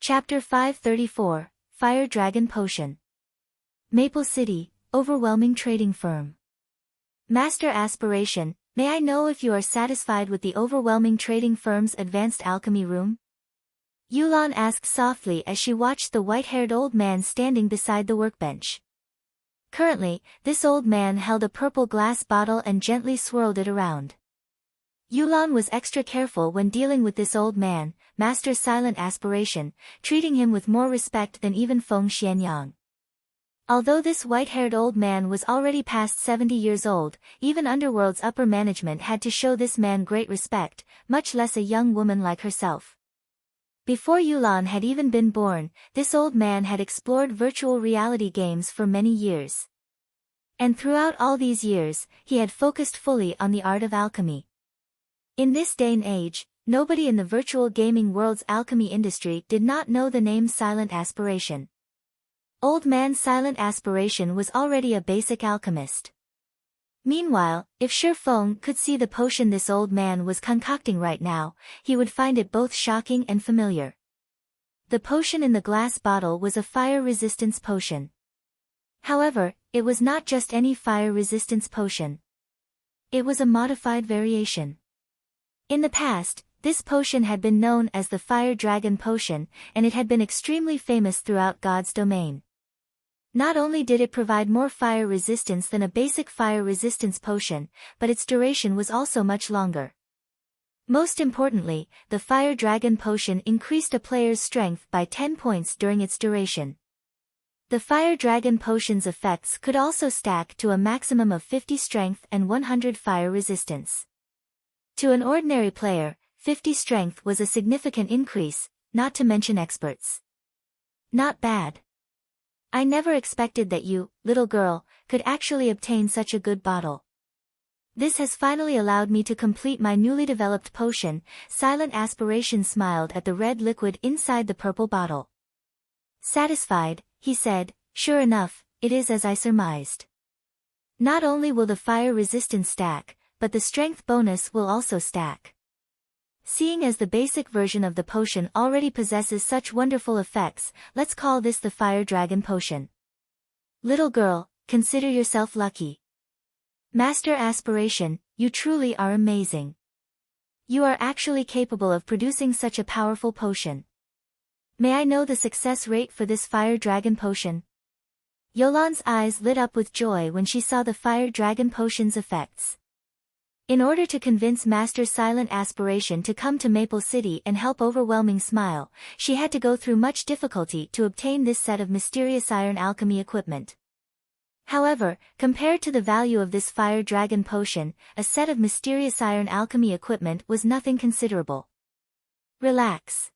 Chapter 534, Fire Dragon Potion. Maple City, overwhelming trading firm. Master Aspiration, may I know if you are satisfied with the overwhelming trading firm's advanced alchemy room? Yulan asked softly as she watched the white-haired old man standing beside the workbench. Currently, this old man held a purple glass bottle and gently swirled it around. Yulan was extra careful when dealing with this old man, Master Silent Aspiration, treating him with more respect than even Feng Xianyang. Although this white-haired old man was already past 70 years old, even Underworld's upper management had to show this man great respect, much less a young woman like herself. Before Yulan had even been born, this old man had explored virtual reality games for many years. And throughout all these years, he had focused fully on the art of alchemy. In this day and age, nobody in the virtual gaming world's alchemy industry did not know the name Silent Aspiration. Old man Silent Aspiration was already a basic alchemist. Meanwhile, if Shi Feng could see the potion this old man was concocting right now, he would find it both shocking and familiar. The potion in the glass bottle was a fire resistance potion. However, it was not just any fire resistance potion. It was a modified variation. In the past, this potion had been known as the Fire Dragon Potion, and it had been extremely famous throughout God's domain. Not only did it provide more fire resistance than a basic fire resistance potion, but its duration was also much longer. Most importantly, the Fire Dragon Potion increased a player's strength by 10 points during its duration. The Fire Dragon Potion's effects could also stack to a maximum of 50 strength and 100 fire resistance. To an ordinary player, 50 strength was a significant increase, not to mention experts. Not bad. I never expected that you, little girl, could actually obtain such a good bottle. This has finally allowed me to complete my newly developed potion. Silent Aspiration smiled at the red liquid inside the purple bottle. Satisfied, he said, sure enough, it is as I surmised. Not only will the fire resistance stack, but the strength bonus will also stack. Seeing as the basic version of the potion already possesses such wonderful effects, let's call this the Fire Dragon Potion. Little girl, consider yourself lucky. Master Aspiration, you truly are amazing. You are actually capable of producing such a powerful potion. May I know the success rate for this Fire Dragon Potion? Yolan's eyes lit up with joy when she saw the Fire Dragon Potion's effects. In order to convince Master Silent Aspiration to come to Maple City and help Overwhelming Smile, she had to go through much difficulty to obtain this set of mysterious iron alchemy equipment. However, compared to the value of this Fire Dragon Potion, a set of mysterious iron alchemy equipment was nothing considerable. Relax.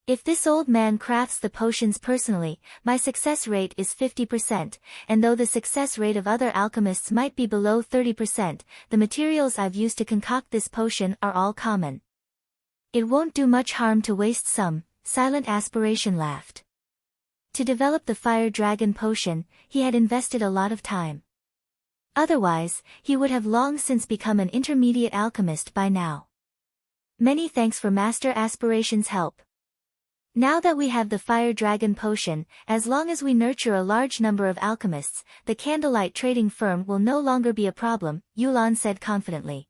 If this old man crafts the potions personally, my success rate is 50%, and though the success rate of other alchemists might be below 30%, the materials I've used to concoct this potion are all common. It won't do much harm to waste some, Silent Aspiration laughed. To develop the Fire Dragon Potion, he had invested a lot of time. Otherwise, he would have long since become an intermediate alchemist by now. Many thanks for Master Aspiration's help. Now that we have the Fire Dragon Potion, as long as we nurture a large number of alchemists, the candlelight trading firm will no longer be a problem, Yulan said confidently.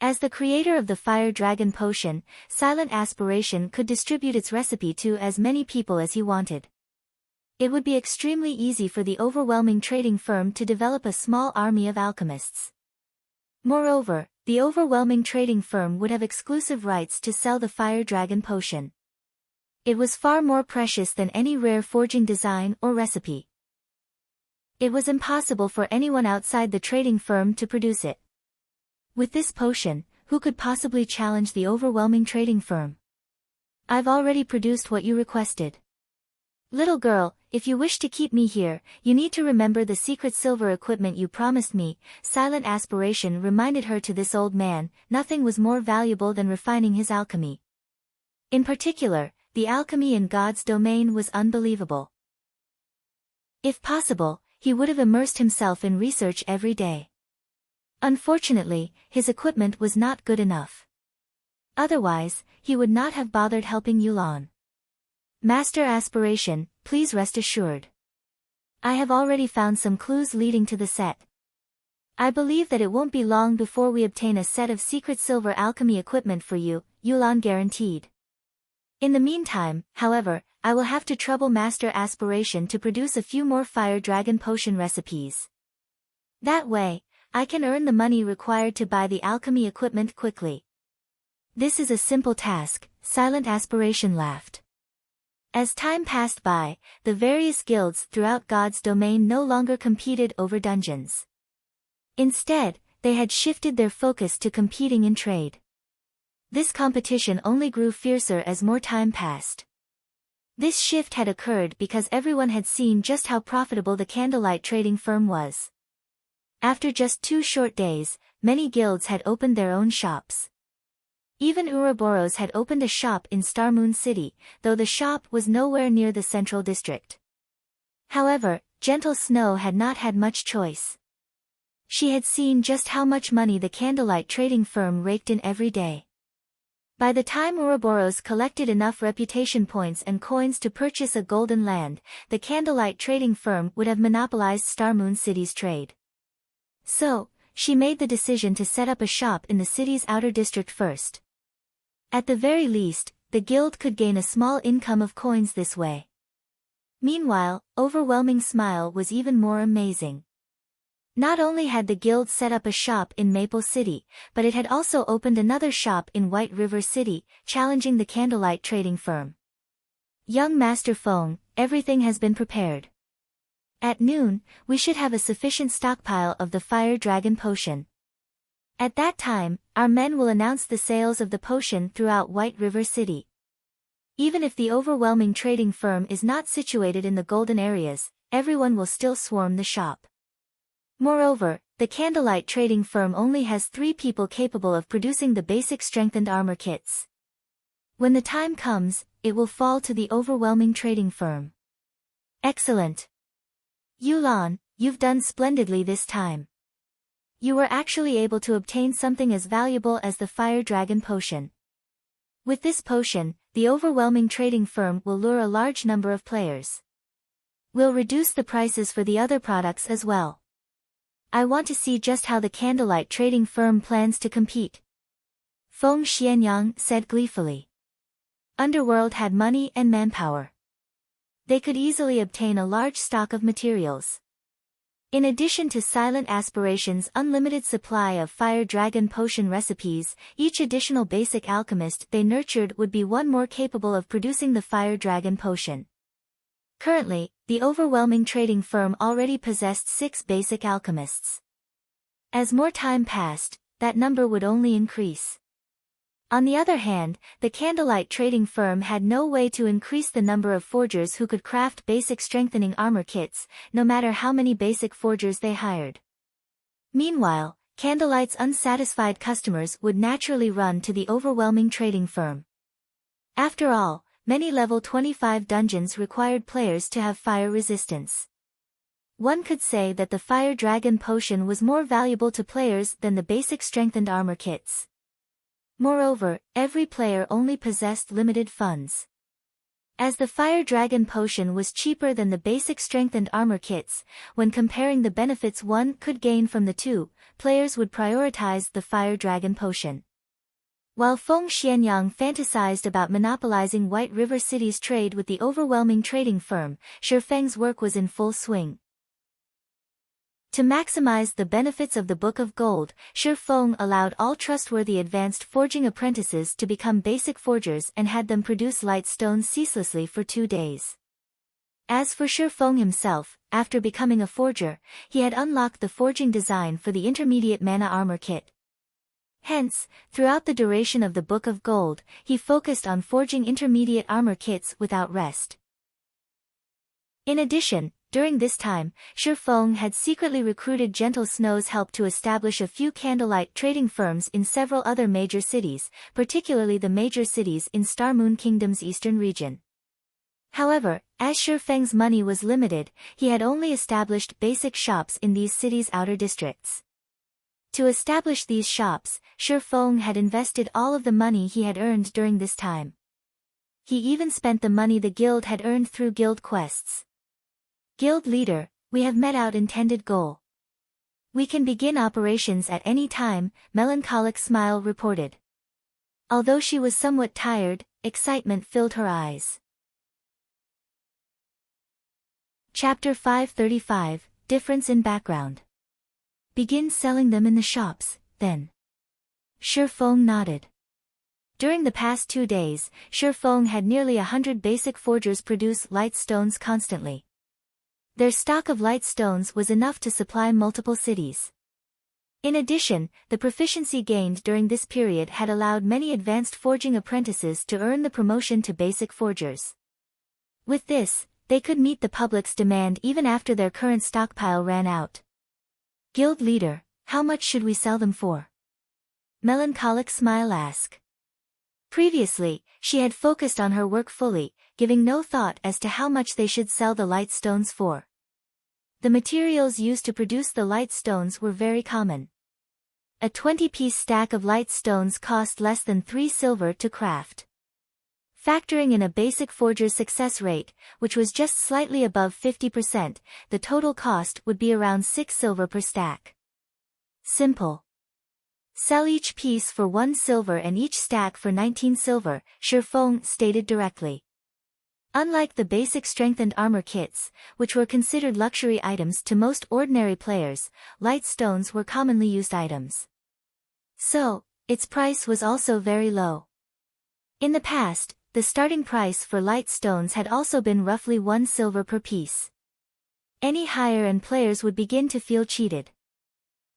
As the creator of the Fire Dragon Potion, Silent Aspiration could distribute its recipe to as many people as he wanted. It would be extremely easy for the overwhelming trading firm to develop a small army of alchemists. Moreover, the overwhelming trading firm would have exclusive rights to sell the Fire Dragon Potion. It was far more precious than any rare forging design or recipe. It was impossible for anyone outside the trading firm to produce it. With this potion, who could possibly challenge the overwhelming trading firm? I've already produced what you requested. Little girl, if you wish to keep me here, you need to remember the secret silver equipment you promised me. Silent Aspiration reminded her to this old man, nothing was more valuable than refining his alchemy. In particular, the alchemy in God's domain was unbelievable. If possible, he would have immersed himself in research every day. Unfortunately, his equipment was not good enough. Otherwise, he would not have bothered helping Yulan. Master Aspiration, please rest assured. I have already found some clues leading to the set. I believe that it won't be long before we obtain a set of secret silver alchemy equipment for you, Yulan guaranteed. In the meantime, however, I will have to trouble Master Aspiration to produce a few more fire dragon potion recipes. That way, I can earn the money required to buy the alchemy equipment quickly. This is a simple task, Silent Aspiration laughed. As time passed by, the various guilds throughout God's domain no longer competed over dungeons. Instead, they had shifted their focus to competing in trade. This competition only grew fiercer as more time passed. This shift had occurred because everyone had seen just how profitable the candlelight trading firm was. After just 2 short days, many guilds had opened their own shops. Even Ouroboros had opened a shop in Starmoon City, though the shop was nowhere near the central district. However, Gentle Snow had not had much choice. She had seen just how much money the candlelight trading firm raked in every day. By the time Ouroboros collected enough reputation points and coins to purchase a golden land, the candlelight trading firm would have monopolized Starmoon City's trade. So, she made the decision to set up a shop in the city's outer district first. At the very least, the guild could gain a small income of coins this way. Meanwhile, Overwhelming Smile was even more amazing. Not only had the guild set up a shop in Maple City, but it had also opened another shop in White River City, challenging the candlelight trading firm. Young Master Feng, everything has been prepared. At noon, we should have a sufficient stockpile of the Fire Dragon Potion. At that time, our men will announce the sales of the potion throughout White River City. Even if the overwhelming trading firm is not situated in the golden areas, everyone will still swarm the shop. Moreover, the candlelight trading firm only has 3 people capable of producing the basic strengthened armor kits. When the time comes, it will fall to the overwhelming trading firm. Excellent. Yulan, you've done splendidly this time. You were actually able to obtain something as valuable as the Fire Dragon Potion. With this potion, the overwhelming trading firm will lure a large number of players. We'll reduce the prices for the other products as well. I want to see just how the candlelight trading firm plans to compete. Feng Xianyang said gleefully. Underworld had money and manpower. They could easily obtain a large stock of materials. In addition to Silent Aspiration's unlimited supply of Fire Dragon Potion recipes, each additional basic alchemist they nurtured would be one more capable of producing the Fire Dragon Potion. Currently, the overwhelming trading firm already possessed 6 basic alchemists. As more time passed, that number would only increase. On the other hand, the candlelight trading firm had no way to increase the number of forgers who could craft basic strengthening armor kits, no matter how many basic forgers they hired. Meanwhile, Candlelight's unsatisfied customers would naturally run to the overwhelming trading firm. After all, many level 25 dungeons required players to have fire resistance. One could say that the Fire Dragon Potion was more valuable to players than the basic strengthened armor kits. Moreover, every player only possessed limited funds. As the Fire Dragon Potion was cheaper than the basic strengthened armor kits, when comparing the benefits one could gain from the two, players would prioritize the Fire Dragon Potion. While Feng Xianyang fantasized about monopolizing White River City's trade with the overwhelming trading firm, Shifeng's work was in full swing. To maximize the benefits of the Book of Gold, Shifeng allowed all trustworthy advanced forging apprentices to become basic forgers and had them produce light stones ceaselessly for 2 days. As for Shifeng himself, after becoming a forger, he had unlocked the forging design for the intermediate mana armor kit. Hence, throughout the duration of the Book of Gold, he focused on forging intermediate armor kits without rest. In addition, during this time, Shifeng had secretly recruited Gentle Snow's help to establish a few candlelight trading firms in several other major cities, particularly the major cities in Starmoon Kingdom's eastern region. However, as Shifeng's money was limited, he had only established basic shops in these cities' outer districts. To establish these shops, Shifeng had invested all of the money he had earned during this time. He even spent the money the guild had earned through guild quests. Guild leader, we have met our intended goal. We can begin operations at any time, Melancholic Smile reported. Although she was somewhat tired, excitement filled her eyes. Chapter 535, Difference in Background. Begin selling them in the shops, then. Shifeng nodded. During the past 2 days, Shifeng had nearly 100 basic forgers produce light stones constantly. Their stock of light stones was enough to supply multiple cities. In addition, the proficiency gained during this period had allowed many advanced forging apprentices to earn the promotion to basic forgers. With this, they could meet the public's demand even after their current stockpile ran out. Guild leader, how much should we sell them for? Melancholic Smile asked. Previously, she had focused on her work fully, giving no thought as to how much they should sell the light stones for. The materials used to produce the light stones were very common. A 20-piece stack of light stones cost less than 3 silver to craft. Factoring in a basic forger's success rate, which was just slightly above 50%, the total cost would be around 6 silver per stack. Simple. Sell each piece for 1 silver and each stack for 19 silver, Shifeng stated directly. Unlike the basic strengthened armor kits, which were considered luxury items to most ordinary players, light stones were commonly used items. So, its price was also very low. In the past, the starting price for light stones had also been roughly 1 silver per piece. Any higher and players would begin to feel cheated.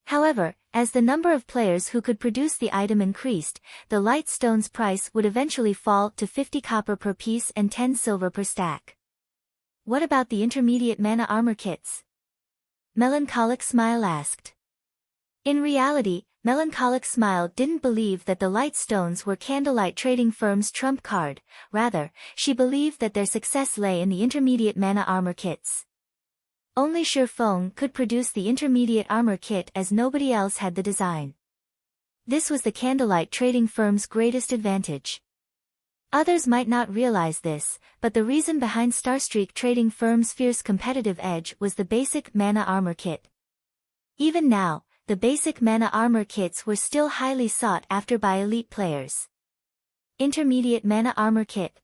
However, as the number of players who could produce the item increased, the light stone's price would eventually fall to 50 copper per piece and 10 silver per stack. What about the intermediate mana armor kits? Melancholic Smile asked. In reality, Melancholic Smile didn't believe that the light stones were candlelight trading firm's trump card, rather, she believed that their success lay in the intermediate mana armor kits. Only Shifeng could produce the intermediate armor kit as nobody else had the design. This was the candlelight trading firm's greatest advantage. Others might not realize this, but the reason behind Starstreak trading firm's fierce competitive edge was the basic mana armor kit. Even now, the basic mana armor kits were still highly sought after by elite players. Intermediate mana armor kit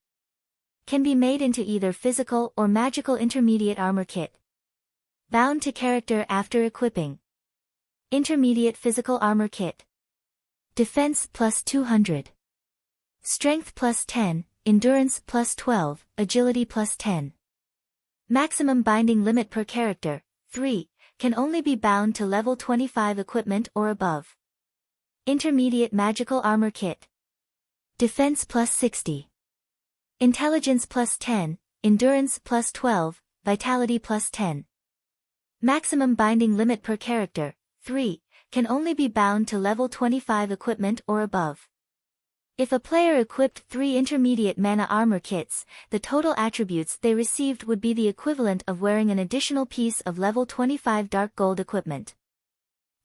can be made into either physical or magical intermediate armor kit. Bound to character after equipping. Intermediate physical armor kit. Defense plus 200. Strength plus 10, endurance plus 12, agility plus 10. Maximum binding limit per character, 3, can only be bound to level 25 equipment or above. Intermediate magical armor kit. Defense plus 60. Intelligence plus 10, endurance plus 12, vitality plus 10. Maximum binding limit per character, 3, can only be bound to level 25 equipment or above. If a player equipped 3 intermediate mana armor kits, the total attributes they received would be the equivalent of wearing an additional piece of level 25 dark gold equipment.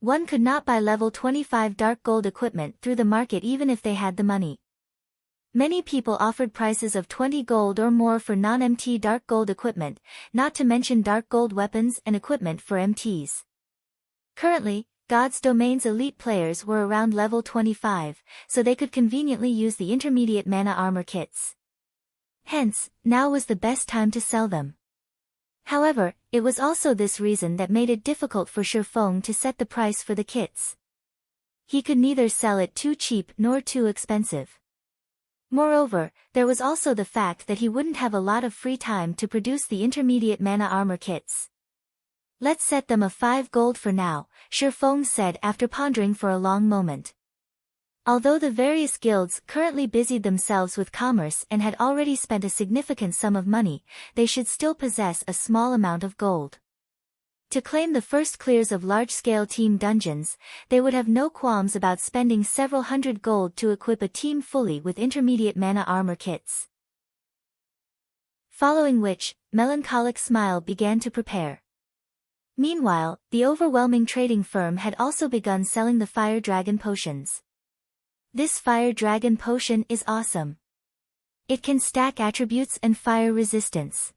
One could not buy level 25 dark gold equipment through the market even if they had the money. Many people offered prices of 20 gold or more for non-MT dark gold equipment, not to mention dark gold weapons and equipment for MTs. Currently, God's Domain's elite players were around level 25, so they could conveniently use the intermediate mana armor kits. Hence, now was the best time to sell them. However, it was also this reason that made it difficult for Shifeng to set the price for the kits. He could neither sell it too cheap nor too expensive. Moreover, there was also the fact that he wouldn't have a lot of free time to produce the intermediate mana armor kits. Let's set them of 5 gold for now, Shifeng said after pondering for a long moment. Although the various guilds currently busied themselves with commerce and had already spent a significant sum of money, they should still possess a small amount of gold. To claim the first clears of large-scale team dungeons, they would have no qualms about spending several hundred gold to equip a team fully with intermediate mana armor kits. Following which, Melancholic Smile began to prepare. Meanwhile, the overwhelming trading firm had also begun selling the Fire Dragon potions. This Fire Dragon potion is awesome. It can stack attributes and fire resistance.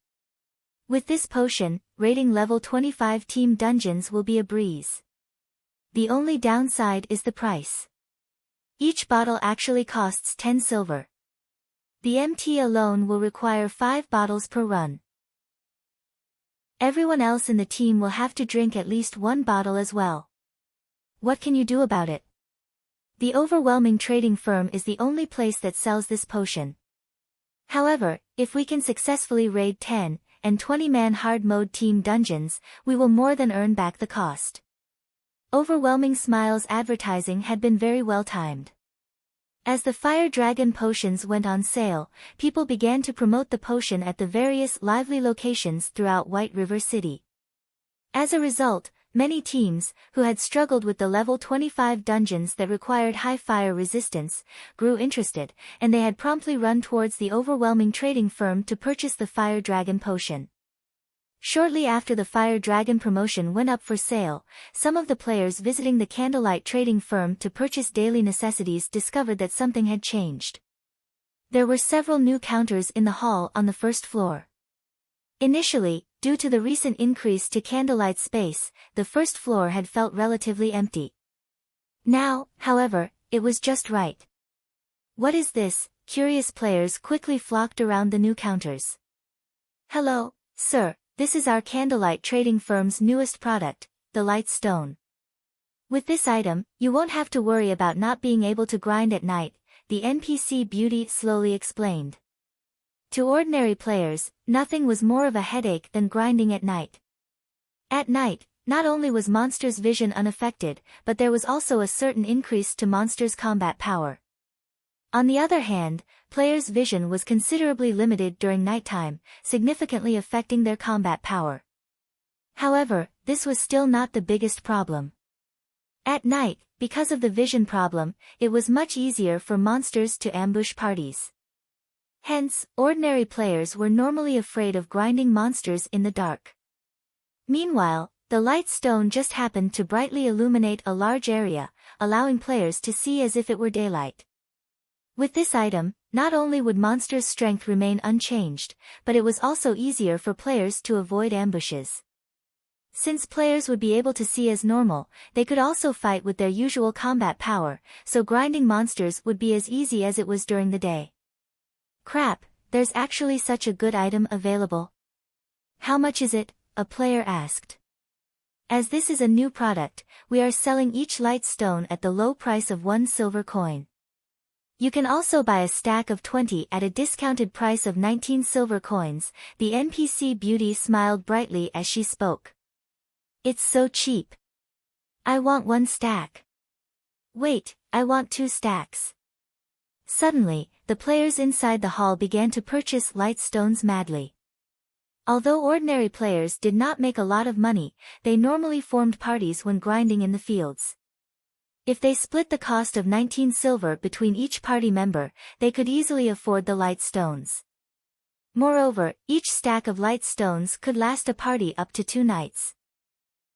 With this potion, raiding level 25 team dungeons will be a breeze. The only downside is the price. Each bottle actually costs 10 silver. The MT alone will require 5 bottles per run. Everyone else in the team will have to drink at least 1 bottle as well. What can you do about it? The overwhelming trading firm is the only place that sells this potion. However, if we can successfully raid 10 and 20-man hard mode team dungeons, we will more than earn back the cost. Overwhelming Smile's advertising had been very well timed. As the Fire Dragon potions went on sale, people began to promote the potion at the various lively locations throughout White River City. As a result, many teams, who had struggled with the level 25 dungeons that required high fire resistance, grew interested, and they had promptly run towards the overwhelming trading firm to purchase the Fire Dragon potion. Shortly after the Fire Dragon promotion went up for sale, some of the players visiting the Candlelight trading firm to purchase daily necessities discovered that something had changed. There were several new counters in the hall on the first floor. Initially, due to the recent increase to Candlelight's space, the first floor had felt relatively empty. Now, however, it was just right. What is this? Curious players quickly flocked around the new counters. Hello, sir, this is our Candlelight trading firm's newest product, the Light Stone. With this item, you won't have to worry about not being able to grind at night, the NPC Beauty slowly explained. To ordinary players, nothing was more of a headache than grinding at night. At night, not only was monsters' vision unaffected, but there was also a certain increase to monsters' combat power. On the other hand, players' vision was considerably limited during nighttime, significantly affecting their combat power. However, this was still not the biggest problem. At night, because of the vision problem, it was much easier for monsters to ambush parties. Hence, ordinary players were normally afraid of grinding monsters in the dark. Meanwhile, the Light Stone just happened to brightly illuminate a large area, allowing players to see as if it were daylight. With this item, not only would monsters' strength remain unchanged, but it was also easier for players to avoid ambushes. Since players would be able to see as normal, they could also fight with their usual combat power, so grinding monsters would be as easy as it was during the day. Crap, there's actually such a good item available. How much is it? A player asked. As this is a new product, we are selling each Light Stone at the low price of 1 silver coin. You can also buy a stack of 20 at a discounted price of 19 silver coins, the NPC Beauty smiled brightly as she spoke. It's so cheap. I want 1 stack. Wait, I want 2 stacks. Suddenly, the players inside the hall began to purchase Light Stones madly. Although ordinary players did not make a lot of money, they normally formed parties when grinding in the fields. If they split the cost of 19 silver between each party member, they could easily afford the Light Stones. Moreover, each stack of Light Stones could last a party up to 2 nights.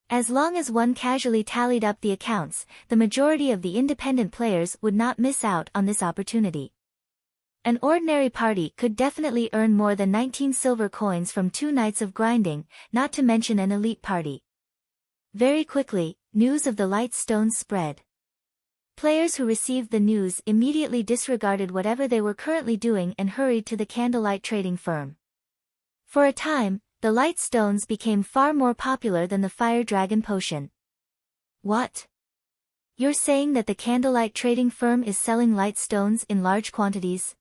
As long as one casually tallied up the accounts, the majority of the independent players would not miss out on this opportunity. An ordinary party could definitely earn more than 19 silver coins from 2 nights of grinding, not to mention an elite party. Very quickly, news of the Light Stones spread. Players who received the news immediately disregarded whatever they were currently doing and hurried to the Candlelight trading firm. For a time, the Light Stones became far more popular than the Fire Dragon potion. What? You're saying that the Candlelight trading firm is selling Light Stones in large quantities?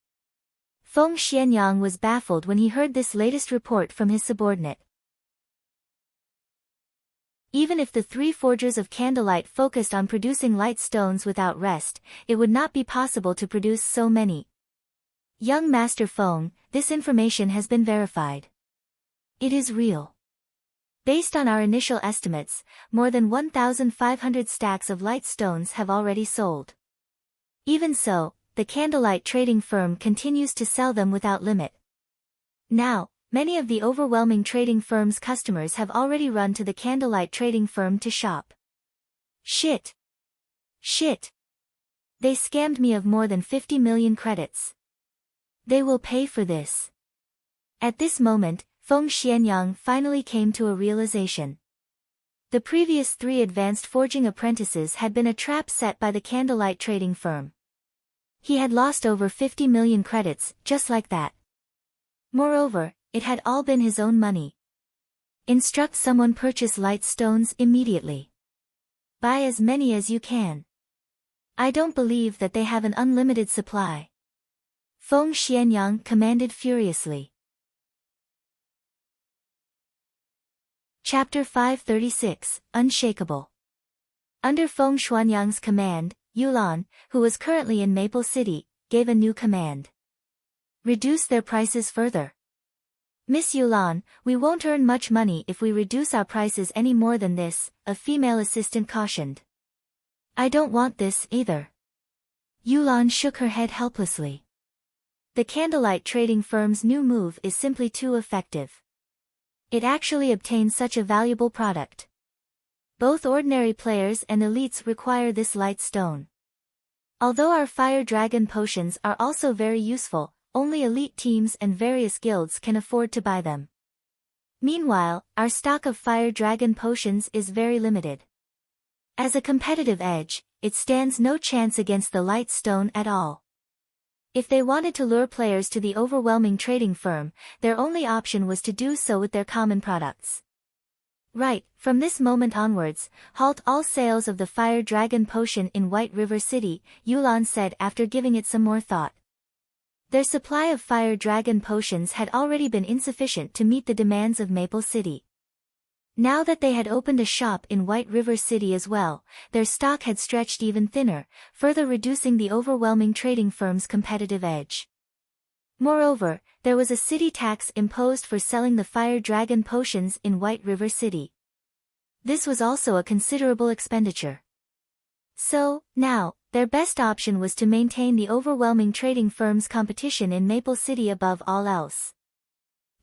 Feng Xianyang was baffled when he heard this latest report from his subordinate. Even if the 3 forgers of Candlelight focused on producing Light Stones without rest, it would not be possible to produce so many. Young Master Feng, this information has been verified. It is real. Based on our initial estimates, more than 1,500 stacks of Light Stones have already sold. Even so, the Candlelight trading firm continues to sell them without limit. Now, many of the overwhelming trading firm's customers have already run to the Candlelight trading firm to shop. Shit! Shit! They scammed me of more than 50 million credits. They will pay for this. At this moment, Feng Xianyang finally came to a realization. The previous 3 advanced forging apprentices had been a trap set by the candlelight trading firm. He had lost over 50 million credits, just like that. Moreover, it had all been his own money. Instruct someone purchase light stones immediately. Buy as many as you can. I don't believe that they have an unlimited supply. Feng Xianyang commanded furiously. Chapter 536, Unshakable. Under Feng Xuanyang's command, Yulan, who was currently in Maple City, gave a new command. Reduce their prices further. Miss Yulan, we won't earn much money if we reduce our prices any more than this, a female assistant cautioned. I don't want this, either. Yulan shook her head helplessly. The candlelight trading firm's new move is simply too effective. It actually obtains such a valuable product. Both ordinary players and elites require this light stone. Although our fire dragon potions are also very useful, only elite teams and various guilds can afford to buy them. Meanwhile, our stock of fire dragon potions is very limited. As a competitive edge, it stands no chance against the light stone at all. If they wanted to lure players to the overwhelming trading firm, their only option was to do so with their common products. Right, from this moment onwards, halt all sales of the Fire Dragon Potion in White River City, Yulan said after giving it some more thought. Their supply of Fire Dragon Potions had already been insufficient to meet the demands of Maple City. Now that they had opened a shop in White River City as well, their stock had stretched even thinner, further reducing the overwhelming trading firm's competitive edge. Moreover, there was a city tax imposed for selling the Fire Dragon Potions in White River City. This was also a considerable expenditure. So, now, their best option was to maintain the overwhelming trading firm's competition in Maple City above all else.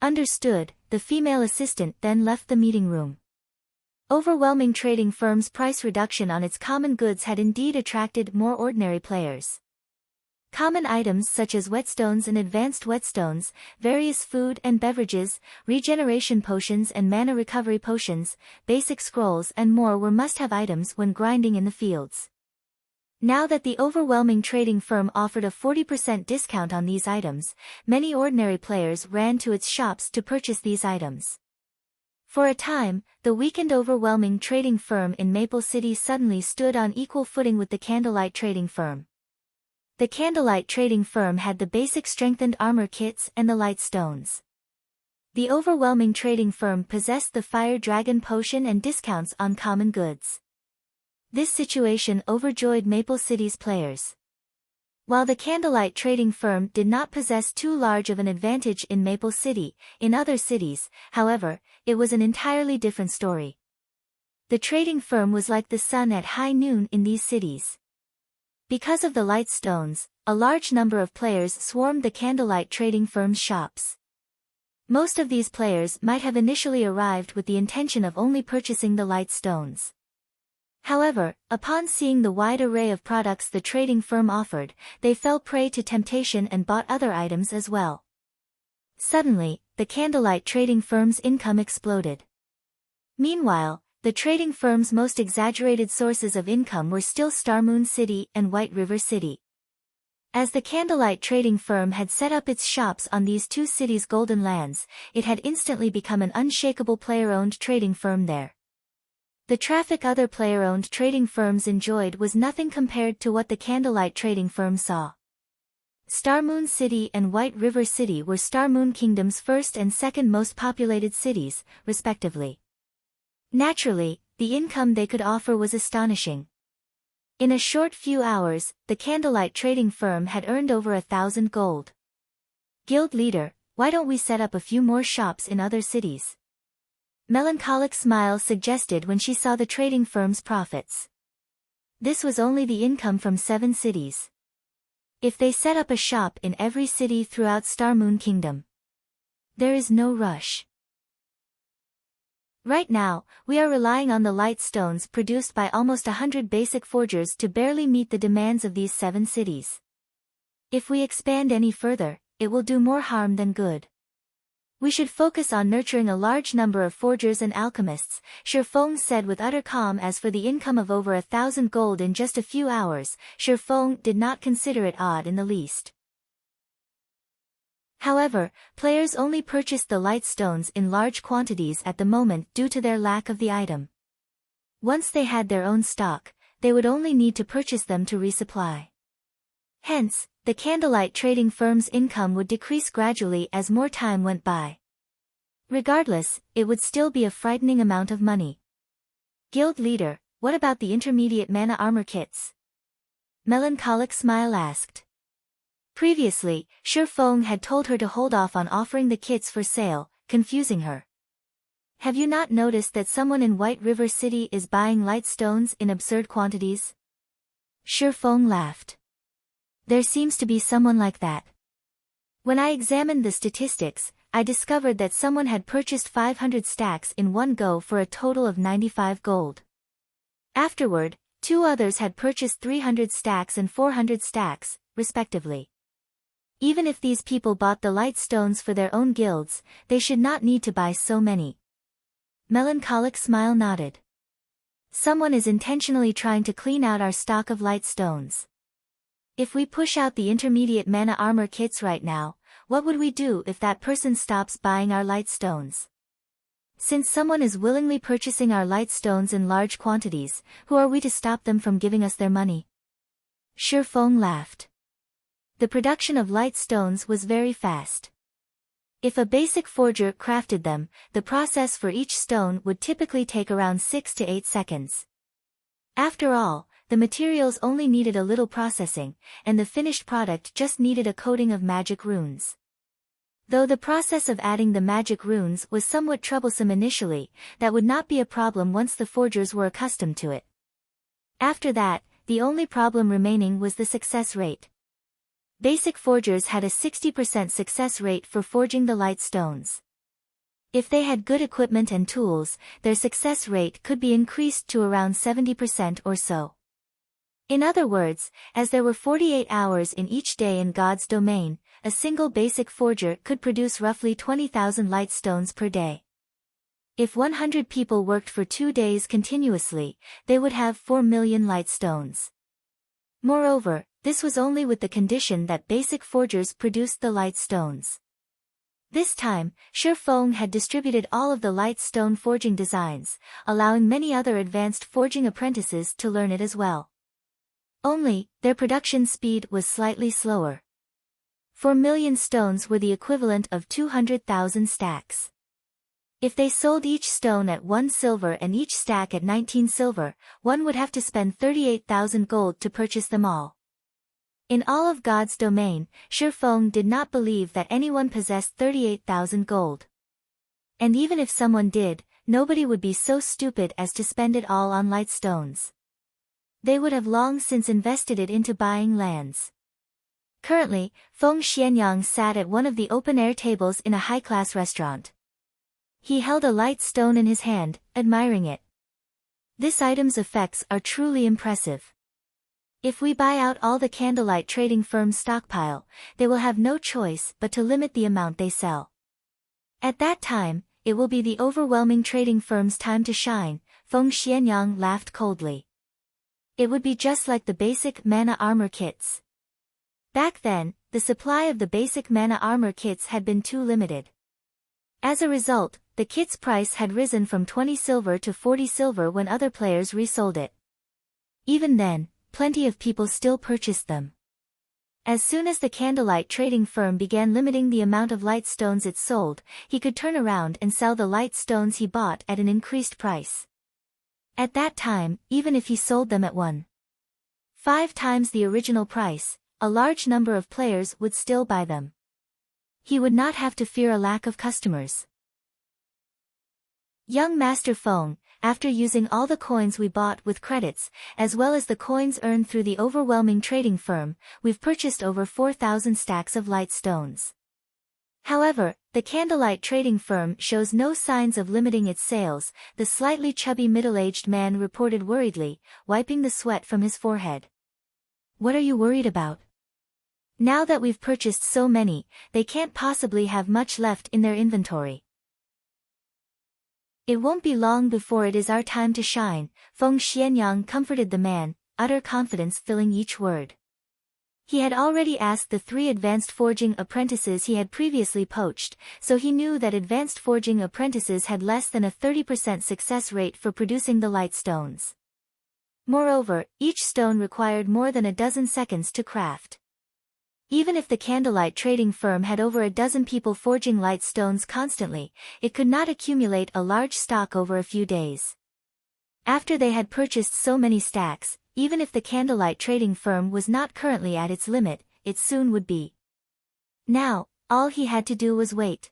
Understood, the female assistant then left the meeting room. Overwhelming trading firm's price reduction on its common goods had indeed attracted more ordinary players. Common items such as whetstones and advanced whetstones, various food and beverages, regeneration potions and mana recovery potions, basic scrolls and more were must-have items when grinding in the fields. Now that the overwhelming trading firm offered a 40% discount on these items, many ordinary players ran to its shops to purchase these items. For a time, the weakened overwhelming trading firm in Maple City suddenly stood on equal footing with the candlelight trading firm. The candlelight trading firm had the basic strengthened armor kits and the light stones. The overwhelming trading firm possessed the Fire Dragon Potion and discounts on common goods. This situation overjoyed Maple City's players. While the candlelight trading firm did not possess too large of an advantage in Maple City, in other cities, however, it was an entirely different story. The trading firm was like the sun at high noon in these cities. Because of the light stones, a large number of players swarmed the candlelight trading firm's shops. Most of these players might have initially arrived with the intention of only purchasing the light stones. However, upon seeing the wide array of products the trading firm offered, they fell prey to temptation and bought other items as well. Suddenly, the candlelight trading firm's income exploded. Meanwhile, the trading firm's most exaggerated sources of income were still Starmoon City and White River City. As the candlelight trading firm had set up its shops on these two cities' golden lands, it had instantly become an unshakable player-owned trading firm there. The traffic other player-owned trading firms enjoyed was nothing compared to what the candlelight trading firm saw. Starmoon City and White River City were Starmoon Kingdom's first and second most populated cities, respectively. Naturally, the income they could offer was astonishing. In a short few hours, the candlelight trading firm had earned over 1,000 gold. Guild leader, why don't we set up a few more shops in other cities? Melancholic smile suggested when she saw the trading firm's profits. This was only the income from 7 cities. If they set up a shop in every city throughout Starmoon Kingdom. There is no rush. Right now, we are relying on the light stones produced by almost 100 basic forgers to barely meet the demands of these 7 cities. If we expand any further, it will do more harm than good. We should focus on nurturing a large number of forgers and alchemists, Shi Feng said with utter calm. As for the income of over 1,000 gold in just a few hours, Shi Feng did not consider it odd in the least. However, players only purchased the light stones in large quantities at the moment due to their lack of the item. Once they had their own stock, they would only need to purchase them to resupply. Hence, the candlelight trading firm's income would decrease gradually as more time went by. Regardless, it would still be a frightening amount of money. Guild leader, what about the intermediate mana armor kits? Melancholic Smile asked. Previously, Shi Feng had told her to hold off on offering the kits for sale, confusing her. Have you not noticed that someone in White River City is buying light stones in absurd quantities? Shi Feng laughed. There seems to be someone like that. When I examined the statistics, I discovered that someone had purchased 500 stacks in one go for a total of 95 gold. Afterward, 2 others had purchased 300 stacks and 400 stacks, respectively. Even if these people bought the light stones for their own guilds, they should not need to buy so many. Melancholic Smile nodded. Someone is intentionally trying to clean out our stock of light stones. If we push out the intermediate mana armor kits right now, what would we do if that person stops buying our light stones? Since someone is willingly purchasing our light stones in large quantities, who are we to stop them from giving us their money? Shi Feng laughed. The production of light stones was very fast. If a basic forger crafted them, the process for each stone would typically take around 6 to 8 seconds. After all, the materials only needed a little processing, and the finished product just needed a coating of magic runes. Though the process of adding the magic runes was somewhat troublesome initially, that would not be a problem once the forgers were accustomed to it. After that, the only problem remaining was the success rate. Basic forgers had a 60% success rate for forging the light stones. If they had good equipment and tools, their success rate could be increased to around 70% or so. In other words, as there were 48 hours in each day in God's domain, a single basic forger could produce roughly 20,000 light stones per day. If 100 people worked for 2 days continuously, they would have 4 million light stones. Moreover, this was only with the condition that basic forgers produced the light stones. This time, Shi Feng had distributed all of the light stone forging designs, allowing many other advanced forging apprentices to learn it as well. Only, their production speed was slightly slower. 4 million stones were the equivalent of 200,000 stacks. If they sold each stone at 1 silver and each stack at 19 silver, one would have to spend 38,000 gold to purchase them all. In all of God's domain, Shi Feng did not believe that anyone possessed 38,000 gold. And even if someone did, nobody would be so stupid as to spend it all on light stones. They would have long since invested it into buying lands. Currently, Feng Xianyang sat at one of the open-air tables in a high-class restaurant. He held a light stone in his hand, admiring it. This item's effects are truly impressive. If we buy out all the candlelight trading firm's stockpile, they will have no choice but to limit the amount they sell. At that time, it will be the overwhelming trading firm's time to shine, Feng Xianyang laughed coldly. It would be just like the basic mana armor kits. Back then, the supply of the basic mana armor kits had been too limited. As a result, the kit's price had risen from 20 silver to 40 silver when other players resold it. Even then, plenty of people still purchased them. As soon as the candlelight trading firm began limiting the amount of light stones it sold, he could turn around and sell the light stones he bought at an increased price. At that time, even if he sold them at 1.5 times the original price, a large number of players would still buy them. He would not have to fear a lack of customers. Young Master Feng, after using all the coins we bought with credits, as well as the coins earned through the overwhelming trading firm, we've purchased over 4,000 stacks of light stones. However, the candlelight trading firm shows no signs of limiting its sales, the slightly chubby middle-aged man reported worriedly, wiping the sweat from his forehead. What are you worried about? Now that we've purchased so many, they can't possibly have much left in their inventory. It won't be long before it is our time to shine, Feng Xianyang comforted the man, utter confidence filling each word. He had already asked the 3 advanced forging apprentices he had previously poached, so he knew that advanced forging apprentices had less than a 30% success rate for producing the light stones. Moreover, each stone required more than a dozen seconds to craft. Even if the candlelight trading firm had over a dozen people forging light stones constantly, it could not accumulate a large stock over a few days. After they had purchased so many stacks, even if the candlelight trading firm was not currently at its limit, it soon would be. Now, all he had to do was wait.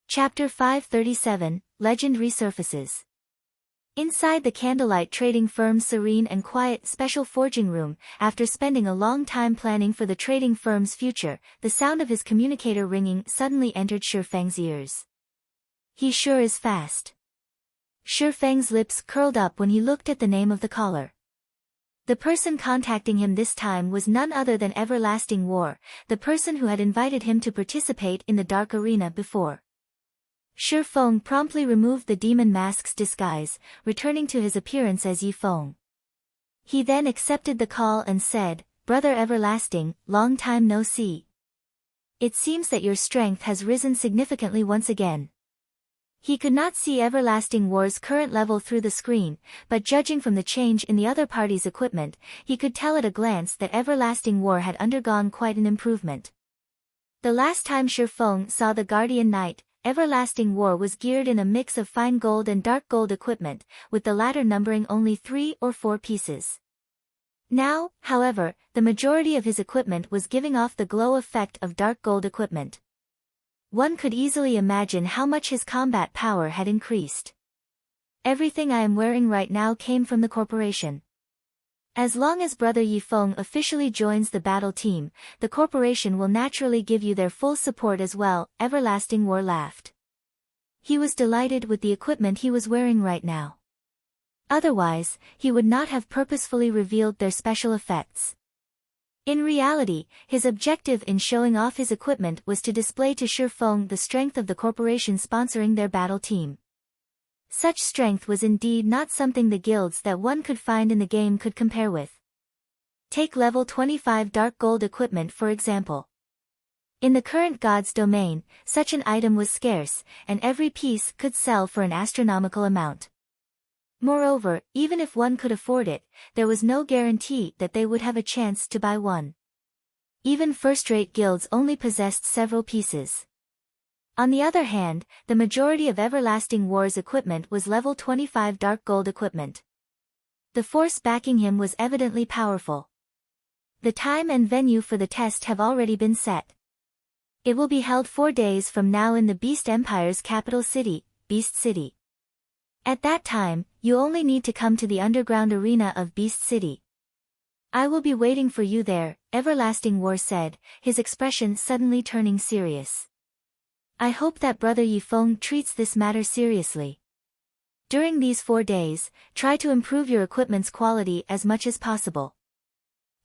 Chapter 537, Legend Resurfaces. Inside the candlelight trading firm's serene and quiet special forging room, after spending a long time planning for the trading firm's future, the sound of his communicator ringing suddenly entered Shifeng's ears. He sure is fast. Shifeng's lips curled up when he looked at the name of the caller. The person contacting him this time was none other than Everlasting War, the person who had invited him to participate in the Dark Arena before. Shifeng promptly removed the demon mask's disguise, returning to his appearance as Yifeng. He then accepted the call and said, "Brother Everlasting, long time no see. It seems that your strength has risen significantly once again." He could not see Everlasting War's current level through the screen, but judging from the change in the other party's equipment, he could tell at a glance that Everlasting War had undergone quite an improvement. The last time Shifeng saw the Guardian Knight, Everlasting War was geared in a mix of fine gold and dark gold equipment, with the latter numbering only 3 or 4 pieces. Now, however, the majority of his equipment was giving off the glow effect of dark gold equipment. One could easily imagine how much his combat power had increased. Everything I am wearing right now came from the corporation. As long as Brother Yifeng officially joins the battle team, the corporation will naturally give you their full support as well, Everlasting War laughed. He was delighted with the equipment he was wearing right now. Otherwise, he would not have purposefully revealed their special effects. In reality, his objective in showing off his equipment was to display to Shifeng the strength of the corporation sponsoring their battle team. Such strength was indeed not something the guilds that one could find in the game could compare with. Take level 25 dark gold equipment for example. In the current god's domain, such an item was scarce, and every piece could sell for an astronomical amount. Moreover, even if one could afford it, there was no guarantee that they would have a chance to buy one. Even first-rate guilds only possessed several pieces. On the other hand, the majority of Everlasting War's equipment was level 25 dark gold equipment. The force backing him was evidently powerful. The time and venue for the test have already been set. It will be held 4 days from now in the Beast Empire's capital city, Beast City. At that time, you only need to come to the underground arena of Beast City. I will be waiting for you there, Everlasting War said, his expression suddenly turning serious. I hope that Brother Yifeng treats this matter seriously. During these 4 days, try to improve your equipment's quality as much as possible.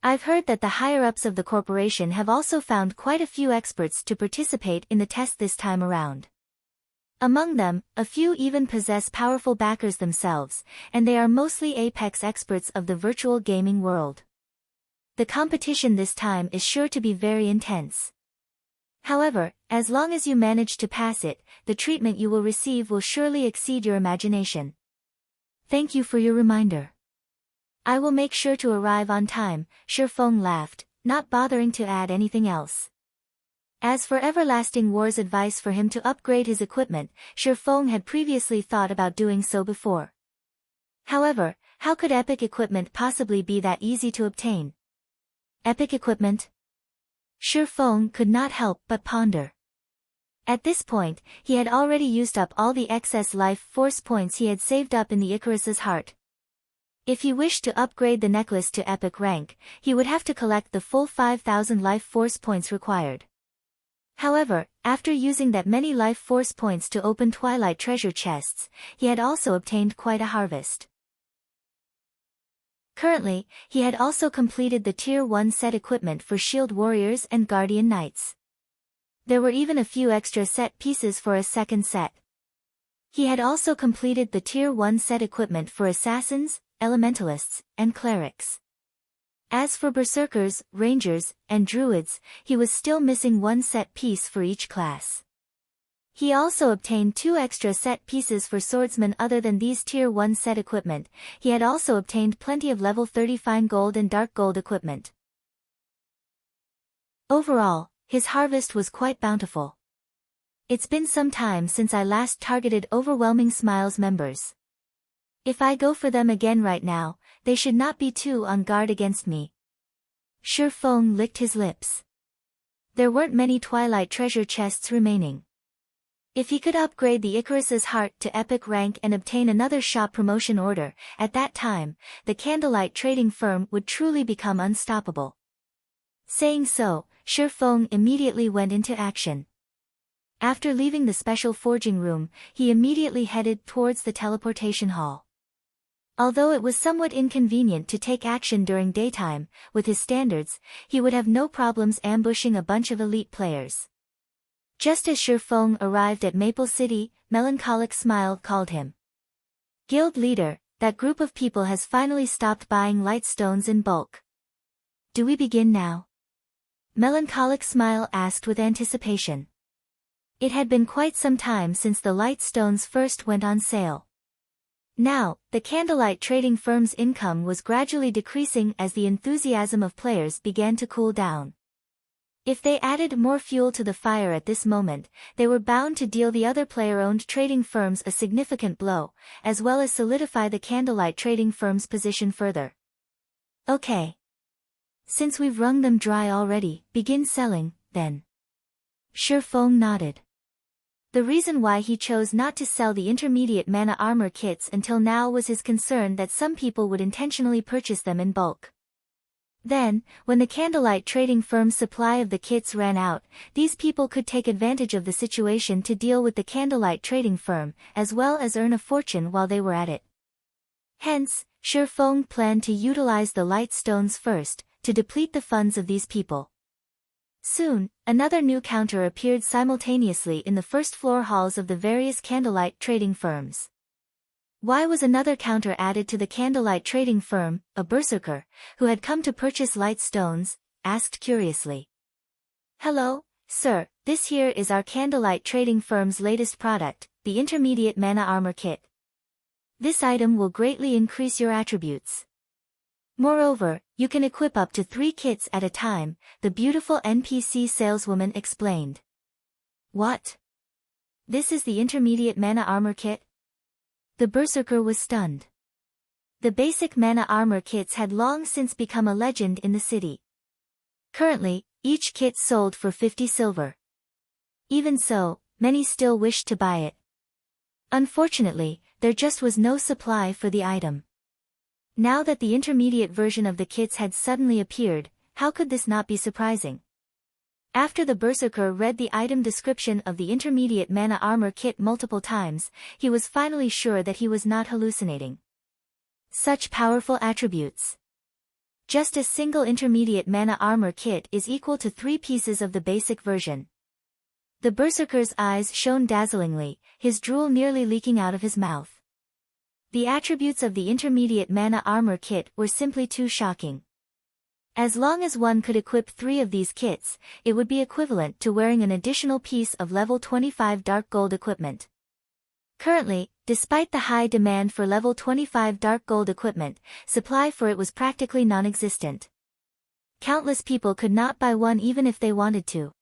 I've heard that the higher-ups of the corporation have also found quite a few experts to participate in the test this time around. Among them, a few even possess powerful backers themselves, and they are mostly apex experts of the virtual gaming world. The competition this time is sure to be very intense. However, as long as you manage to pass it, the treatment you will receive will surely exceed your imagination. Thank you for your reminder. I will make sure to arrive on time, Shifeng laughed, not bothering to add anything else. As for Everlasting War's advice for him to upgrade his equipment, Shifeng had previously thought about doing so before. However, how could epic equipment possibly be that easy to obtain? Epic equipment? Shifeng could not help but ponder. At this point, he had already used up all the excess life force points he had saved up in the Icarus's heart. If he wished to upgrade the necklace to epic rank, he would have to collect the full 5,000 life force points required. However, after using that many life force points to open Twilight treasure chests, he had also obtained quite a harvest. Currently, he had also completed the Tier 1 set equipment for Shield Warriors and Guardian Knights. There were even a few extra set pieces for a second set. He had also completed the Tier 1 set equipment for Assassins, Elementalists, and Clerics. As for Berserkers, Rangers, and Druids, he was still missing one set piece for each class. He also obtained 2 extra set pieces for Swordsmen. Other than these Tier 1 set equipment, he had also obtained plenty of level 30 Fine Gold and Dark Gold equipment. Overall, his harvest was quite bountiful. It's been some time since I last targeted Overwhelming Smiles members. If I go for them again right now, they should not be too on guard against me. Shi Feng licked his lips. There weren't many Twilight treasure chests remaining. If he could upgrade the Icarus's Heart to Epic rank and obtain another shop promotion order, at that time, the Candlelight trading firm would truly become unstoppable. Saying so, Shi Feng immediately went into action. After leaving the special forging room, he immediately headed towards the teleportation hall. Although it was somewhat inconvenient to take action during daytime, with his standards, he would have no problems ambushing a bunch of elite players. Just as Shi Feng arrived at Maple City, Melancholic Smile called him. Guild leader, that group of people has finally stopped buying light stones in bulk. Do we begin now? Melancholic Smile asked with anticipation. It had been quite some time since the light stones first went on sale. Now, the Candlelight trading firm's income was gradually decreasing as the enthusiasm of players began to cool down. If they added more fuel to the fire at this moment, they were bound to deal the other player-owned trading firms a significant blow, as well as solidify the Candlelight trading firm's position further. Okay. Since we've wrung them dry already, begin selling, then. Shi Feng nodded. The reason why he chose not to sell the intermediate mana armor kits until now was his concern that some people would intentionally purchase them in bulk. Then, when the Candlelight trading firm's supply of the kits ran out, these people could take advantage of the situation to deal with the Candlelight trading firm, as well as earn a fortune while they were at it. Hence, Shi Feng planned to utilize the light stones first, to deplete the funds of these people. Soon, another new counter appeared simultaneously in the first-floor halls of the various Candlelight trading firms. Why was another counter added to the Candlelight trading firm? A berserker, who had come to purchase light stones, asked curiously. Hello, sir, this here is our Candlelight trading firm's latest product, the intermediate mana armor kit. This item will greatly increase your attributes. Moreover, you can equip up to 3 kits at a time, the beautiful NPC saleswoman explained. What? This is the intermediate mana armor kit? The berserker was stunned. The basic mana armor kits had long since become a legend in the city. Currently, each kit sold for 50 silver. Even so, many still wished to buy it. Unfortunately, there just was no supply for the item. Now that the intermediate version of the kits had suddenly appeared, how could this not be surprising? After the berserker read the item description of the intermediate mana armor kit multiple times, he was finally sure that he was not hallucinating. Such powerful attributes. Just a single intermediate mana armor kit is equal to 3 pieces of the basic version. The berserker's eyes shone dazzlingly, his drool nearly leaking out of his mouth. The attributes of the intermediate mana armor kit were simply too shocking. As long as one could equip 3 of these kits, it would be equivalent to wearing an additional piece of level 25 dark gold equipment. Currently, despite the high demand for level 25 dark gold equipment, supply for it was practically non-existent. Countless people could not buy one even if they wanted to.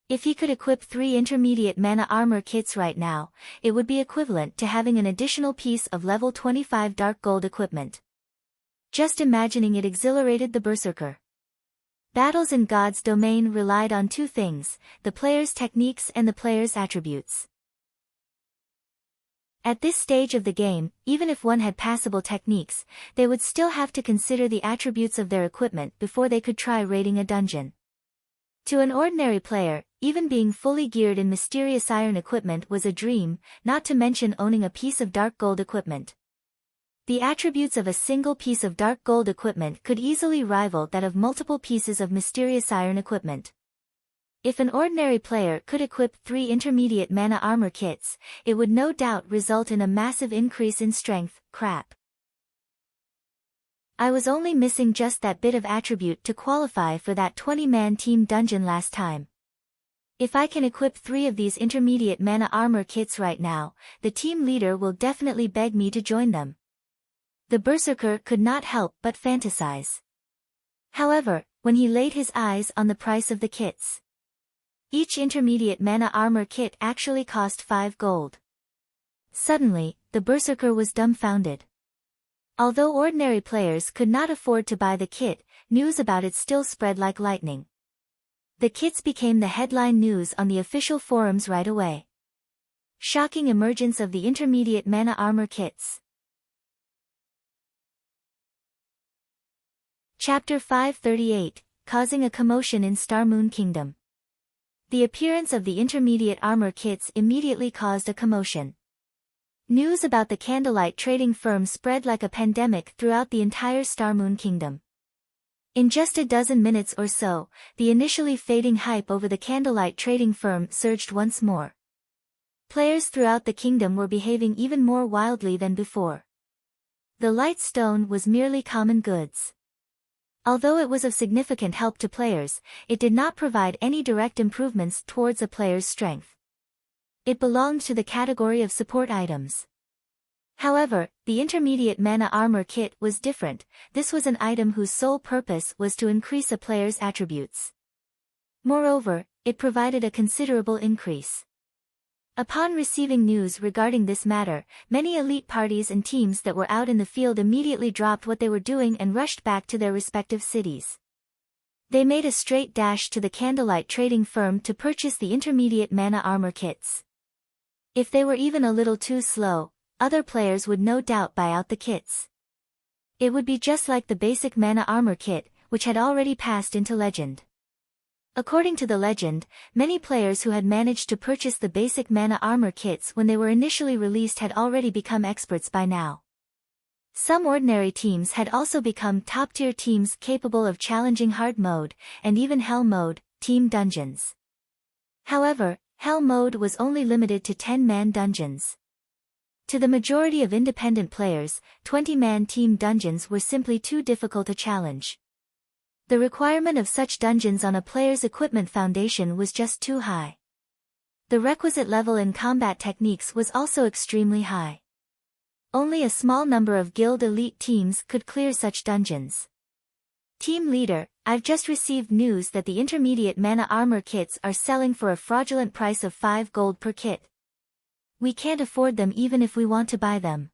If he could equip 3 intermediate mana armor kits right now, it would be equivalent to having an additional piece of level 25 dark gold equipment. Just imagining it exhilarated the berserker. Battles in God's domain relied on 2 things, the player's techniques and the player's attributes. At this stage of the game, even if one had passable techniques, they would still have to consider the attributes of their equipment before they could try raiding a dungeon. To an ordinary player, even being fully geared in mysterious iron equipment was a dream, not to mention owning a piece of dark gold equipment. The attributes of a single piece of dark gold equipment could easily rival that of multiple pieces of mysterious iron equipment. If an ordinary player could equip 3 intermediate mana armor kits, it would no doubt result in a massive increase in strength. Crap. I was only missing just that bit of attribute to qualify for that 20-man team dungeon last time. If I can equip 3 of these intermediate mana armor kits right now, the team leader will definitely beg me to join them. The berserker could not help but fantasize. However, when he laid his eyes on the price of the kits, each intermediate mana armor kit actually cost 5 gold. Suddenly, the berserker was dumbfounded. Although ordinary players could not afford to buy the kit, news about it still spread like lightning. The kits became the headline news on the official forums right away. Shocking emergence of the intermediate mana armor kits. Chapter 538, Causing a Commotion in Starmoon Kingdom. The appearance of the intermediate armor kits immediately caused a commotion. News about the candlelight trading firm spread like a pandemic throughout the entire Starmoon Kingdom. In just a dozen minutes or so, the initially fading hype over the candlelight trading firm surged once more. Players throughout the kingdom were behaving even more wildly than before. The light stone was merely common goods. Although it was of significant help to players, it did not provide any direct improvements towards a player's strength. It belonged to the category of support items. However, the intermediate mana armor kit was different. This was an item whose sole purpose was to increase a player's attributes. Moreover, it provided a considerable increase. Upon receiving news regarding this matter, many elite parties and teams that were out in the field immediately dropped what they were doing and rushed back to their respective cities. They made a straight dash to the candlelight trading firm to purchase the intermediate mana armor kits. If they were even a little too slow, other players would no doubt buy out the kits. It would be just like the basic mana armor kit, which had already passed into legend. According to the legend, many players who had managed to purchase the basic mana armor kits when they were initially released had already become experts by now. Some ordinary teams had also become top-tier teams capable of challenging hard mode, and even hell mode, team dungeons. However, hell mode was only limited to 10-man dungeons. To the majority of independent players, 20-man team dungeons were simply too difficult a challenge. The requirement of such dungeons on a player's equipment foundation was just too high. The requisite level in combat techniques was also extremely high. Only a small number of guild elite teams could clear such dungeons. Team leader, I've just received news that the intermediate mana armor kits are selling for a fraudulent price of 5 gold per kit. We can't afford them even if we want to buy them.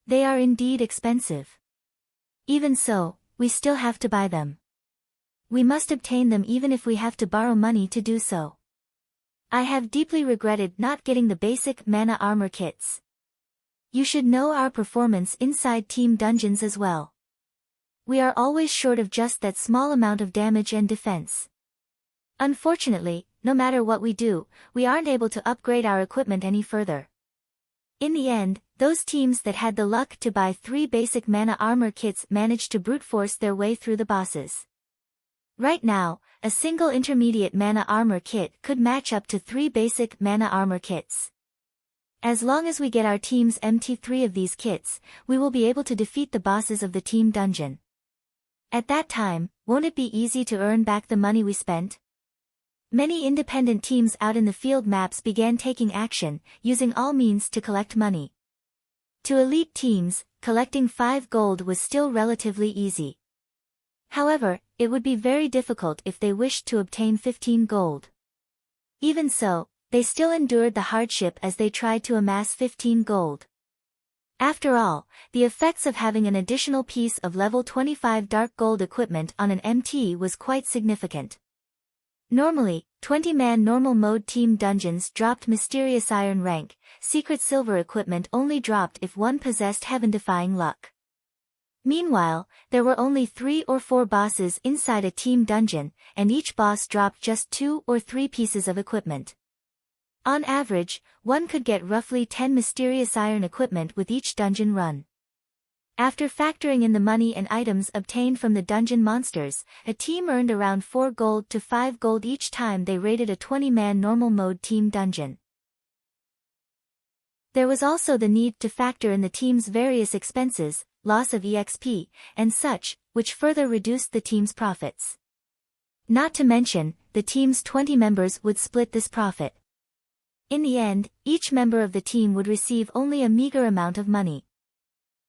They are indeed expensive. Even so, we still have to buy them. We must obtain them even if we have to borrow money to do so. I have deeply regretted not getting the basic mana armor kits. You should know our performance inside team dungeons as well. We are always short of just that small amount of damage and defense. Unfortunately, no matter what we do, we aren't able to upgrade our equipment any further. In the end, those teams that had the luck to buy 3 basic mana armor kits managed to brute force their way through the bosses. Right now, a single intermediate mana armor kit could match up to 3 basic mana armor kits. As long as we get our teams empty 3 of these kits, we will be able to defeat the bosses of the team dungeon. At that time, won't it be easy to earn back the money we spent? Many independent teams out in the field maps began taking action, using all means to collect money. To elite teams, collecting 5 gold was still relatively easy. However, it would be very difficult if they wished to obtain 15 gold. Even so, they still endured the hardship as they tried to amass 15 gold. After all, the effects of having an additional piece of level 25 dark gold equipment on an MT was quite significant. Normally, 20-man normal mode team dungeons dropped mysterious iron rank, secret silver equipment only dropped if one possessed heaven-defying luck. Meanwhile, there were only 3 or 4 bosses inside a team dungeon, and each boss dropped just 2 or 3 pieces of equipment. On average, one could get roughly 10 mysterious iron equipment with each dungeon run. After factoring in the money and items obtained from the dungeon monsters, a team earned around 4 gold to 5 gold each time they raided a 20-man normal mode team dungeon. There was also the need to factor in the team's various expenses, loss of EXP, and such, which further reduced the team's profits. Not to mention, the team's 20 members would split this profit. In the end, each member of the team would receive only a meager amount of money.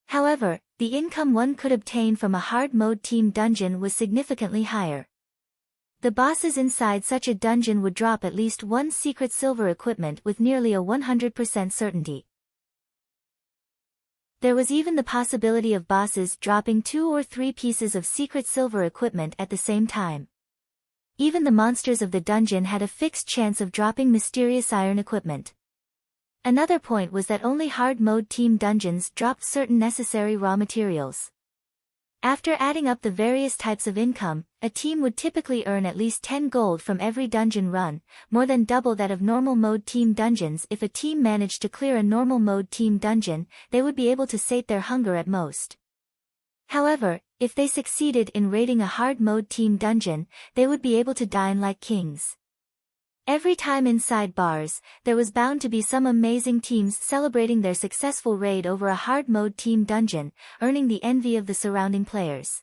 However, the income one could obtain from a hard mode team dungeon was significantly higher. The bosses inside such a dungeon would drop at least one secret silver equipment with nearly a 100% certainty. There was even the possibility of bosses dropping 2 or 3 pieces of secret silver equipment at the same time. Even the monsters of the dungeon had a fixed chance of dropping mysterious iron equipment. Another point was that only hard mode team dungeons dropped certain necessary raw materials. After adding up the various types of income, a team would typically earn at least 10 gold from every dungeon run, more than double that of normal mode team dungeons. If a team managed to clear a normal mode team dungeon, they would be able to sate their hunger at most. However, if they succeeded in raiding a hard mode team dungeon, they would be able to dine like kings. Every time inside bars, there was bound to be some amazing teams celebrating their successful raid over a hard mode team dungeon, earning the envy of the surrounding players.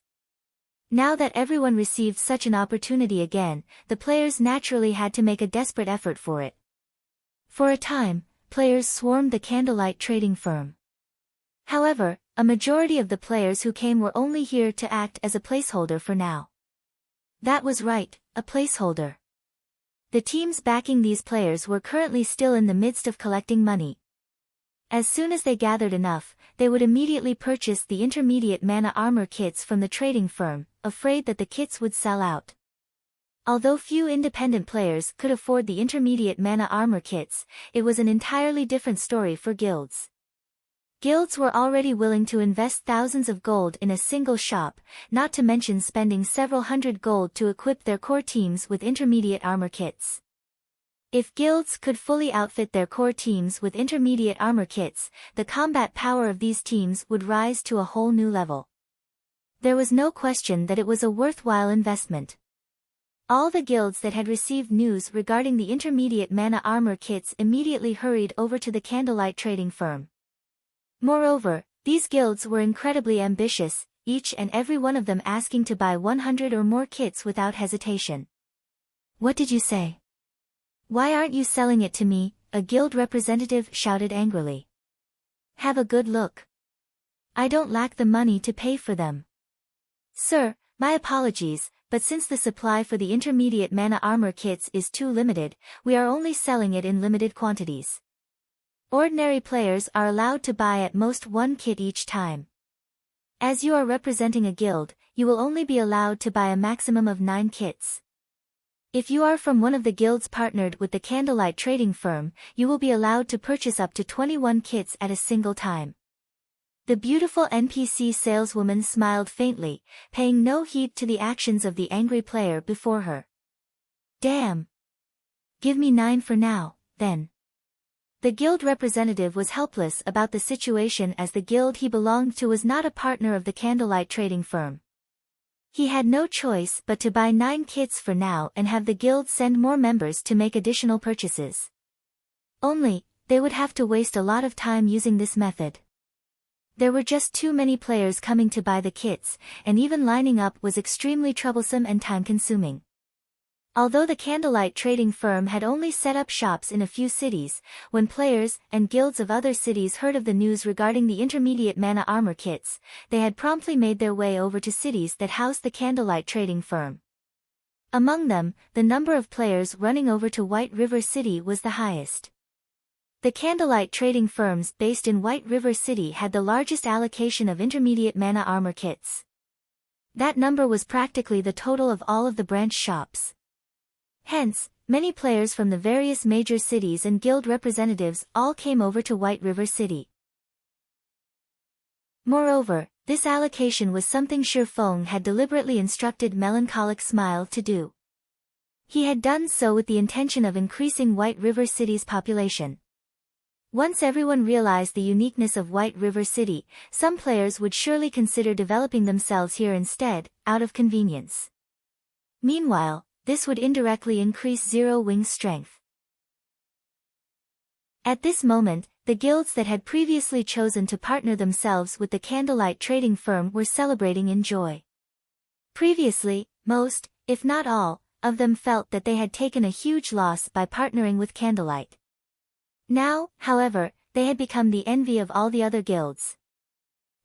Now that everyone received such an opportunity again, the players naturally had to make a desperate effort for it. For a time, players swarmed the candlelight trading firm. However, a majority of the players who came were only here to act as a placeholder for now. That was right, a placeholder. The teams backing these players were currently still in the midst of collecting money. As soon as they gathered enough, they would immediately purchase the intermediate mana armor kits from the trading firm, afraid that the kits would sell out. Although few independent players could afford the intermediate mana armor kits, it was an entirely different story for guilds. Guilds were already willing to invest thousands of gold in a single shop, not to mention spending several hundred gold to equip their core teams with intermediate armor kits. If guilds could fully outfit their core teams with intermediate armor kits, the combat power of these teams would rise to a whole new level. There was no question that it was a worthwhile investment. All the guilds that had received news regarding the intermediate mana armor kits immediately hurried over to the candlelight trading firm. Moreover, these guilds were incredibly ambitious, each and every one of them asking to buy 100 or more kits without hesitation. "What did you say? Why aren't you selling it to me?" a guild representative shouted angrily. "Have a good look. I don't lack the money to pay for them." "Sir, my apologies, but since the supply for the intermediate mana armor kits is too limited, we are only selling it in limited quantities. Ordinary players are allowed to buy at most 1 kit each time. As you are representing a guild, you will only be allowed to buy a maximum of 9 kits. If you are from one of the guilds partnered with the candlelight trading firm, you will be allowed to purchase up to 21 kits at a single time." The beautiful NPC saleswoman smiled faintly, paying no heed to the actions of the angry player before her. "Damn! Give me 9 for now, then." The guild representative was helpless about the situation as the guild he belonged to was not a partner of the candlelight trading firm. He had no choice but to buy 9 kits for now and have the guild send more members to make additional purchases. Only, they would have to waste a lot of time using this method. There were just too many players coming to buy the kits, and even lining up was extremely troublesome and time-consuming. Although the candlelight trading firm had only set up shops in a few cities, when players and guilds of other cities heard of the news regarding the intermediate mana armor kits, they had promptly made their way over to cities that housed the candlelight trading firm. Among them, the number of players running over to White River City was the highest. The candlelight trading firms based in White River City had the largest allocation of intermediate mana armor kits. That number was practically the total of all of the branch shops. Hence, many players from the various major cities and guild representatives all came over to White River City. Moreover, this allocation was something Shifeng had deliberately instructed Melancholic Smile to do. He had done so with the intention of increasing White River City's population. Once everyone realized the uniqueness of White River City, some players would surely consider developing themselves here instead, out of convenience. Meanwhile, this would indirectly increase Zero Wing's strength. At this moment, the guilds that had previously chosen to partner themselves with the Candlelight trading firm were celebrating in joy. Previously, most, if not all, of them felt that they had taken a huge loss by partnering with Candlelight. Now, however, they had become the envy of all the other guilds.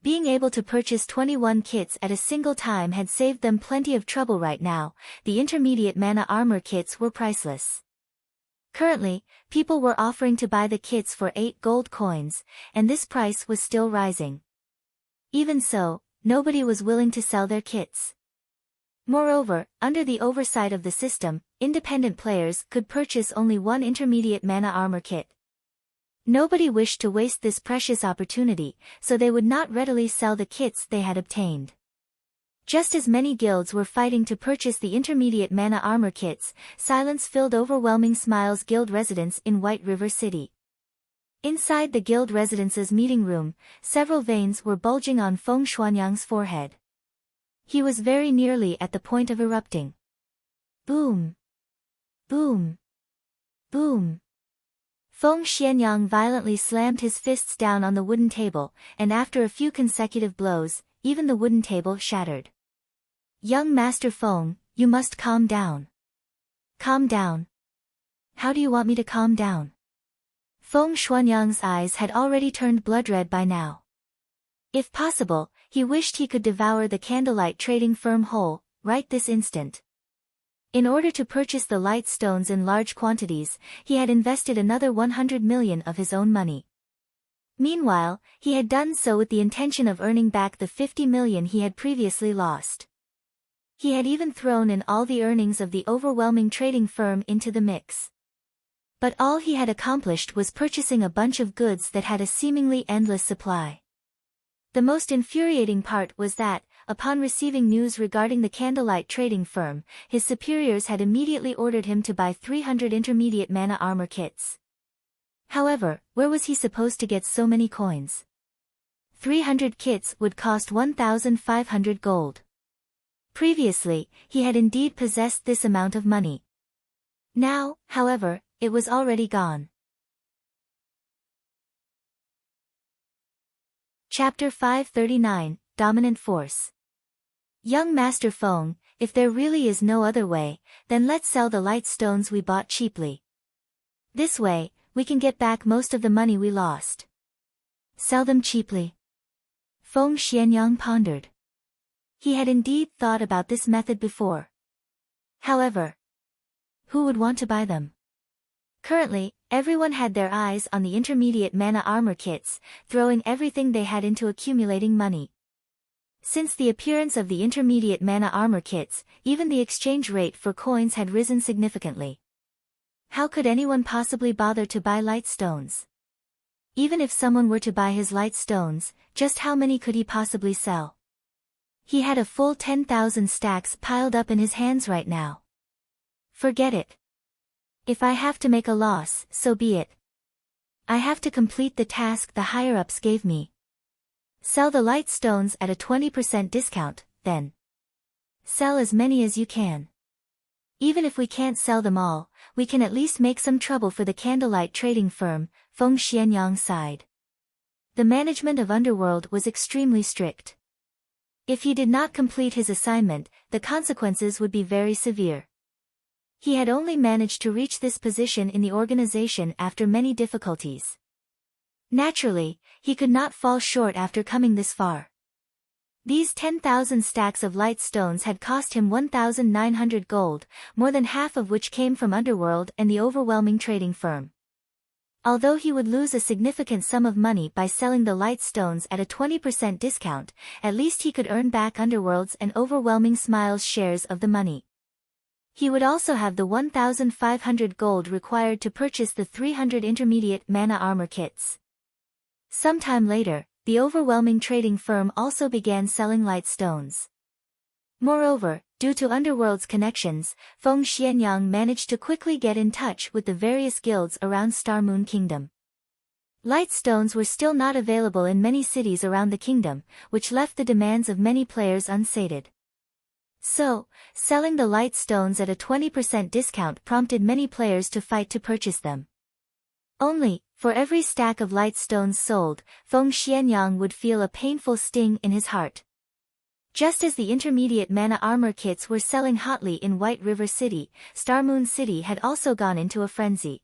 Being able to purchase 21 kits at a single time had saved them plenty of trouble right now. The intermediate mana armor kits were priceless. Currently, people were offering to buy the kits for 8 gold coins, and this price was still rising. Even so, nobody was willing to sell their kits. Moreover, under the oversight of the system, independent players could purchase only one intermediate mana armor kit. Nobody wished to waste this precious opportunity, so they would not readily sell the kits they had obtained. Just as many guilds were fighting to purchase the intermediate mana armor kits, silence filled Overwhelming Smiles guild residence in White River City. Inside the guild residence's meeting room, several veins were bulging on Feng Xuanyang's forehead. He was very nearly at the point of erupting. Boom! Boom! Boom! Feng Xuanyang violently slammed his fists down on the wooden table, and after a few consecutive blows, even the wooden table shattered. Young Master Feng, you must calm down. Calm down. How do you want me to calm down? Feng Xuanyang's eyes had already turned blood-red by now. If possible, he wished he could devour the Candlelight trading firm whole, right this instant. In order to purchase the light stones in large quantities, he had invested another 100 million of his own money. Meanwhile, he had done so with the intention of earning back the 50 million he had previously lost. He had even thrown in all the earnings of the overwhelming trading firm into the mix. But all he had accomplished was purchasing a bunch of goods that had a seemingly endless supply. The most infuriating part was that, upon receiving news regarding the Candlelight trading firm, his superiors had immediately ordered him to buy 300 intermediate mana armor kits. However, where was he supposed to get so many coins? 300 kits would cost 1,500 gold. Previously, he had indeed possessed this amount of money. Now, however, it was already gone. Chapter 539, Dominant Force. Young Master Feng, if there really is no other way, then let's sell the light stones we bought cheaply. This way, we can get back most of the money we lost. Sell them cheaply? Feng Xuanyang pondered. He had indeed thought about this method before. However, who would want to buy them? Currently, everyone had their eyes on the intermediate mana armor kits, throwing everything they had into accumulating money. Since the appearance of the intermediate mana armor kits, even the exchange rate for coins had risen significantly. How could anyone possibly bother to buy light stones? Even if someone were to buy his light stones, just how many could he possibly sell? He had a full 10,000 stacks piled up in his hands right now. Forget it. If I have to make a loss, so be it. I have to complete the task the higher-ups gave me. Sell the light stones at a 20% discount, then. Sell as many as you can. Even if we can't sell them all, we can at least make some trouble for the Candlelight trading firm, Feng Xuanyang sighed. The management of Underworld was extremely strict. If he did not complete his assignment, the consequences would be very severe. He had only managed to reach this position in the organization after many difficulties. Naturally, he could not fall short after coming this far. These 10,000 stacks of light stones had cost him 1,900 gold, more than half of which came from Underworld and the overwhelming trading firm. Although he would lose a significant sum of money by selling the light stones at a 20% discount, at least he could earn back Underworld's and Overwhelming Smiles' shares of the money. He would also have the 1,500 gold required to purchase the 300 intermediate mana armor kits. Sometime later, the overwhelming trading firm also began selling light stones. Moreover, due to Underworld's connections, Feng Xuanyang managed to quickly get in touch with the various guilds around Star Moon Kingdom. Light stones were still not available in many cities around the kingdom, which left the demands of many players unsated. So, selling the light stones at a 20% discount prompted many players to fight to purchase them. Only, for every stack of light stones sold, Feng Xianyang would feel a painful sting in his heart. Just as the intermediate mana armor kits were selling hotly in White River City, Star Moon City had also gone into a frenzy.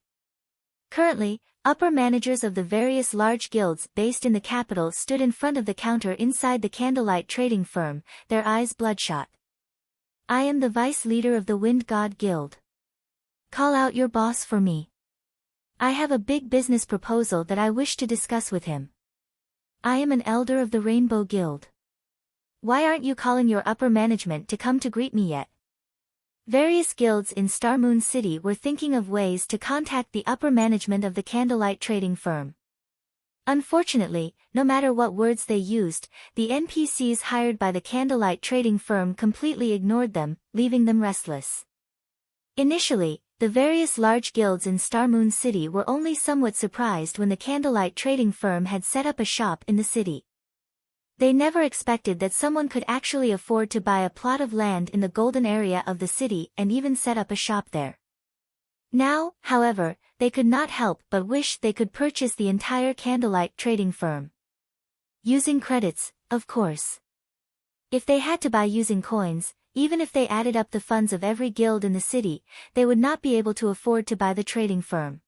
Currently, upper managers of the various large guilds based in the capital stood in front of the counter inside the candlelight trading firm, their eyes bloodshot. I am the vice leader of the Wind God Guild. Call out your boss for me. I have a big business proposal that I wish to discuss with him. I am an elder of the Rainbow Guild. Why aren't you calling your upper management to come to greet me yet? Various guilds in Star Moon City were thinking of ways to contact the upper management of the candlelight trading firm. Unfortunately, no matter what words they used, the NPCs hired by the candlelight trading firm completely ignored them, leaving them restless. Initially, the various large guilds in Star Moon City were only somewhat surprised when the candlelight trading firm had set up a shop in the city. They never expected that someone could actually afford to buy a plot of land in the golden area of the city and even set up a shop there. Now, however, they could not help but wish they could purchase the entire candlelight trading firm. Using credits, of course. If they had to buy using coins, even if they added up the funds of every guild in the city, they would not be able to afford to buy the trading firm.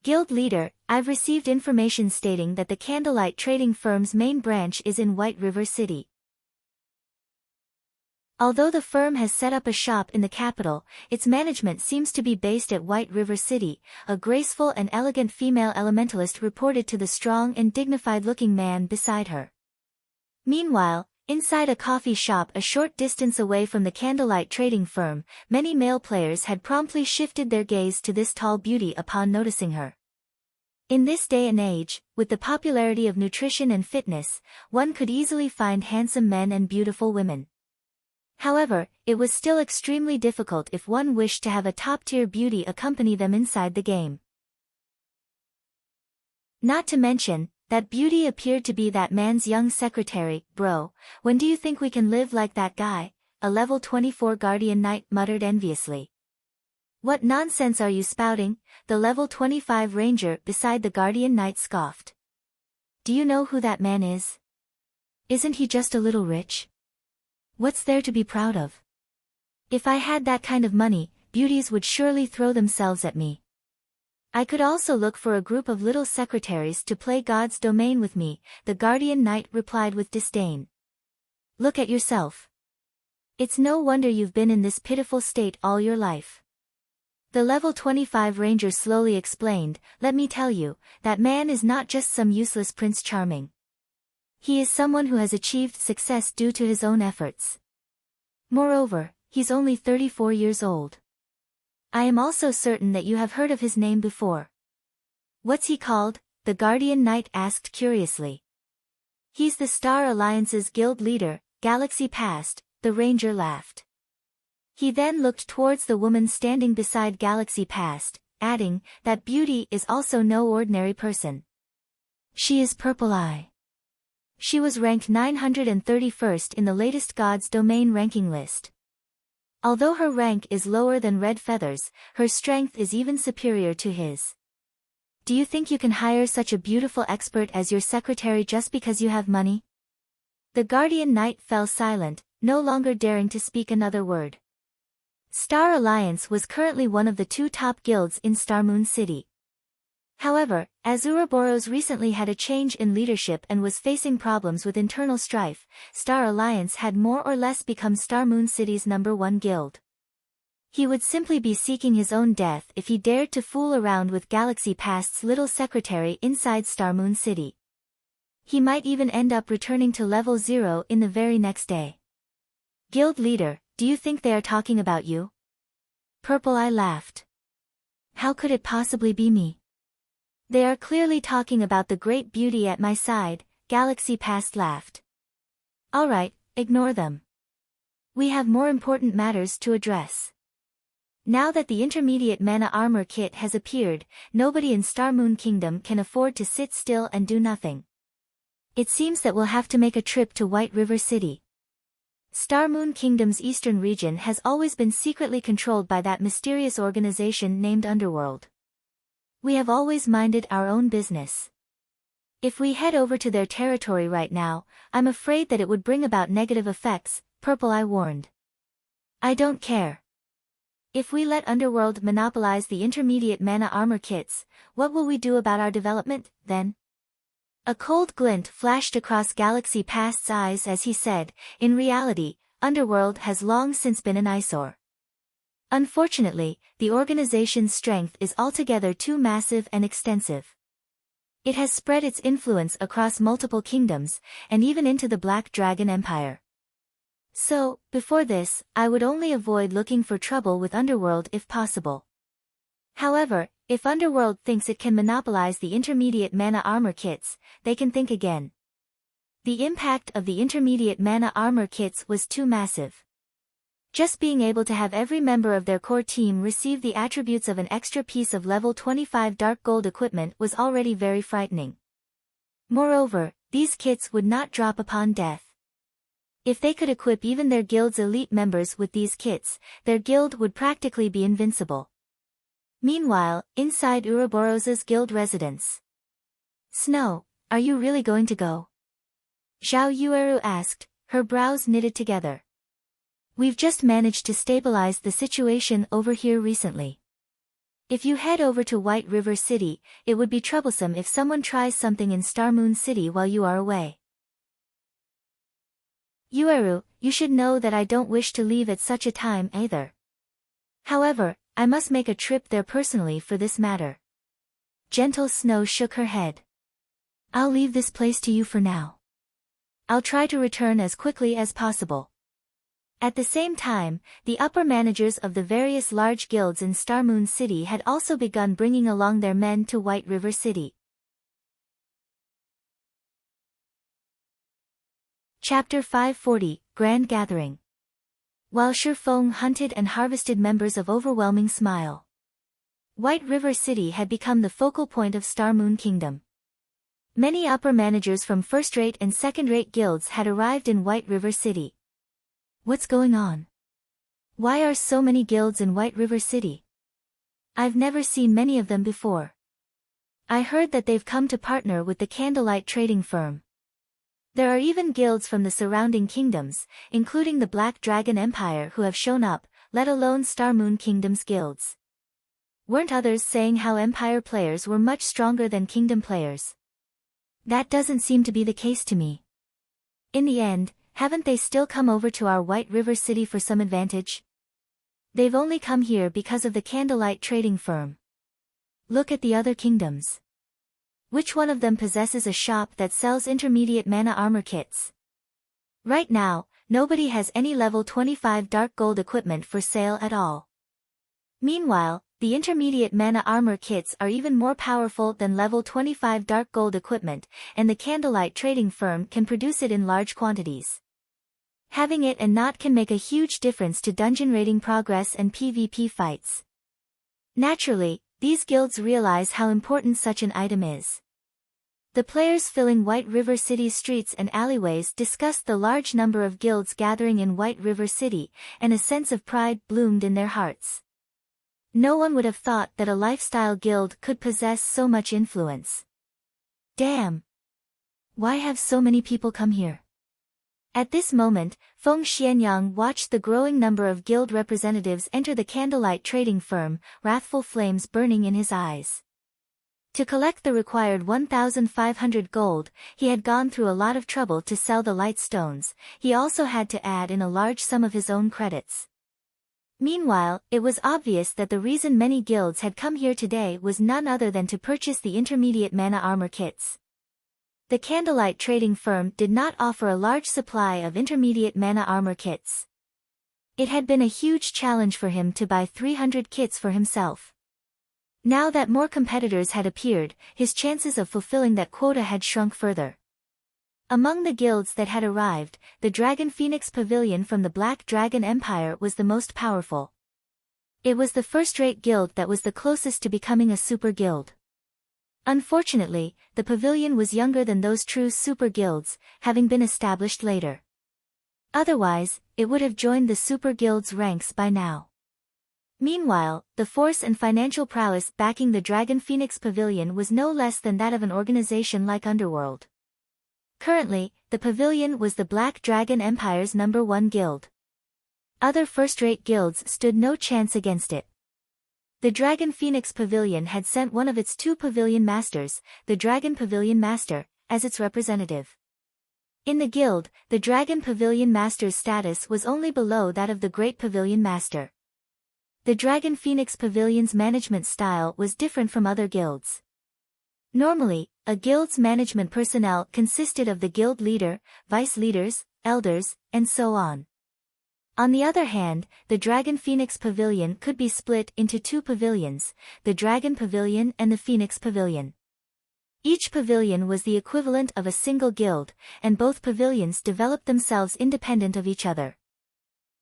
Guild leader, I've received information stating that the candlelight trading firm's main branch is in White River City. Although the firm has set up a shop in the capital, its management seems to be based at White River City, a graceful and elegant female elementalist reported to the strong and dignified-looking man beside her. Meanwhile, inside a coffee shop a short distance away from the candlelight trading firm, many male players had promptly shifted their gaze to this tall beauty upon noticing her. In this day and age, with the popularity of nutrition and fitness, one could easily find handsome men and beautiful women. However, it was still extremely difficult if one wished to have a top-tier beauty accompany them inside the game. Not to mention, that beauty appeared to be that man's young secretary. Bro, when do you think we can live like that guy? A level 24 Guardian Knight muttered enviously. What nonsense are you spouting? The level 25 Ranger beside the Guardian Knight scoffed. Do you know who that man is? Isn't he just a little rich? What's there to be proud of? If I had that kind of money, beauties would surely throw themselves at me. I could also look for a group of little secretaries to play God's domain with me, the Guardian Knight replied with disdain. Look at yourself. It's no wonder you've been in this pitiful state all your life. The level 25 Ranger slowly explained, let me tell you, that man is not just some useless Prince Charming. He is someone who has achieved success due to his own efforts. Moreover, he's only 34 years old. I am also certain that you have heard of his name before. What's he called? The Guardian Knight asked curiously. He's the Star Alliance's guild leader, Galaxy Past, the Ranger laughed. He then looked towards the woman standing beside Galaxy Past, adding, that beauty is also no ordinary person. She is Purple Eye. She was ranked 931st in the latest God's Domain ranking list. Although her rank is lower than Red Feather's, her strength is even superior to his. Do you think you can hire such a beautiful expert as your secretary just because you have money? The Guardian Knight fell silent, no longer daring to speak another word. Star Alliance was currently one of the two top guilds in Star Moon City. However, as Ouroboros recently had a change in leadership and was facing problems with internal strife, Star Alliance had more or less become Star Moon City's #1 guild. He would simply be seeking his own death if he dared to fool around with Galaxy Past's little secretary inside Star Moon City. He might even end up returning to level 0 in the very next day. Guild leader, do you think they are talking about you? Purple Eye laughed. How could it possibly be me? They are clearly talking about the great beauty at my side, Galaxy Past laughed. Alright, ignore them. We have more important matters to address. Now that the intermediate mana armor kit has appeared, nobody in Star Moon Kingdom can afford to sit still and do nothing. It seems that we'll have to make a trip to White River City. Star Moon Kingdom's eastern region has always been secretly controlled by that mysterious organization named Underworld. We have always minded our own business. If we head over to their territory right now, I'm afraid that it would bring about negative effects, Purple Eye warned. I don't care. If we let Underworld monopolize the intermediate mana armor kits, what will we do about our development, then? A cold glint flashed across Galaxy Past's eyes as he said, in reality, Underworld has long since been an eyesore. Unfortunately, the organization's strength is altogether too massive and extensive. It has spread its influence across multiple kingdoms, and even into the Black Dragon Empire. So, before this, I would only avoid looking for trouble with Underworld if possible. However, if Underworld thinks it can monopolize the intermediate mana armor kits, they can think again. The impact of the intermediate mana armor kits was too massive. Just being able to have every member of their core team receive the attributes of an extra piece of level 25 dark gold equipment was already very frightening. Moreover, these kits would not drop upon death. If they could equip even their guild's elite members with these kits, their guild would practically be invincible. Meanwhile, inside Ouroboros's guild residence. Snow, are you really going to go? Zhao Yueru asked, her brows knitted together. We've just managed to stabilize the situation over here recently. If you head over to White River City, it would be troublesome if someone tries something in Star Moon City while you are away. Yueru, you should know that I don't wish to leave at such a time either. However, I must make a trip there personally for this matter. Gentle Snow shook her head. I'll leave this place to you for now. I'll try to return as quickly as possible. At the same time, the upper managers of the various large guilds in Star Moon City had also begun bringing along their men to White River City. Chapter 540, Grand Gathering. While Shifeng hunted and harvested members of Overwhelming Smile, White River City had become the focal point of Star Moon Kingdom. Many upper managers from first-rate and second-rate guilds had arrived in White River City. What's going on? Why are so many guilds in White River City? I've never seen many of them before. I heard that they've come to partner with the Candlelight trading firm. There are even guilds from the surrounding kingdoms, including the Black Dragon Empire who have shown up, let alone Star Moon Kingdom's guilds. Weren't others saying how Empire players were much stronger than Kingdom players? That doesn't seem to be the case to me. In the end, haven't they still come over to our White River City for some advantage? They've only come here because of the Candlelight trading firm. Look at the other kingdoms. Which one of them possesses a shop that sells intermediate mana armor kits? Right now, nobody has any level 25 dark gold equipment for sale at all. Meanwhile, the intermediate mana armor kits are even more powerful than level 25 dark gold equipment, and the Candlelight trading firm can produce it in large quantities. Having it and not can make a huge difference to dungeon raiding progress and PvP fights. Naturally, these guilds realize how important such an item is. The players filling White River City's streets and alleyways discussed the large number of guilds gathering in White River City, and a sense of pride bloomed in their hearts. No one would have thought that a lifestyle guild could possess so much influence. Damn! Why have so many people come here? At this moment, Feng Xianyang watched the growing number of guild representatives enter the Candlelight trading firm, wrathful flames burning in his eyes. To collect the required 1,500 gold, he had gone through a lot of trouble to sell the light stones. He also had to add in a large sum of his own credits. Meanwhile, it was obvious that the reason many guilds had come here today was none other than to purchase the intermediate mana armor kits. The Candlelight trading firm did not offer a large supply of intermediate mana armor kits. It had been a huge challenge for him to buy 300 kits for himself. Now that more competitors had appeared, his chances of fulfilling that quota had shrunk further. Among the guilds that had arrived, the Dragon Phoenix Pavilion from the Black Dragon Empire was the most powerful. It was the first-rate guild that was the closest to becoming a super guild. Unfortunately, the pavilion was younger than those true super guilds, having been established later. Otherwise, it would have joined the super guild's ranks by now. Meanwhile, the force and financial prowess backing the Dragon Phoenix Pavilion was no less than that of an organization like Underworld. Currently, the pavilion was the Black Dragon Empire's #1 guild. Other first-rate guilds stood no chance against it. The Dragon Phoenix Pavilion had sent one of its 2 pavilion masters, the Dragon Pavilion Master, as its representative. In the guild, the Dragon Pavilion Master's status was only below that of the Great Pavilion Master. The Dragon Phoenix Pavilion's management style was different from other guilds. Normally, a guild's management personnel consisted of the guild leader, vice leaders, elders, and so on. On the other hand, the Dragon Phoenix Pavilion could be split into 2 pavilions, the Dragon Pavilion and the Phoenix Pavilion. Each pavilion was the equivalent of a single guild, and both pavilions developed themselves independent of each other.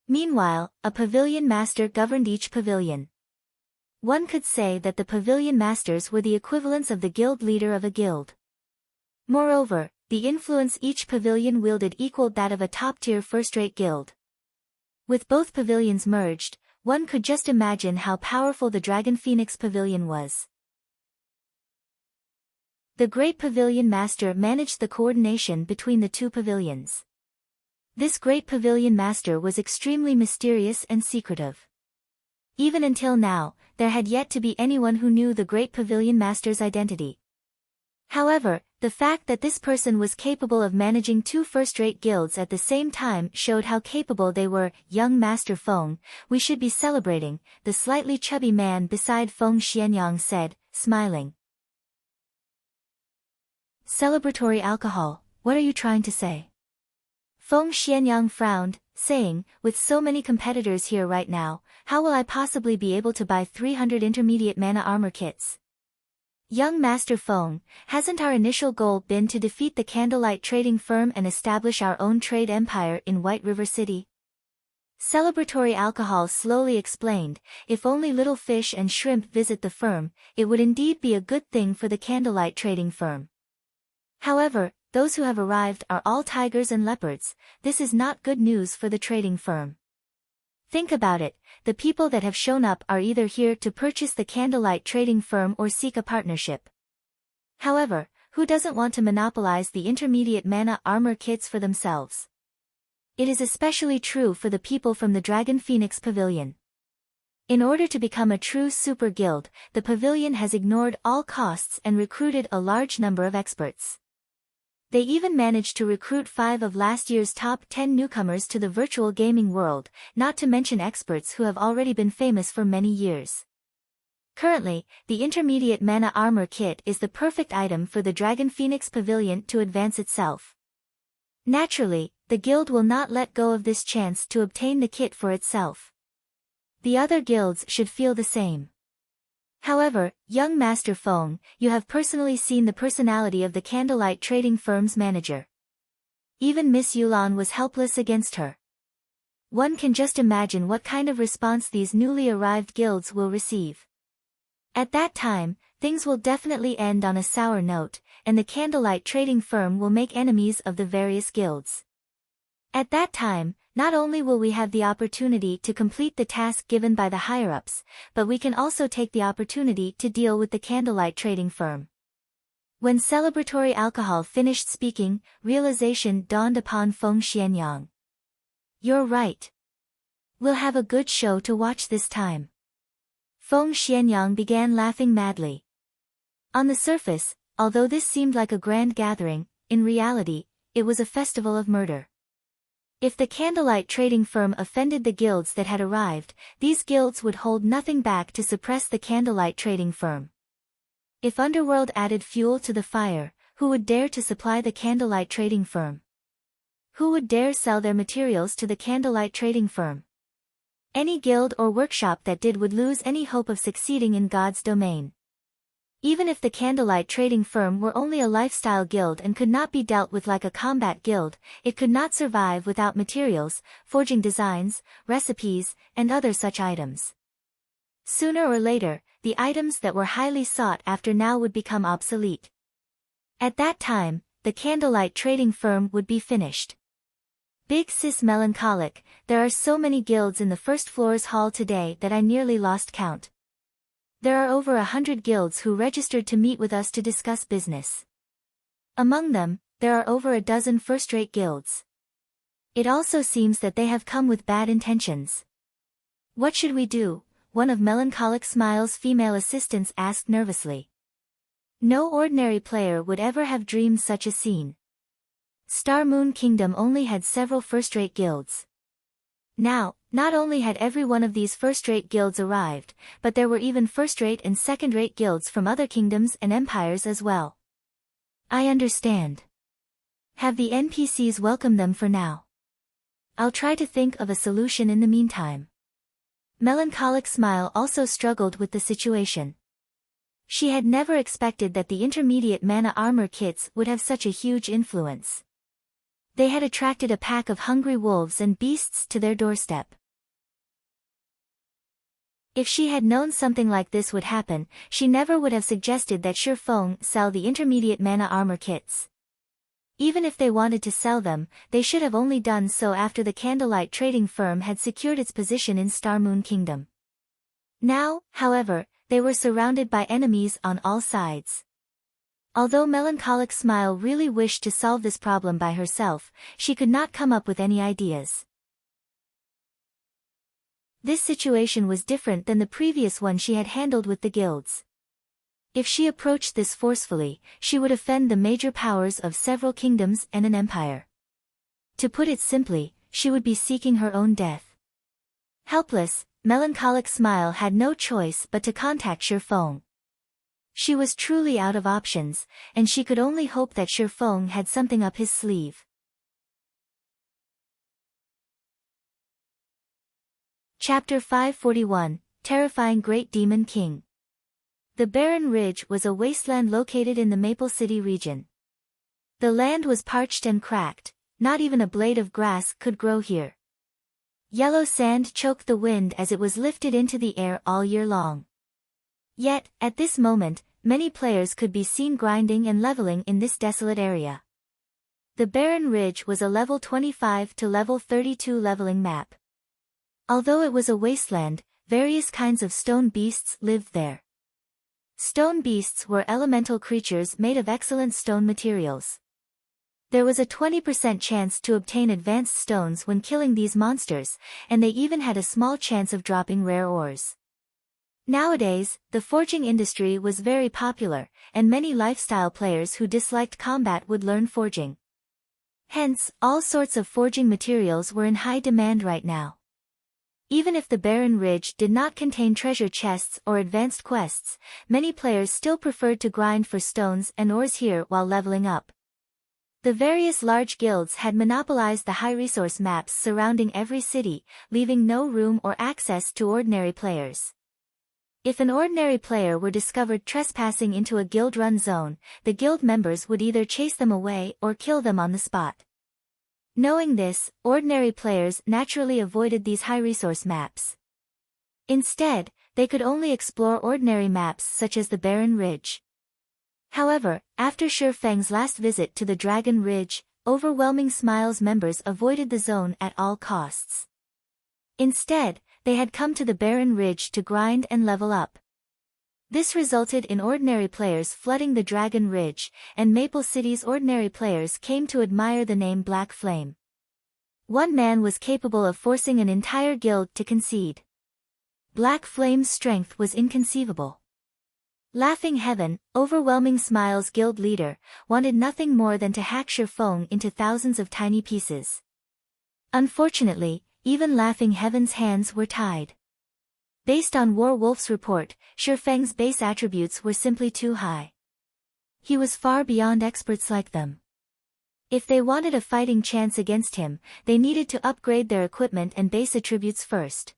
Meanwhile, a pavilion master governed each pavilion. One could say that the pavilion masters were the equivalents of the guild leader of a guild. Moreover, the influence each pavilion wielded equaled that of a top-tier first-rate guild. With both pavilions merged, one could just imagine how powerful the Dragon Phoenix Pavilion was. The Great Pavilion Master managed the coordination between the 2 pavilions. This Great Pavilion Master was extremely mysterious and secretive. Even until now, there had yet to be anyone who knew the Great Pavilion Master's identity. However, the fact that this person was capable of managing 2 first-rate guilds at the same time showed how capable they were. Young Master Feng, we should be celebrating, the slightly chubby man beside Feng Xianyang said, smiling. Celebratory alcohol, what are you trying to say? Feng Xianyang frowned, saying, with so many competitors here right now, how will I possibly be able to buy 300 intermediate mana armor kits? Young Master Feng, hasn't our initial goal been to defeat the Candlelight Trading Firm and establish our own trade empire in White River City? Celebratory alcohol slowly explained, if only little fish and shrimp visit the firm, it would indeed be a good thing for the Candlelight Trading Firm. However, those who have arrived are all tigers and leopards, this is not good news for the trading firm. Think about it, the people that have shown up are either here to purchase the Candlelight Trading Firm or seek a partnership. However, who doesn't want to monopolize the intermediate mana armor kits for themselves? It is especially true for the people from the Dragon Phoenix Pavilion. In order to become a true super guild, the pavilion has ignored all costs and recruited a large number of experts. They even managed to recruit 5 of last year's top 10 newcomers to the virtual gaming world, not to mention experts who have already been famous for many years. Currently, the intermediate mana armor kit is the perfect item for the Dragon Phoenix Pavilion to advance itself. Naturally, the guild will not let go of this chance to obtain the kit for itself. The other guilds should feel the same. However, young Master Feng, you have personally seen the personality of the Candlelight Trading Firm's manager. Even Miss Yulan was helpless against her. One can just imagine what kind of response these newly arrived guilds will receive. At that time, things will definitely end on a sour note, and the Candlelight Trading Firm will make enemies of the various guilds. At that time, not only will we have the opportunity to complete the task given by the higher-ups, but we can also take the opportunity to deal with the Candlelight Trading Firm. When celebratory alcohol finished speaking, realization dawned upon Feng Xianyang. You're right. We'll have a good show to watch this time. Feng Xianyang began laughing madly. On the surface, although this seemed like a grand gathering, in reality, it was a festival of murder. If the Candlelight Trading Firm offended the guilds that had arrived, these guilds would hold nothing back to suppress the Candlelight Trading Firm. If Underworld added fuel to the fire, who would dare to supply the Candlelight Trading Firm? Who would dare sell their materials to the Candlelight Trading Firm? Any guild or workshop that did would lose any hope of succeeding in God's domain. Even if the Candlelight Trading Firm were only a lifestyle guild and could not be dealt with like a combat guild, it could not survive without materials, forging designs, recipes, and other such items. Sooner or later, the items that were highly sought after now would become obsolete. At that time, the candlelight trading firm would be finished. Big sis melancholic, there are so many guilds in the first floor's hall today that I nearly lost count. There are over 100 guilds who registered to meet with us to discuss business. Among them, there are over a dozen first-rate guilds. It also seems that they have come with bad intentions. What should we do? One of Melancholic Smile's female assistants asked nervously. No ordinary player would ever have dreamed such a scene. Star Moon Kingdom only had several first-rate guilds. Now, not only had every one of these first-rate guilds arrived, but there were even first-rate and second-rate guilds from other kingdoms and empires as well. I understand. Have the NPCs welcome them for now. I'll try to think of a solution in the meantime. Melancholic Smile also struggled with the situation. She had never expected that the intermediate mana armor kits would have such a huge influence. They had attracted a pack of hungry wolves and beasts to their doorstep. If she had known something like this would happen, she never would have suggested that Shifeng sell the intermediate mana armor kits. Even if they wanted to sell them, they should have only done so after the candlelight trading firm had secured its position in Star Moon Kingdom. Now, however, they were surrounded by enemies on all sides. Although Melancholic Smile really wished to solve this problem by herself, she could not come up with any ideas. This situation was different than the previous one she had handled with the guilds. If she approached this forcefully, she would offend the major powers of several kingdoms and an empire. To put it simply, she would be seeking her own death. Helpless, Melancholic Smile had no choice but to contact Shifeng. She was truly out of options, and she could only hope that Shifeng had something up his sleeve. Chapter 541, Terrifying Great Demon King. The Barren Ridge was a wasteland located in the Maple City region. The land was parched and cracked, not even a blade of grass could grow here. Yellow sand choked the wind as it was lifted into the air all year long. Yet, at this moment, many players could be seen grinding and leveling in this desolate area. The Barren Ridge was a level 25 to level 32 leveling map. Although it was a wasteland, various kinds of stone beasts lived there. Stone beasts were elemental creatures made of excellent stone materials. There was a 20% chance to obtain advanced stones when killing these monsters, and they even had a small chance of dropping rare ores. Nowadays, the forging industry was very popular, and many lifestyle players who disliked combat would learn forging. Hence, all sorts of forging materials were in high demand right now. Even if the Barren Ridge did not contain treasure chests or advanced quests, many players still preferred to grind for stones and ores here while leveling up. The various large guilds had monopolized the high-resource maps surrounding every city, leaving no room or access to ordinary players. If an ordinary player were discovered trespassing into a guild-run zone, the guild members would either chase them away or kill them on the spot. Knowing this, ordinary players naturally avoided these high-resource maps. Instead, they could only explore ordinary maps such as the Barren Ridge. However, after Shifeng's last visit to the Dragon Ridge, Overwhelming Smile's members avoided the zone at all costs. Instead, they had come to the Barren Ridge to grind and level up. This resulted in ordinary players flooding the Dragon Ridge, and Maple City's ordinary players came to admire the name Black Flame. One man was capable of forcing an entire guild to concede. Black Flame's strength was inconceivable. Laughing Heaven, Overwhelming Smile's guild leader, wanted nothing more than to hack Shifeng into thousands of tiny pieces. Unfortunately, even Laughing Heaven's hands were tied. Based on Warwolf's report, Shifeng's base attributes were simply too high. He was far beyond experts like them. If they wanted a fighting chance against him, they needed to upgrade their equipment and base attributes first.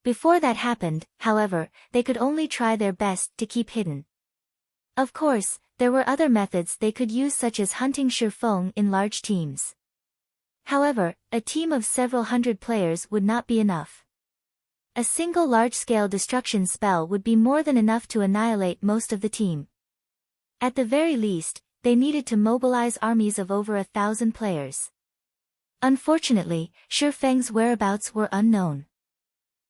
Before that happened, however, they could only try their best to keep hidden. Of course, there were other methods they could use, such as hunting Shifeng in large teams. However, a team of several hundred players would not be enough. A single large-scale destruction spell would be more than enough to annihilate most of the team. At the very least, they needed to mobilize armies of over 1,000 players. Unfortunately, Shi Feng's whereabouts were unknown.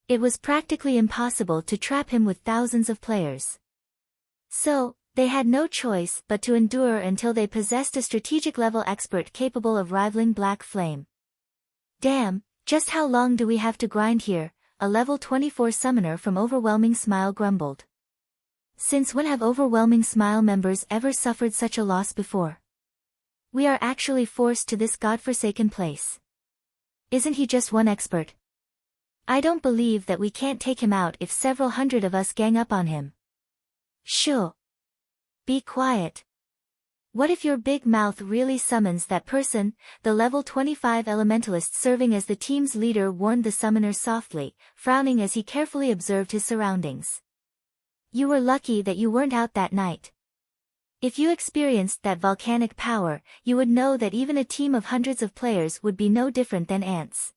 It was practically impossible to trap him with thousands of players. So, they had no choice but to endure until they possessed a strategic-level expert capable of rivaling Black Flame. Damn, just how long do we have to grind here? A level 24 summoner from Overwhelming Smile grumbled. Since when have Overwhelming Smile members ever suffered such a loss before? We are actually forced to this godforsaken place. Isn't he just one expert? I don't believe that we can't take him out if several hundred of us gang up on him. Shoo. Be quiet. What if your big mouth really summons that person? The level 25 elementalist serving as the team's leader warned the summoner softly, frowning as he carefully observed his surroundings. You were lucky that you weren't out that night. If you experienced that volcanic power, you would know that even a team of hundreds of players would be no different than ants.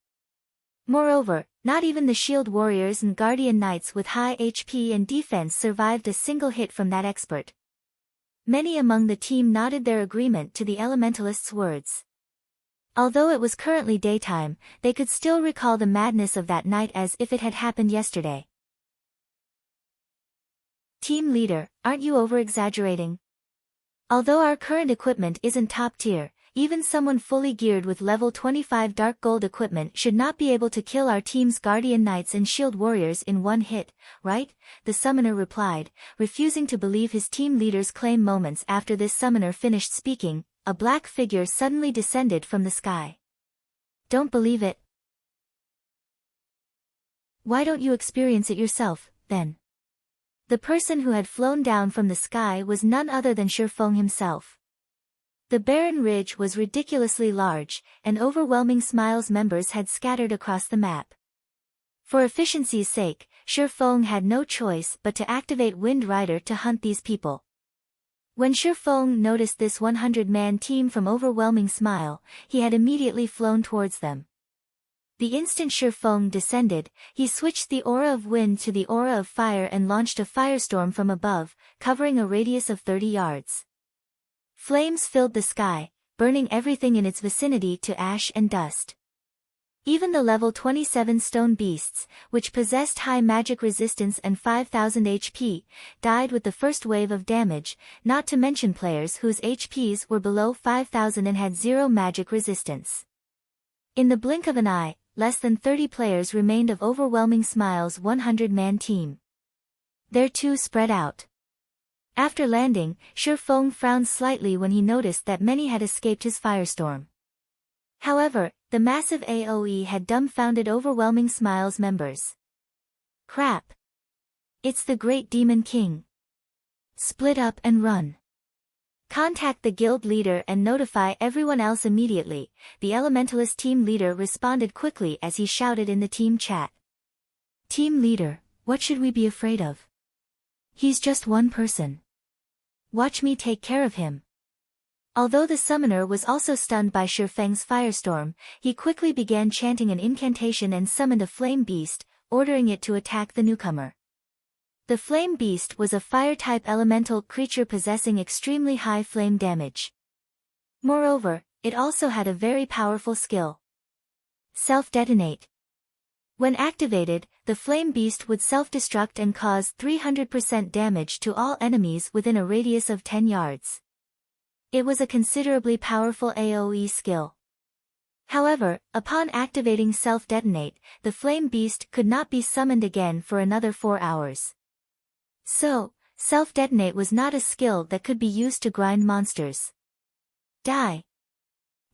Moreover, not even the shield warriors and guardian knights with high HP and defense survived a single hit from that expert. Many among the team nodded their agreement to the elementalist's words. Although it was currently daytime, they could still recall the madness of that night as if it had happened yesterday. Team leader, aren't you over-exaggerating? Although our current equipment isn't top tier, even someone fully geared with level 25 dark gold equipment should not be able to kill our team's guardian knights and shield warriors in one hit, right? The summoner replied, refusing to believe his team leader's claim. Moments after this summoner finished speaking, a black figure suddenly descended from the sky. Don't believe it? Why don't you experience it yourself, then? The person who had flown down from the sky was none other than Shi Feng himself. The barren ridge was ridiculously large, and Overwhelming Smile's members had scattered across the map. For efficiency's sake, Shi Feng had no choice but to activate Wind Rider to hunt these people. When Shi Feng noticed this 100-man team from Overwhelming Smile, he had immediately flown towards them. The instant Shi Feng descended, he switched the aura of wind to the aura of fire and launched a firestorm from above, covering a radius of 30 yards. Flames filled the sky, burning everything in its vicinity to ash and dust. Even the level 27 stone beasts, which possessed high magic resistance and 5,000 HP, died with the first wave of damage, not to mention players whose HPs were below 5,000 and had zero magic resistance. In the blink of an eye, less than 30 players remained of Overwhelming Smile's 100-man team. Their two spread out. After landing, Shi Feng frowned slightly when he noticed that many had escaped his firestorm. However, the massive AoE had dumbfounded Overwhelming Smile's members. Crap! It's the Great Demon King. Split up and run. Contact the guild leader and notify everyone else immediately, the Elementalist team leader responded quickly as he shouted in the team chat. Team leader, what should we be afraid of? He's just one person. Watch me take care of him. Although the summoner was also stunned by Shi Feng's firestorm, he quickly began chanting an incantation and summoned a flame beast, ordering it to attack the newcomer. The flame beast was a fire-type elemental creature possessing extremely high flame damage. Moreover, it also had a very powerful skill. Self-detonate. When activated, the flame beast would self-destruct and cause 300% damage to all enemies within a radius of 10 yards. It was a considerably powerful AoE skill. However, upon activating self-detonate, the flame beast could not be summoned again for another 4 hours. So, self-detonate was not a skill that could be used to grind monsters. Die!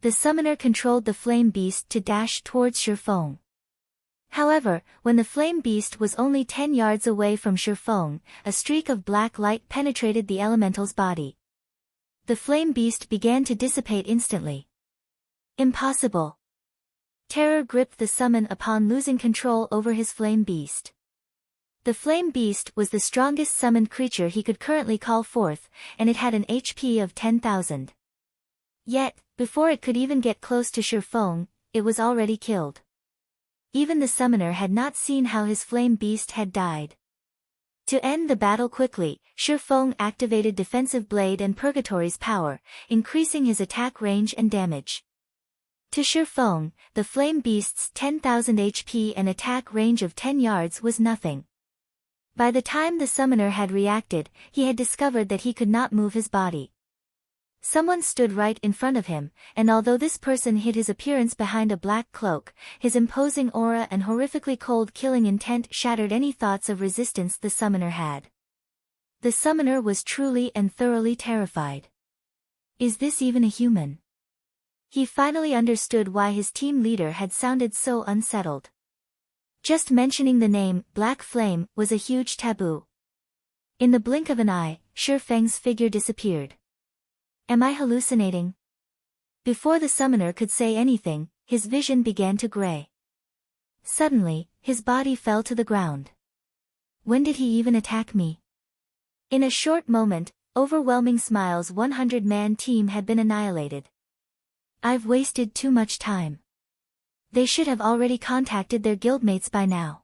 The summoner controlled the flame beast to dash towards Shi Feng. However, when the flame beast was only 10 yards away from Shi Feng, a streak of black light penetrated the elemental's body. The flame beast began to dissipate instantly. Impossible! Terror gripped the summon upon losing control over his flame beast. The flame beast was the strongest summoned creature he could currently call forth, and it had an HP of 10,000. Yet, before it could even get close to Shi Feng, it was already killed. even the summoner had not seen how his flame beast had died. To end the battle quickly, Shifeng activated Defensive Blade and Purgatory's power, increasing his attack range and damage. To Shifeng, the flame beast's 10,000 HP and attack range of 10 yards was nothing. By the time the summoner had reacted, he had discovered that he could not move his body. Someone stood right in front of him, and although this person hid his appearance behind a black cloak, his imposing aura and horrifically cold killing intent shattered any thoughts of resistance the summoner had. The summoner was truly and thoroughly terrified. Is this even a human? He finally understood why his team leader had sounded so unsettled. Just mentioning the name, Black Flame, was a huge taboo. In the blink of an eye, Shifeng's figure disappeared. Am I hallucinating? Before the summoner could say anything, his vision began to gray. Suddenly, his body fell to the ground. When did he even attack me? In a short moment, Overwhelming Smile's 100-man team had been annihilated. I've wasted too much time. They should have already contacted their guildmates by now.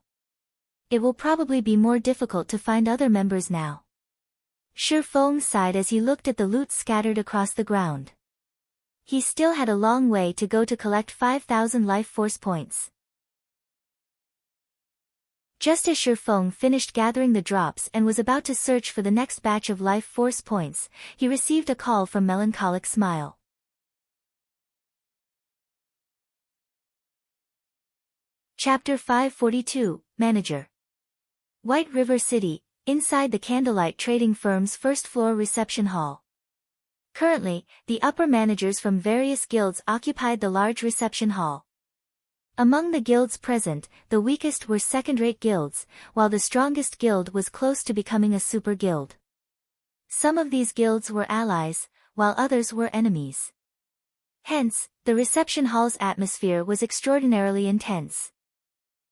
It will probably be more difficult to find other members now. Shifeng sighed as he looked at the loot scattered across the ground. He still had a long way to go to collect 5,000 life force points. Just as Shifeng finished gathering the drops and was about to search for the next batch of life force points, he received a call from Melancholic Smile. Chapter 542, Manager. White River City, inside the Candlelight Trading Firm's first-floor reception hall. Currently, the upper managers from various guilds occupied the large reception hall. Among the guilds present, the weakest were second-rate guilds, while the strongest guild was close to becoming a super guild. Some of these guilds were allies, while others were enemies. Hence, the reception hall's atmosphere was extraordinarily intense.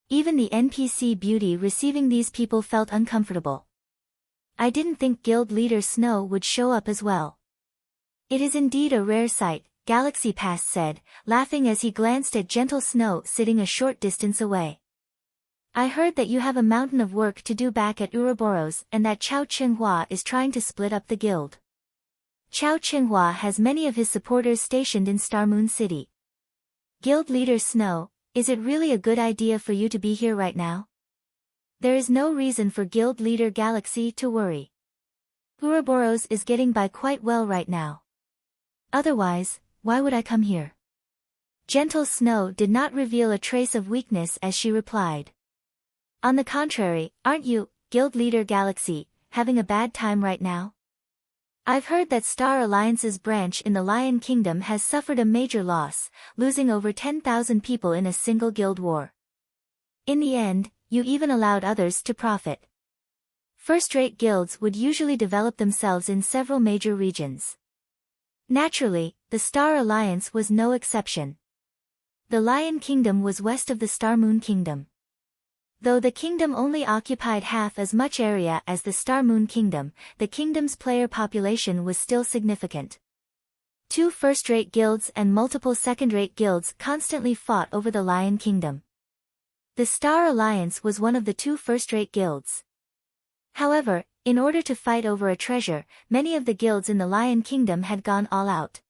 Even the NPC beauty receiving these people felt uncomfortable. I didn't think guild leader Snow would show up as well. It is indeed a rare sight, Galaxy Pass said, laughing as he glanced at gentle Snow sitting a short distance away. I heard that you have a mountain of work to do back at Ouroboros and that Chao Qinghua is trying to split up the guild. Chao Qinghua has many of his supporters stationed in Starmoon City. Guild leader Snow, is it really a good idea for you to be here right now? There is no reason for guild leader Galaxy to worry. Ouroboros is getting by quite well right now. Otherwise, why would I come here? Gentle Snow did not reveal a trace of weakness as she replied. On the contrary, aren't you, guild leader Galaxy, having a bad time right now? I've heard that Star Alliance's branch in the Lion Kingdom has suffered a major loss, losing over 10,000 people in a single guild war. In the end, you even allowed others to profit. First-rate guilds would usually develop themselves in several major regions. Naturally, the Star Alliance was no exception. The Lion Kingdom was west of the Starmoon Kingdom. Though the kingdom only occupied half as much area as the Starmoon Kingdom, the kingdom's player population was still significant. 2 first-rate guilds and multiple second-rate guilds constantly fought over the Lion Kingdom. The Star Alliance was one of the 2 first-rate guilds. However, in order to fight over a treasure, many of the guilds in the Lion Kingdom had gone all out.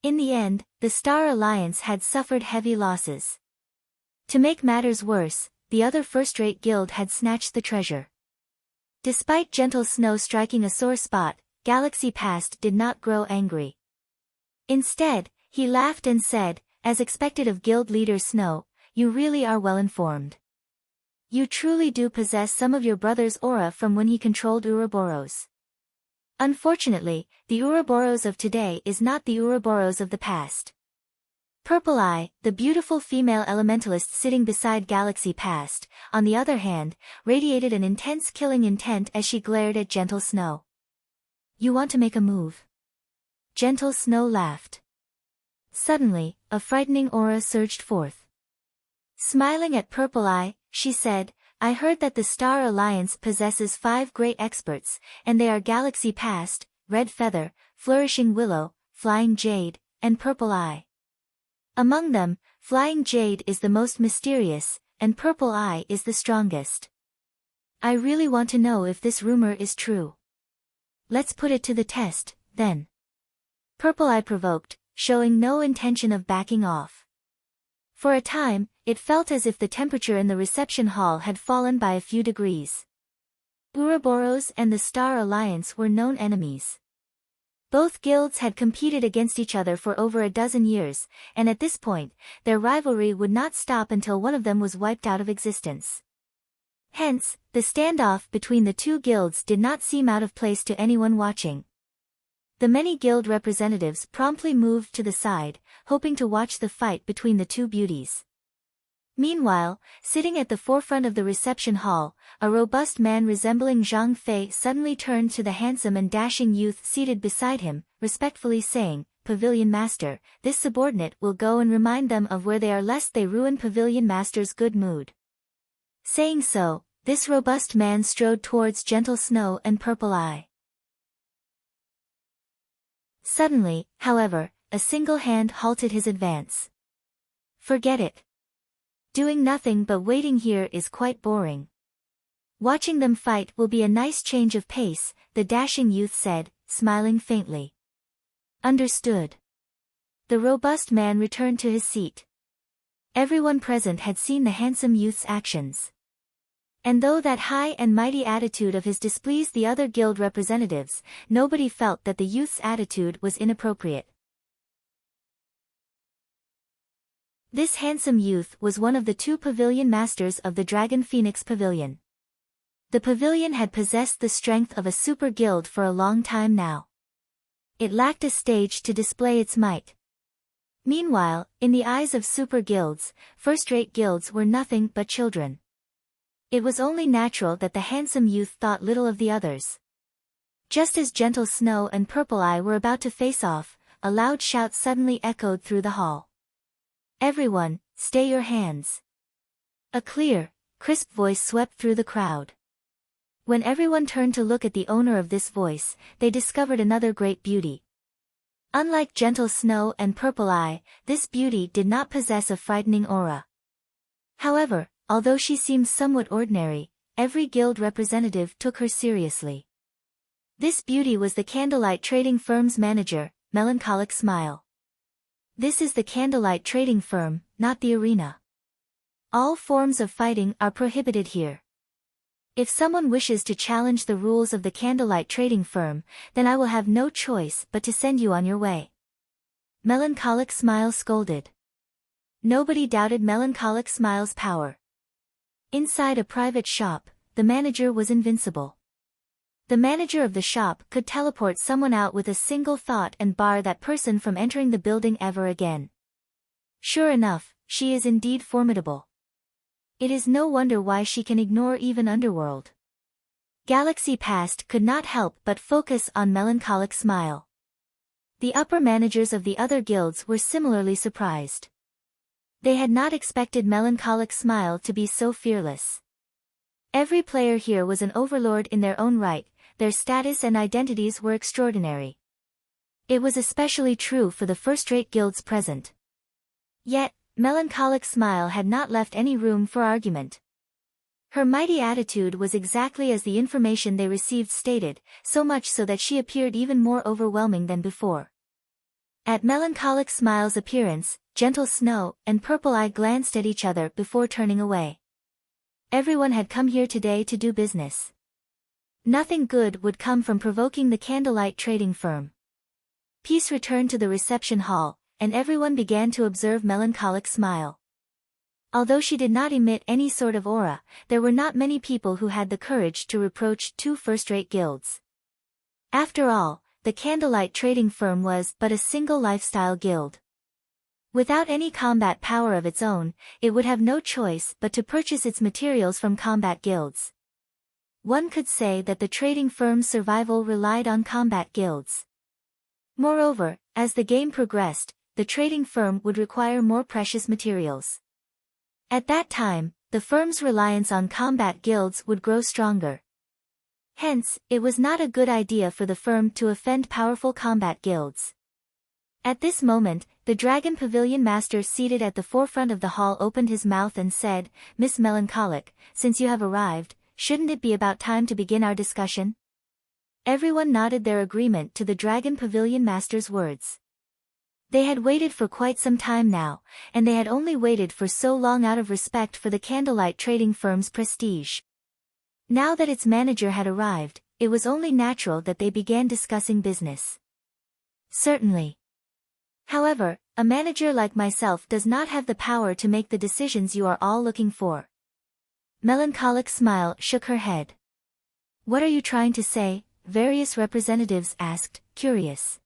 In the end, the Star Alliance had suffered heavy losses. To make matters worse, the other first-rate guild had snatched the treasure. Despite Gentle Snow striking a sore spot, Galaxy Past did not grow angry. Instead, he laughed and said, as expected of guild leader Snow, you really are well informed. You truly do possess some of your brother's aura from when he controlled Ouroboros. Unfortunately, the Ouroboros of today is not the Ouroboros of the past. Purple Eye, the beautiful female elementalist sitting beside Galaxy Past, on the other hand, radiated an intense killing intent as she glared at Gentle Snow. You want to make a move? Gentle Snow laughed. Suddenly, a frightening aura surged forth. Smiling at Purple Eye, she said, I heard that the Star Alliance possesses 5 great experts, and they are Galaxy Past, Red Feather, Flourishing Willow, Flying Jade, and Purple Eye. Among them, Flying Jade is the most mysterious, and Purple Eye is the strongest. I really want to know if this rumor is true. Let's put it to the test, then. Purple Eye provoked, showing no intention of backing off. For a time, it felt as if the temperature in the reception hall had fallen by a few degrees. Ouroboros and the Star Alliance were known enemies. Both guilds had competed against each other for over a dozen years, and at this point, their rivalry would not stop until one of them was wiped out of existence. Hence, the standoff between the two guilds did not seem out of place to anyone watching. The many guild representatives promptly moved to the side, hoping to watch the fight between the two beauties. Meanwhile, sitting at the forefront of the reception hall, a robust man resembling Zhang Fei suddenly turned to the handsome and dashing youth seated beside him, respectfully saying, "Pavilion Master, this subordinate will go and remind them of where they are lest they ruin Pavilion Master's good mood." Saying so, this robust man strode towards Gentle Snow and Purple Eye. Suddenly, however, a single hand halted his advance. "Forget it. Doing nothing but waiting here is quite boring. Watching them fight will be a nice change of pace," the dashing youth said, smiling faintly. "Understood." The robust man returned to his seat. Everyone present had seen the handsome youth's actions. And though that high and mighty attitude of his displeased the other guild representatives, nobody felt that the youth's attitude was inappropriate. This handsome youth was one of the two pavilion masters of the Dragon Phoenix Pavilion. The pavilion had possessed the strength of a super guild for a long time now. It lacked a stage to display its might. Meanwhile, in the eyes of super guilds, first-rate guilds were nothing but children. It was only natural that the handsome youth thought little of the others. Just as Gentle Snow and Purple Eye were about to face off, a loud shout suddenly echoed through the hall. "Everyone, stay your hands." A clear, crisp voice swept through the crowd. When everyone turned to look at the owner of this voice, they discovered another great beauty. Unlike Gentle Snow and Purple Eye, this beauty did not possess a frightening aura. However, although she seemed somewhat ordinary, every guild representative took her seriously. This beauty was the Candlelight Trading Firm's manager, Melancholic Smile. This is the Candlelight Trading Firm, not the arena. All forms of fighting are prohibited here. If someone wishes to challenge the rules of the Candlelight Trading Firm, then I will have no choice but to send you on your way." Melancholic Smile scolded. Nobody doubted Melancholic Smile's power. Inside a private shop, the manager was invincible. The manager of the shop could teleport someone out with a single thought and bar that person from entering the building ever again. Sure enough, she is indeed formidable. It is no wonder why she can ignore even Underworld. Galaxy Past could not help but focus on Melancholic Smile. The upper managers of the other guilds were similarly surprised. They had not expected Melancholic Smile to be so fearless. Every player here was an overlord in their own right, their status and identities were extraordinary. It was especially true for the first-rate guilds present. Yet, Melancholic Smile had not left any room for argument. Her mighty attitude was exactly as the information they received stated, so much so that she appeared even more overwhelming than before. At Melancholic Smile's appearance, Gentle Snow and Purple Eye glanced at each other before turning away. Everyone had come here today to do business. Nothing good would come from provoking the Candlelight Trading Firm. Peace returned to the reception hall, and everyone began to observe Melancholic Smile. Although she did not emit any sort of aura, there were not many people who had the courage to reproach two first-rate guilds. After all, the Candlelight Trading Firm was but a single lifestyle guild. Without any combat power of its own, it would have no choice but to purchase its materials from combat guilds. One could say that the trading firm's survival relied on combat guilds. Moreover, as the game progressed, the trading firm would require more precious materials. At that time, the firm's reliance on combat guilds would grow stronger. Hence, it was not a good idea for the firm to offend powerful combat guilds. At this moment, the Dragon Pavilion Master seated at the forefront of the hall opened his mouth and said, "Miss Melancholic, since you have arrived, shouldn't it be about time to begin our discussion?" Everyone nodded their agreement to the Dragon Pavilion Master's words. They had waited for quite some time now, and they had only waited for so long out of respect for the candlelight trading firm's prestige. Now that its manager had arrived, it was only natural that they began discussing business. Certainly. However, a manager like myself does not have the power to make the decisions you are all looking for. Melancholic Smile shook her head. What are you trying to say? Various representatives asked, curious.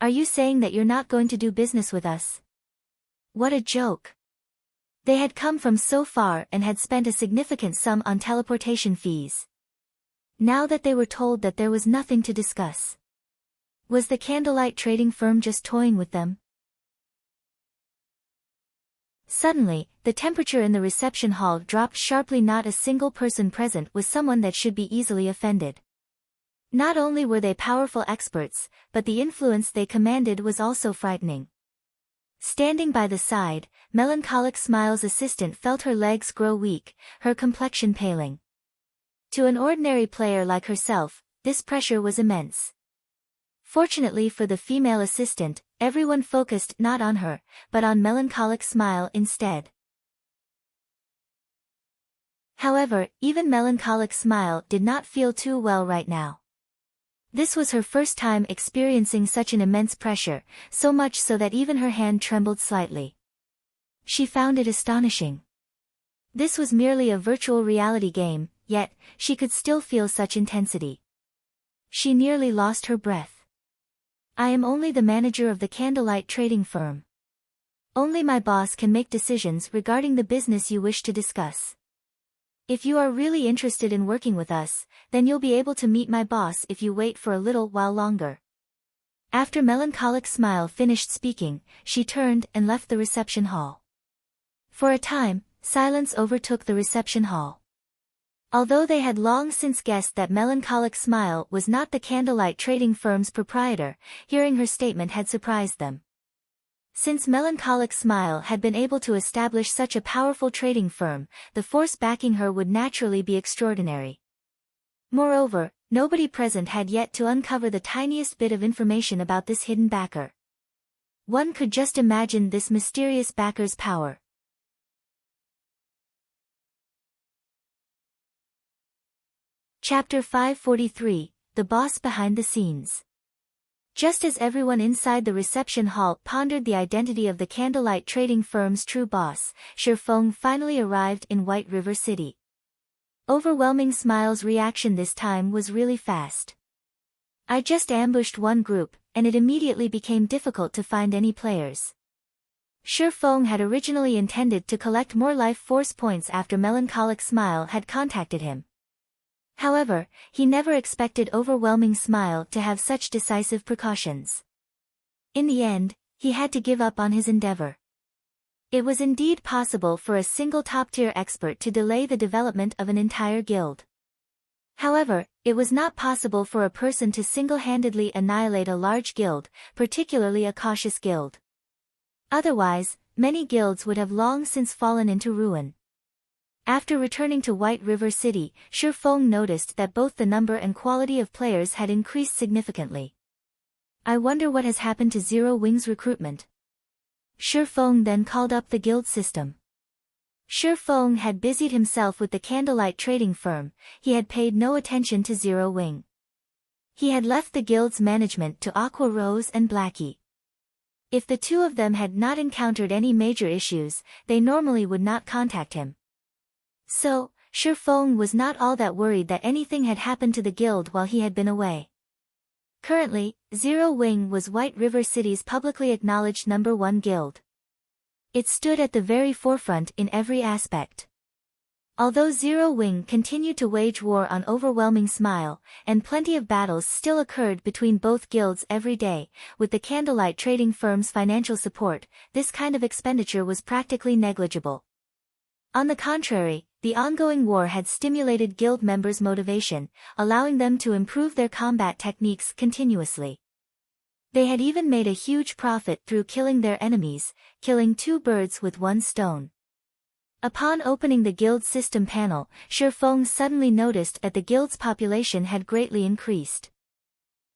Are you saying that you're not going to do business with us? What a joke. They had come from so far and had spent a significant sum on teleportation fees. Now that they were told that there was nothing to discuss. Was the candlelight trading firm just toying with them? Suddenly, the temperature in the reception hall dropped sharply. Not a single person present was someone that should be easily offended. Not only were they powerful experts, but the influence they commanded was also frightening. Standing by the side, Melancholic Smile's assistant felt her legs grow weak, her complexion paling. To an ordinary player like herself, this pressure was immense. Fortunately for the female assistant, everyone focused not on her, but on Melancholic Smile instead. However, even Melancholic Smile did not feel too well right now. This was her first time experiencing such an immense pressure, so much so that even her hand trembled slightly. She found it astonishing. This was merely a virtual reality game, yet, she could still feel such intensity. She nearly lost her breath. I am only the manager of the candlelight trading firm. Only my boss can make decisions regarding the business you wish to discuss. If you are really interested in working with us, then you'll be able to meet my boss if you wait for a little while longer. After Melancholic Smile finished speaking, she turned and left the reception hall. For a time, silence overtook the reception hall. Although they had long since guessed that Melancholic Smile was not the candlelight trading firm's proprietor, hearing her statement had surprised them. Since Melancholic Smile had been able to establish such a powerful trading firm, the force backing her would naturally be extraordinary. Moreover, nobody present had yet to uncover the tiniest bit of information about this hidden backer. One could just imagine this mysterious backer's power. Chapter 543, The Boss Behind the Scenes. Just as everyone inside the reception hall pondered the identity of the candlelight trading firm's true boss, Shifeng finally arrived in White River City. Overwhelming Smile's reaction this time was really fast. I just ambushed one group, and it immediately became difficult to find any players. Shifeng had originally intended to collect more life force points after Melancholic Smile had contacted him. However, he never expected Overwhelming Smile to have such decisive precautions. In the end, he had to give up on his endeavor. It was indeed possible for a single top-tier expert to delay the development of an entire guild. However, it was not possible for a person to single-handedly annihilate a large guild, particularly a cautious guild. Otherwise, many guilds would have long since fallen into ruin. After returning to White River City, Shifeng noticed that both the number and quality of players had increased significantly. I wonder what has happened to Zero Wing's recruitment. Shifeng then called up the guild system. Shifeng had busied himself with the candlelight trading firm, he had paid no attention to Zero Wing. He had left the guild's management to Aqua Rose and Blackie. If the two of them had not encountered any major issues, they normally would not contact him. So, Shifeng was not all that worried that anything had happened to the guild while he had been away. Currently, Zero Wing was White River City's publicly acknowledged #1 guild. It stood at the very forefront in every aspect. Although Zero Wing continued to wage war on Overwhelming Smile, and plenty of battles still occurred between both guilds every day, with the candlelight trading firm's financial support, this kind of expenditure was practically negligible. On the contrary, the ongoing war had stimulated guild members' motivation, allowing them to improve their combat techniques continuously. They had even made a huge profit through killing their enemies, killing two birds with one stone. Upon opening the guild system panel, Shifeng suddenly noticed that the guild's population had greatly increased.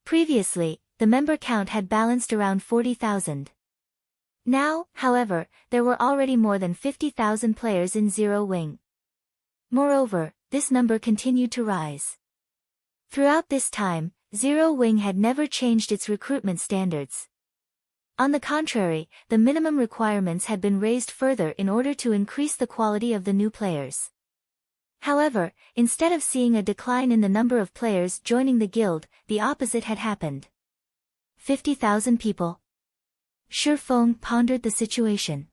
Previously, the member count had balanced around 40,000. Now, however, there were already more than 50,000 players in Zero Wing. Moreover, this number continued to rise. Throughout this time, Zero Wing had never changed its recruitment standards. On the contrary, the minimum requirements had been raised further in order to increase the quality of the new players. However, instead of seeing a decline in the number of players joining the guild, the opposite had happened. 50,000 people. Shifeng pondered the situation.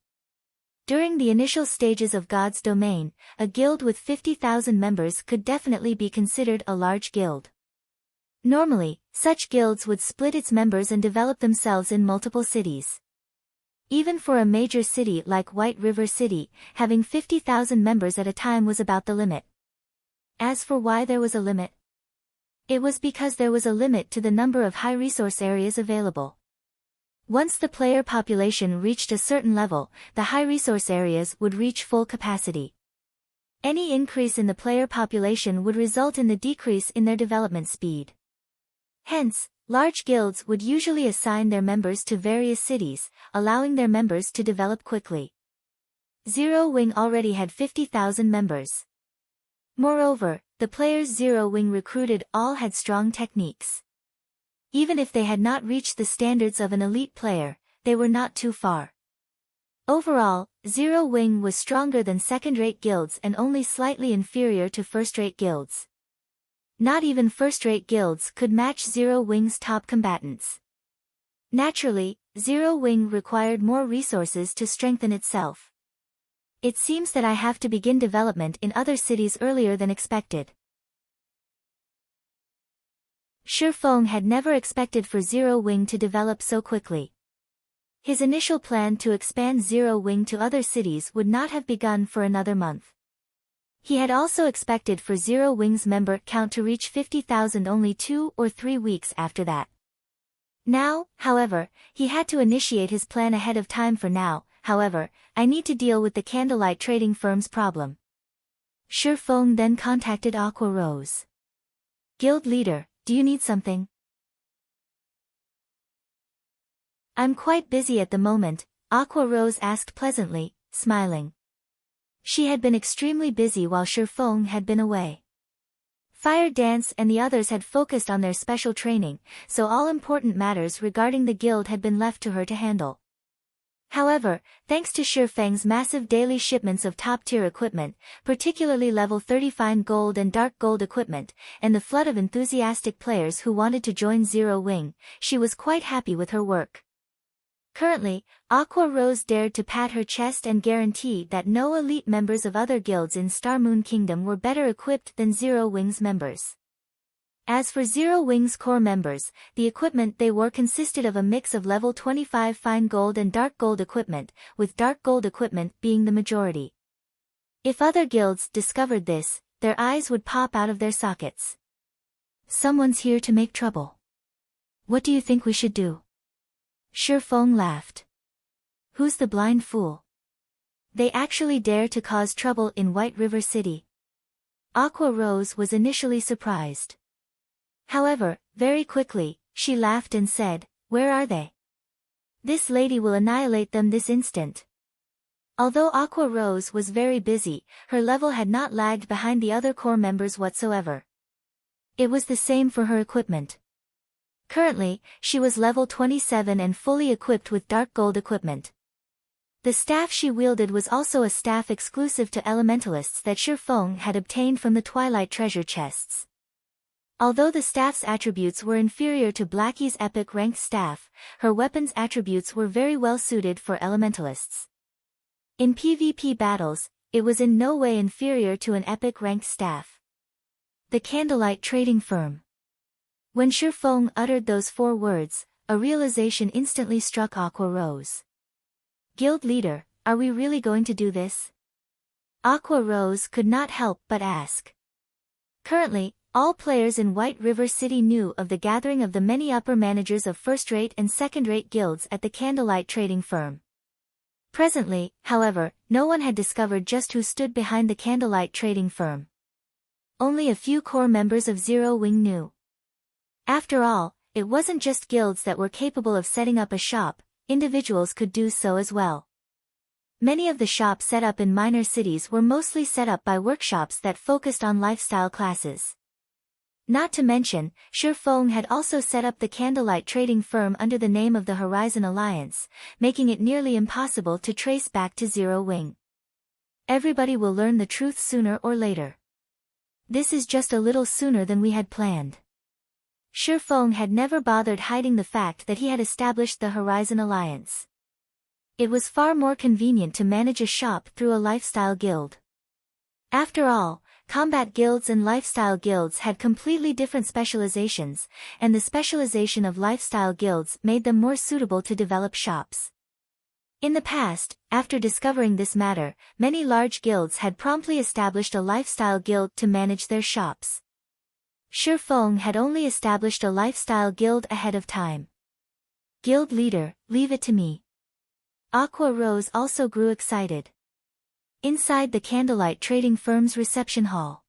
During the initial stages of God's domain, a guild with 50,000 members could definitely be considered a large guild. Normally, such guilds would split its members and develop themselves in multiple cities. Even for a major city like White River City, having 50,000 members at a time was about the limit. As for why there was a limit, it was because there was a limit to the number of high-resource areas available. Once the player population reached a certain level, the high-resource areas would reach full capacity. Any increase in the player population would result in the decrease in their development speed. Hence, large guilds would usually assign their members to various cities, allowing their members to develop quickly. Zero Wing already had 50,000 members. Moreover, the players Zero Wing recruited all had strong techniques. Even if they had not reached the standards of an elite player, they were not too far. Overall, Zero Wing was stronger than second-rate guilds and only slightly inferior to first-rate guilds. Not even first-rate guilds could match Zero Wing's top combatants. Naturally, Zero Wing required more resources to strengthen itself. It seems that I have to begin development in other cities earlier than expected. Shifeng had never expected for Zero Wing to develop so quickly. His initial plan to expand Zero Wing to other cities would not have begun for another month. He had also expected for Zero Wing's member count to reach 50,000 only 2 or 3 weeks after that. Now, however, he had to initiate his plan ahead of time. For now, however, I need to deal with the candlelight trading firm's problem. Shifeng then contacted Aqua Rose. Guild leader, do you need something? I'm quite busy at the moment, Aqua Rose asked pleasantly, smiling. She had been extremely busy while Shifeng had been away. Fire Dance and the others had focused on their special training, so all important matters regarding the guild had been left to her to handle. However, thanks to Shifeng's massive daily shipments of top-tier equipment, particularly level 30 fine gold and dark gold equipment, and the flood of enthusiastic players who wanted to join Zero Wing, she was quite happy with her work. Currently, Aqua Rose dared to pat her chest and guarantee that no elite members of other guilds in Star Moon Kingdom were better equipped than Zero Wing's members. As for Zero Wing's core members, the equipment they wore consisted of a mix of level 25 fine gold and dark gold equipment, with dark gold equipment being the majority. If other guilds discovered this, their eyes would pop out of their sockets. Someone's here to make trouble. What do you think we should do? Shifeng laughed. Who's the blind fool? They actually dare to cause trouble in White River City. Aqua Rose was initially surprised. However, very quickly, she laughed and said, "Where are they? This lady will annihilate them this instant." Although Aqua Rose was very busy, her level had not lagged behind the other core members whatsoever. It was the same for her equipment. Currently, she was level 27 and fully equipped with dark gold equipment. The staff she wielded was also a staff exclusive to elementalists that Shifeng had obtained from the Twilight treasure chests. Although the staff's attributes were inferior to Blackie's epic ranked staff, her weapon's attributes were very well suited for elementalists. In PvP battles, it was in no way inferior to an epic ranked staff. The Candlelight Trading Firm. When Shifeng uttered those 4 words, a realization instantly struck Aqua Rose. Guild leader, are we really going to do this? Aqua Rose could not help but ask. Currently, all players in White River City knew of the gathering of the many upper managers of first-rate and second-rate guilds at the Candlelight Trading Firm. Presently, however, no one had discovered just who stood behind the Candlelight Trading Firm. Only a few core members of Zero Wing knew. After all, it wasn't just guilds that were capable of setting up a shop, individuals could do so as well. Many of the shops set up in minor cities were mostly set up by workshops that focused on lifestyle classes. Not to mention, Shifeng had also set up the Candlelight Trading Firm under the name of the Horizon Alliance, making it nearly impossible to trace back to Zero Wing. Everybody will learn the truth sooner or later. This is just a little sooner than we had planned. Shifeng had never bothered hiding the fact that he had established the Horizon Alliance. It was far more convenient to manage a shop through a lifestyle guild. After all, combat guilds and lifestyle guilds had completely different specializations, and the specialization of lifestyle guilds made them more suitable to develop shops. In the past, after discovering this matter, many large guilds had promptly established a lifestyle guild to manage their shops. Shifeng had only established a lifestyle guild ahead of time. Guild leader, leave it to me. Aqua Rose also grew excited. Inside the Candlelight Trading Firm's reception hall.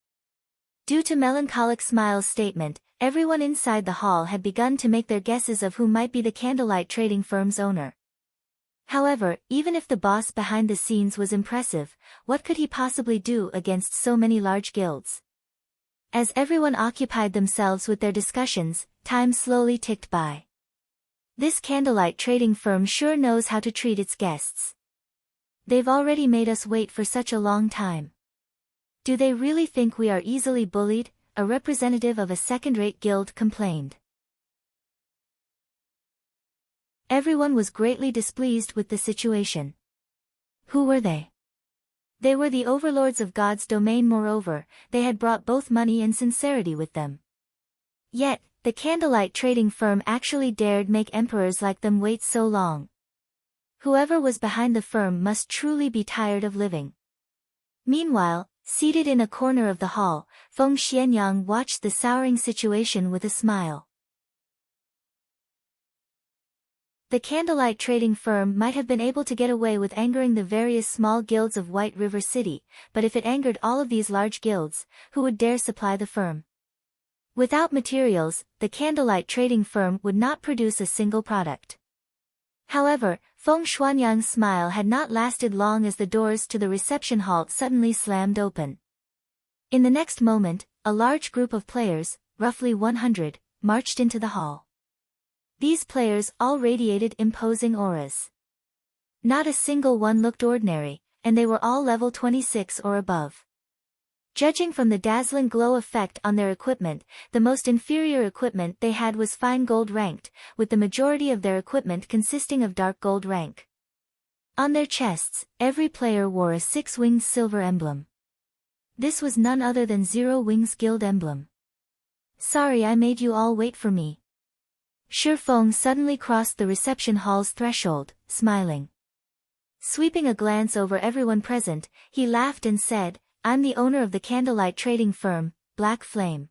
Due to Melancholic Smile's statement, everyone inside the hall had begun to make their guesses of who might be the Candlelight Trading Firm's owner. However, even if the boss behind the scenes was impressive, what could he possibly do against so many large guilds? As everyone occupied themselves with their discussions, time slowly ticked by. This Candlelight Trading Firm sure knows how to treat its guests. They've already made us wait for such a long time. Do they really think we are easily bullied? A representative of a second-rate guild complained. Everyone was greatly displeased with the situation. Who were they? They were the overlords of God's domain. Moreover, they had brought both money and sincerity with them. Yet, the Candlelight Trading Firm actually dared make emperors like them wait so long. Whoever was behind the firm must truly be tired of living. Meanwhile, seated in a corner of the hall, Feng Xianyang watched the souring situation with a smile. The Candlelight Trading Firm might have been able to get away with angering the various small guilds of White River City, but if it angered all of these large guilds, who would dare supply the firm? Without materials, the Candlelight Trading Firm would not produce a single product. However, Feng Xuanyang's smile had not lasted long as the doors to the reception hall suddenly slammed open. In the next moment, a large group of players, roughly 100, marched into the hall. These players all radiated imposing auras. Not a single one looked ordinary, and they were all level 26 or above. Judging from the dazzling glow effect on their equipment, the most inferior equipment they had was fine gold ranked, with the majority of their equipment consisting of dark gold rank. On their chests, every player wore a six-winged silver emblem. This was none other than Zero Wing's guild emblem. Sorry I made you all wait for me. Shifeng suddenly crossed the reception hall's threshold, smiling. Sweeping a glance over everyone present, he laughed and said, I'm the owner of the Candlelight Trading Firm, Black Flame.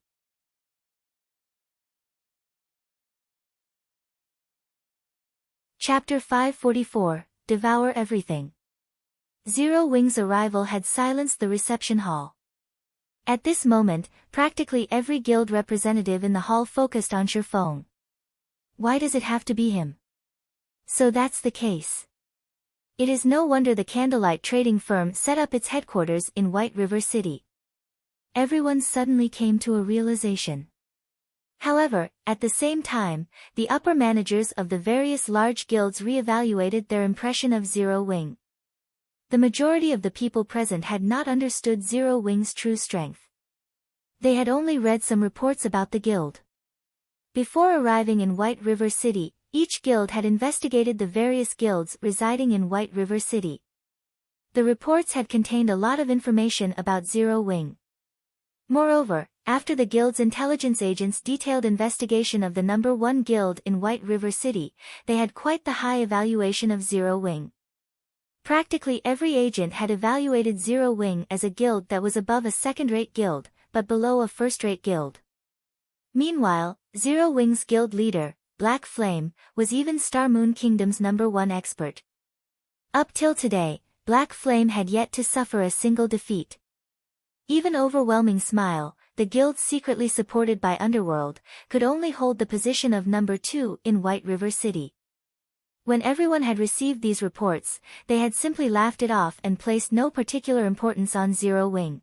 Chapter 544, Devour Everything. Zero Wing's arrival had silenced the reception hall. At this moment, practically every guild representative in the hall focused on Shifeng. Why does it have to be him? So that's the case. It is no wonder the Candlelight Trading Firm set up its headquarters in White River City. Everyone suddenly came to a realization. However, at the same time, the upper managers of the various large guilds reevaluated their impression of Zero Wing. The majority of the people present had not understood Zero Wing's true strength. They had only read some reports about the guild. Before arriving in White River City, each guild had investigated the various guilds residing in White River City. The reports had contained a lot of information about Zero Wing. Moreover, after the guild's intelligence agents' detailed investigation of the number 1 guild in White River City, they had quite the high evaluation of Zero Wing. Practically every agent had evaluated Zero Wing as a guild that was above a second-rate guild, but below a first-rate guild. Meanwhile, Zero Wing's guild leader, Black Flame, was even Star Moon Kingdom's #1 expert. Up till today, Black Flame had yet to suffer a single defeat. Even Overwhelming Smile, the guild secretly supported by Underworld, could only hold the position of #2 in White River City. When everyone had received these reports, they had simply laughed it off and placed no particular importance on Zero Wing.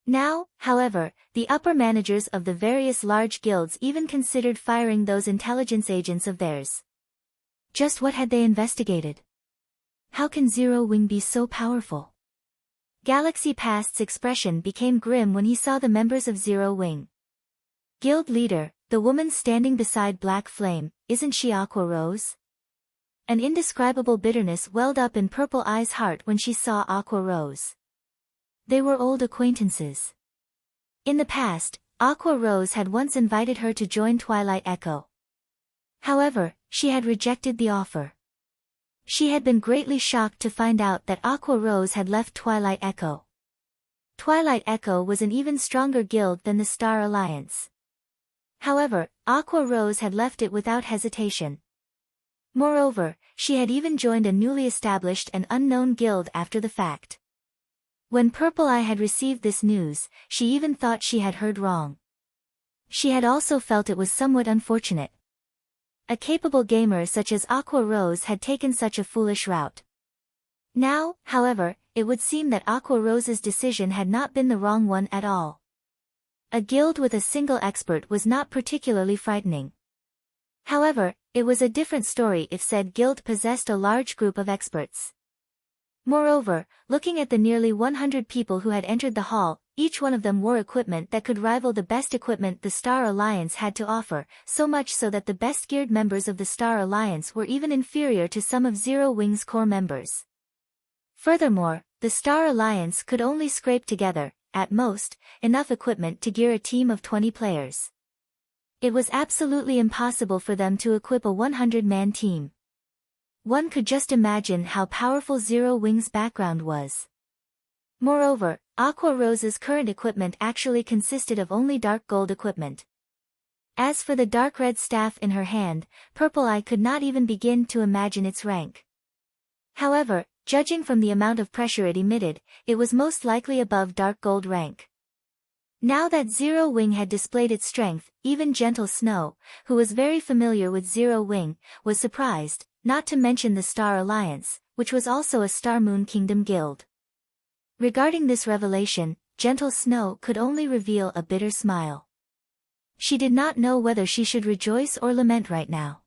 Now, however, the upper managers of the various large guilds even considered firing those intelligence agents of theirs. Just what had they investigated? How can Zero Wing be so powerful? Galaxy Past's expression became grim when he saw the members of Zero Wing. Guild leader, the woman standing beside Black Flame, isn't she Aqua Rose? An indescribable bitterness welled up in Purple Eye's heart when she saw Aqua Rose. They were old acquaintances. In the past, Aqua Rose had once invited her to join Twilight Echo. However, she had rejected the offer. She had been greatly shocked to find out that Aqua Rose had left Twilight Echo. Twilight Echo was an even stronger guild than the Star Alliance. However, Aqua Rose had left it without hesitation. Moreover, she had even joined a newly established and unknown guild after the fact. When Purple Eye had received this news, she even thought she had heard wrong. She had also felt it was somewhat unfortunate. A capable gamer such as Aqua Rose had taken such a foolish route. Now, however, it would seem that Aqua Rose's decision had not been the wrong one at all. A guild with a single expert was not particularly frightening. However, it was a different story if said guild possessed a large group of experts. Moreover, looking at the nearly 100 people who had entered the hall, each one of them wore equipment that could rival the best equipment the Star Alliance had to offer, so much so that the best geared members of the Star Alliance were even inferior to some of Zero Wing's core members. Furthermore, the Star Alliance could only scrape together, at most, enough equipment to gear a team of 20 players. It was absolutely impossible for them to equip a 100-man team. One could just imagine how powerful Zero Wing's background was. Moreover, Aqua Rose's current equipment actually consisted of only dark gold equipment. As for the dark red staff in her hand, Purple Eye could not even begin to imagine its rank. However, judging from the amount of pressure it emitted, it was most likely above dark gold rank. Now that Zero Wing had displayed its strength, even Gentle Snow, who was very familiar with Zero Wing, was surprised, not to mention the Star Alliance, which was also a Star Moon Kingdom guild. Regarding this revelation, Gentle Snow could only reveal a bitter smile. She did not know whether she should rejoice or lament right now.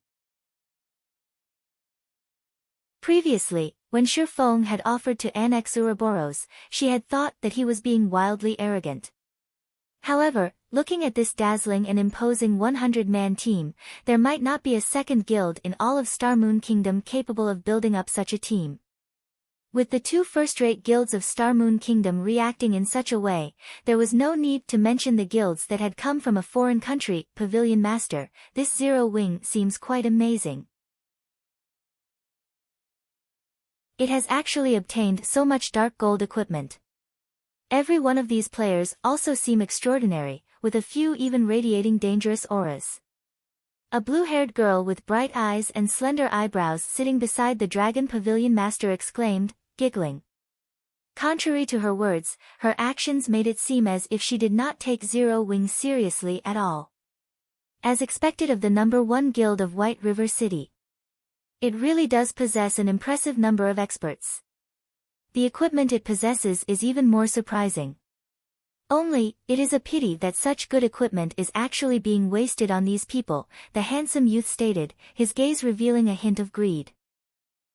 Previously, when Shifeng had offered to annex Ouroboros, she had thought that he was being wildly arrogant. However, looking at this dazzling and imposing 100-man team, there might not be a second guild in all of Star Moon Kingdom capable of building up such a team. With the two first-rate guilds of Star Moon Kingdom reacting in such a way, there was no need to mention the guilds that had come from a foreign country. Pavilion Master, this Zero Wing seems quite amazing. It has actually obtained so much dark gold equipment. Every one of these players also seem extraordinary, with a few even radiating dangerous auras. A blue-haired girl with bright eyes and slender eyebrows sitting beside the Dragon Pavilion Master exclaimed, giggling. Contrary to her words, her actions made it seem as if she did not take Zero Wing seriously at all. As expected of the #1 guild of White River City. It really does possess an impressive number of experts. The equipment it possesses is even more surprising. Only, it is a pity that such good equipment is actually being wasted on these people, the handsome youth stated, his gaze revealing a hint of greed.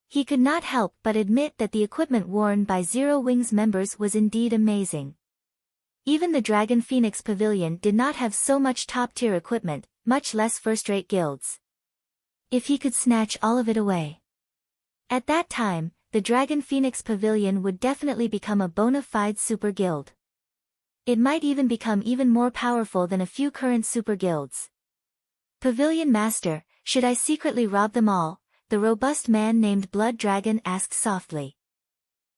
He could not help but admit that the equipment worn by Zero Wing's members was indeed amazing. Even the Dragon Phoenix Pavilion did not have so much top-tier equipment, much less first-rate guilds. If he could snatch all of it away. At that time, the Dragon Phoenix Pavilion would definitely become a bona fide super guild. It might even become even more powerful than a few current super guilds. Pavilion Master, should I secretly rob them all? The robust man named Blood Dragon asked softly.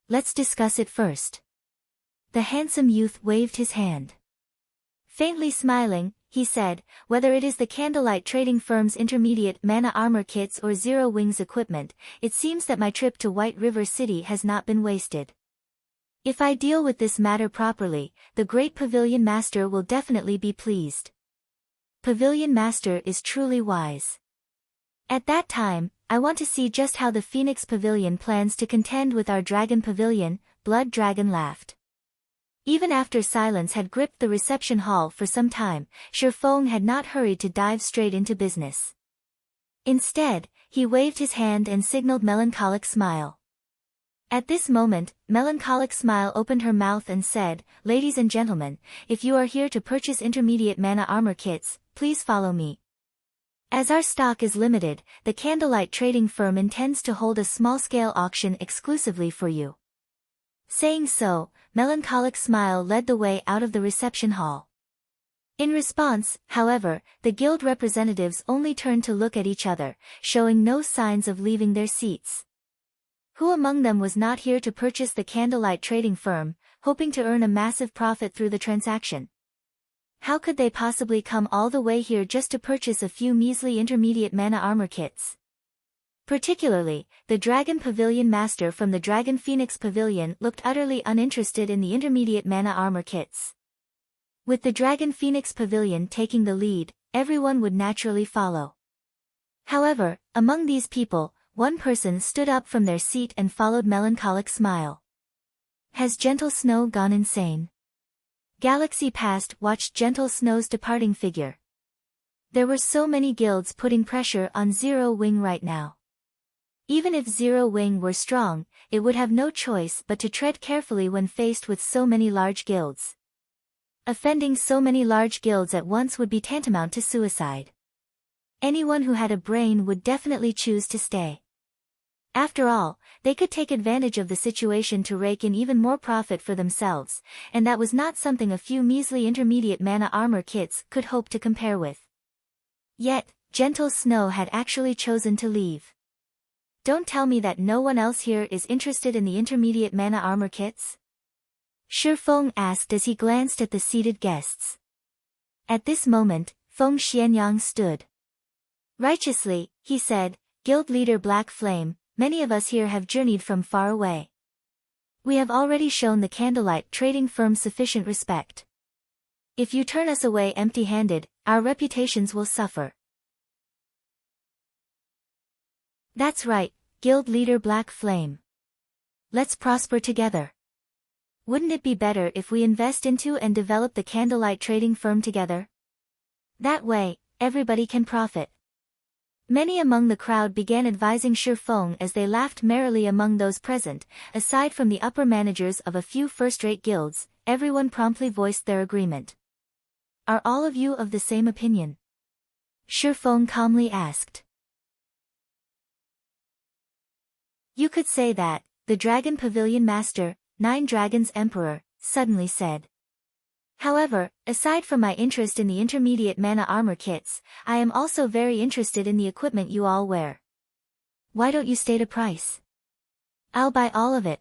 Let's discuss it first. The handsome youth waved his hand. Faintly smiling, he said, whether it is the Candlelight Trading Firm's intermediate mana armor kits or Zero Wings equipment, it seems that my trip to White River City has not been wasted. If I deal with this matter properly, the great Pavilion Master will definitely be pleased. Pavilion Master is truly wise. At that time, I want to see just how the Phoenix Pavilion plans to contend with our Dragon Pavilion. Blood Dragon laughed. Even after silence had gripped the reception hall for some time, Shifeng had not hurried to dive straight into business. Instead, he waved his hand and signaled Melancholic Smile. At this moment, Melancholic Smile opened her mouth and said, "Ladies and gentlemen, if you are here to purchase intermediate mana armor kits, please follow me. As our stock is limited, the Candlelight Trading Firm intends to hold a small-scale auction exclusively for you." Saying so, Melancholic Smile led the way out of the reception hall. In response, however, the guild representatives only turned to look at each other, showing no signs of leaving their seats. Who among them was not here to purchase the Candlelight Trading Firm, hoping to earn a massive profit through the transaction? How could they possibly come all the way here just to purchase a few measly intermediate mana armor kits? Particularly, the Dragon Pavilion Master from the Dragon Phoenix Pavilion looked utterly uninterested in the intermediate mana armor kits. With the Dragon Phoenix Pavilion taking the lead, everyone would naturally follow. However, among these people, one person stood up from their seat and followed Melancholic Smile. Has Gentle Snow gone insane? Galaxy Past watched Gentle Snow's departing figure. There were so many guilds putting pressure on Zero Wing right now. Even if Zero Wing were strong, it would have no choice but to tread carefully when faced with so many large guilds. Offending so many large guilds at once would be tantamount to suicide. Anyone who had a brain would definitely choose to stay. After all, they could take advantage of the situation to rake in even more profit for themselves, and that was not something a few measly intermediate mana armor kits could hope to compare with. Yet, Gentle Snow had actually chosen to leave. Don't tell me that no one else here is interested in the intermediate mana armor kits? Shifeng asked as he glanced at the seated guests. At this moment, Feng Xianyang stood. Righteously, he said, "Guild leader Black Flame, many of us here have journeyed from far away. We have already shown the Candlelight Trading Firm sufficient respect. If you turn us away empty-handed, our reputations will suffer." That's right, Guild leader Black Flame. Let's prosper together. Wouldn't it be better if we invest into and develop the Candlelight Trading Firm together? That way, everybody can profit. Many among the crowd began advising Shifeng as they laughed merrily among those present. Aside from the upper managers of a few first-rate guilds, everyone promptly voiced their agreement. Are all of you of the same opinion? Shifeng calmly asked. You could say that, the Dragon Pavilion Master, Nine Dragons Emperor, suddenly said. However, aside from my interest in the intermediate mana armor kits, I am also very interested in the equipment you all wear. Why don't you state a price? I'll buy all of it.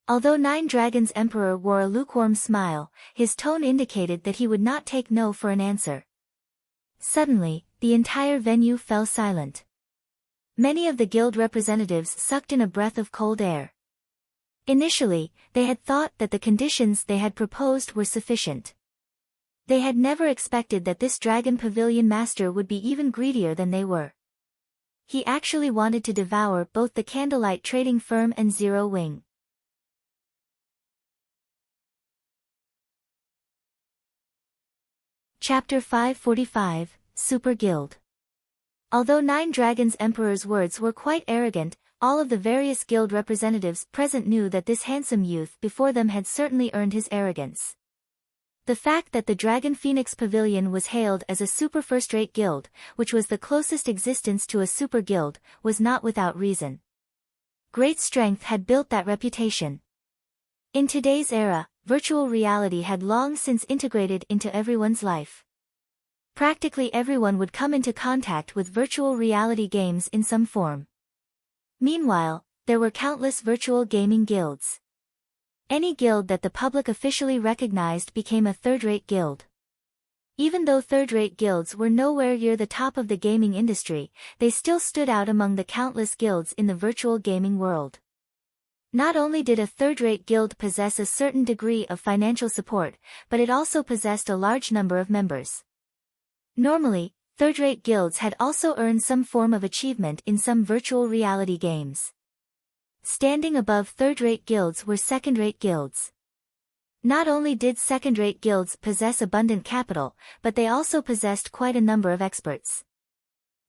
Although Nine Dragons Emperor wore a lukewarm smile, his tone indicated that he would not take no for an answer. Suddenly, the entire venue fell silent. Many of the guild representatives sucked in a breath of cold air. Initially, they had thought that the conditions they had proposed were sufficient. They had never expected that this Dragon Pavilion Master would be even greedier than they were. He actually wanted to devour both the Candlelight Trading Firm and Zero Wing. Chapter 545, Super Guild. Although Nine Dragons Emperor's words were quite arrogant, all of the various guild representatives present knew that this handsome youth before them had certainly earned his arrogance. The fact that the Dragon Phoenix Pavilion was hailed as a super first-rate guild, which was the closest existence to a super guild, was not without reason. Great strength had built that reputation. In today's era, virtual reality had long since integrated into everyone's life. Practically everyone would come into contact with virtual reality games in some form. Meanwhile, there were countless virtual gaming guilds. Any guild that the public officially recognized became a third-rate guild. Even though third-rate guilds were nowhere near the top of the gaming industry, they still stood out among the countless guilds in the virtual gaming world. Not only did a third-rate guild possess a certain degree of financial support, but it also possessed a large number of members. Normally, third-rate guilds had also earned some form of achievement in some virtual reality games. Standing above third-rate guilds were second-rate guilds. Not only did second-rate guilds possess abundant capital, but they also possessed quite a number of experts.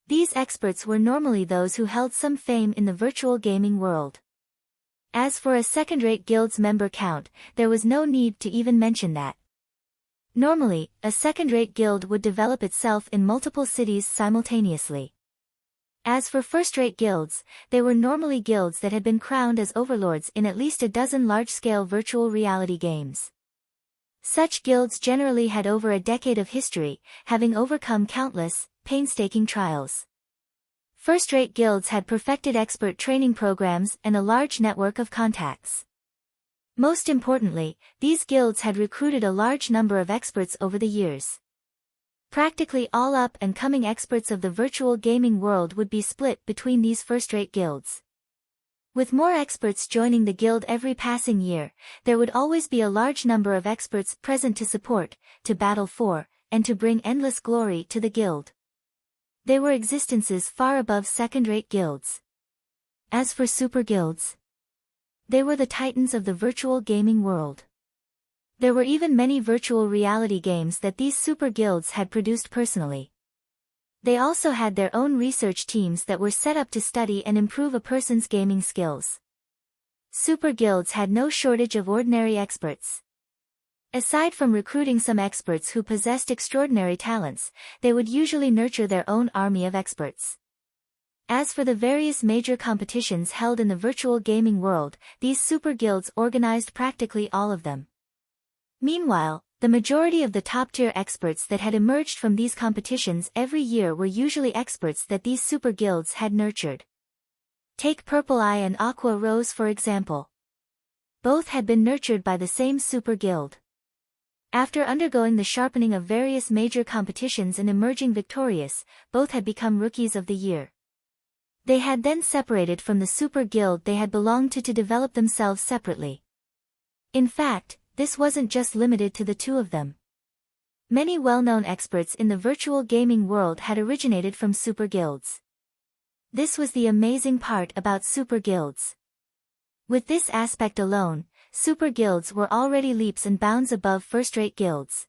These experts were normally those who held some fame in the virtual gaming world. As for a second-rate guild's member count, there was no need to even mention that. Normally, a second-rate guild would develop itself in multiple cities simultaneously. As for first-rate guilds, they were normally guilds that had been crowned as overlords in at least a dozen large-scale virtual reality games. Such guilds generally had over a decade of history, having overcome countless, painstaking trials. First-rate guilds had perfected expert training programs and a large network of contacts. Most importantly, these guilds had recruited a large number of experts over the years. Practically all up-and-coming experts of the virtual gaming world would be split between these first-rate guilds. With more experts joining the guild every passing year, there would always be a large number of experts present to support, to battle for, and to bring endless glory to the guild. They were existences far above second-rate guilds. As for super guilds, they were the titans of the virtual gaming world. There were even many virtual reality games that these super guilds had produced personally. They also had their own research teams that were set up to study and improve a person's gaming skills. Super guilds had no shortage of ordinary experts. Aside from recruiting some experts who possessed extraordinary talents, they would usually nurture their own army of experts. As for the various major competitions held in the virtual gaming world, these super guilds organized practically all of them. Meanwhile, the majority of the top-tier experts that had emerged from these competitions every year were usually experts that these super guilds had nurtured. Take Purple Eye and Aqua Rose for example. Both had been nurtured by the same super guild. After undergoing the sharpening of various major competitions and emerging victorious, both had become Rookies of the Year. They had then separated from the super guild they had belonged to develop themselves separately. In fact, this wasn't just limited to the two of them. Many well-known experts in the virtual gaming world had originated from super guilds. This was the amazing part about super guilds. With this aspect alone, super guilds were already leaps and bounds above first-rate guilds.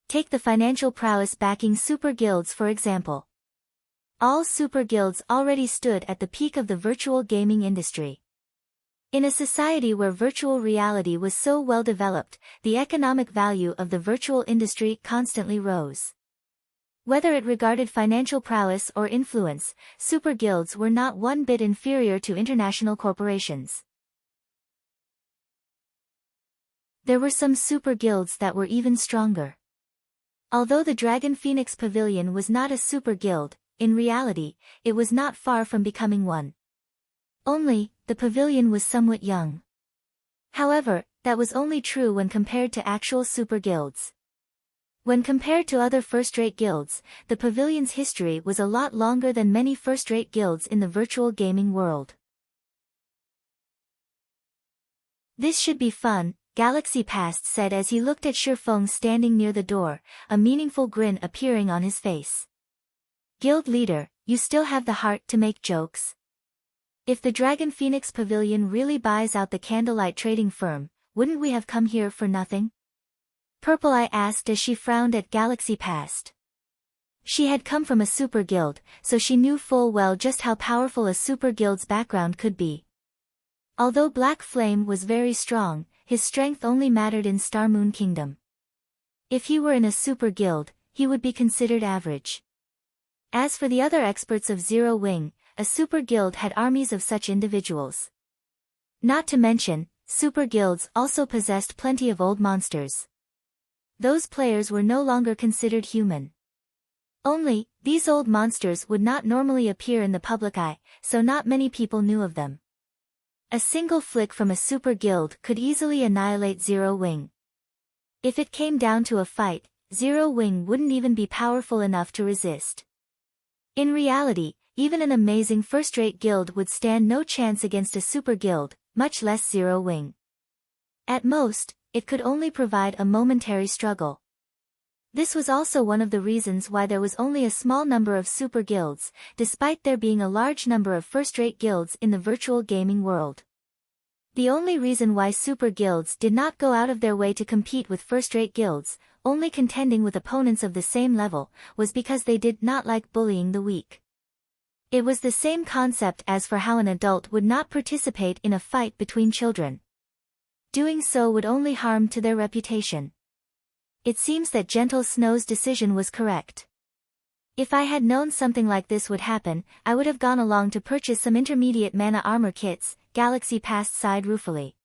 Take the financial prowess backing super guilds for example. All super guilds already stood at the peak of the virtual gaming industry. In a society where virtual reality was so well developed, the economic value of the virtual industry constantly rose. Whether it regarded financial prowess or influence, super guilds were not one bit inferior to international corporations. There were some super guilds that were even stronger. Although the Dragon Phoenix Pavilion was not a super guild, in reality, it was not far from becoming one. Only, the pavilion was somewhat young. However, that was only true when compared to actual super guilds. When compared to other first-rate guilds, the pavilion's history was a lot longer than many first-rate guilds in the virtual gaming world. This should be fun, Galaxy Past said as he looked at Shifeng standing near the door, a meaningful grin appearing on his face. Guild leader, you still have the heart to make jokes? If the Dragon Phoenix Pavilion really buys out the Candlelight trading firm, wouldn't we have come here for nothing? Purple Eye asked as she frowned at Galaxy Past. She had come from a super guild, so she knew full well just how powerful a super guild's background could be. Although Black Flame was very strong, his strength only mattered in Star Moon Kingdom. If he were in a super guild, he would be considered average. As for the other experts of Zero Wing, a super guild had armies of such individuals. Not to mention, super guilds also possessed plenty of old monsters. Those players were no longer considered human. Only, these old monsters would not normally appear in the public eye, so not many people knew of them. A single flick from a super guild could easily annihilate Zero Wing. If it came down to a fight, Zero Wing wouldn't even be powerful enough to resist. In reality, even an amazing first-rate guild would stand no chance against a super guild, much less Zero Wing. At most, it could only provide a momentary struggle. This was also one of the reasons why there was only a small number of super guilds, despite there being a large number of first-rate guilds in the virtual gaming world. The only reason why super guilds did not go out of their way to compete with first-rate guilds, only contending with opponents of the same level, was because they did not like bullying the weak. It was the same concept as for how an adult would not participate in a fight between children. Doing so would only harm to their reputation. It seems that Gentle Snow's decision was correct. If I had known something like this would happen, I would have gone along to purchase some intermediate mana armor kits, Galaxy Past sighed ruefully.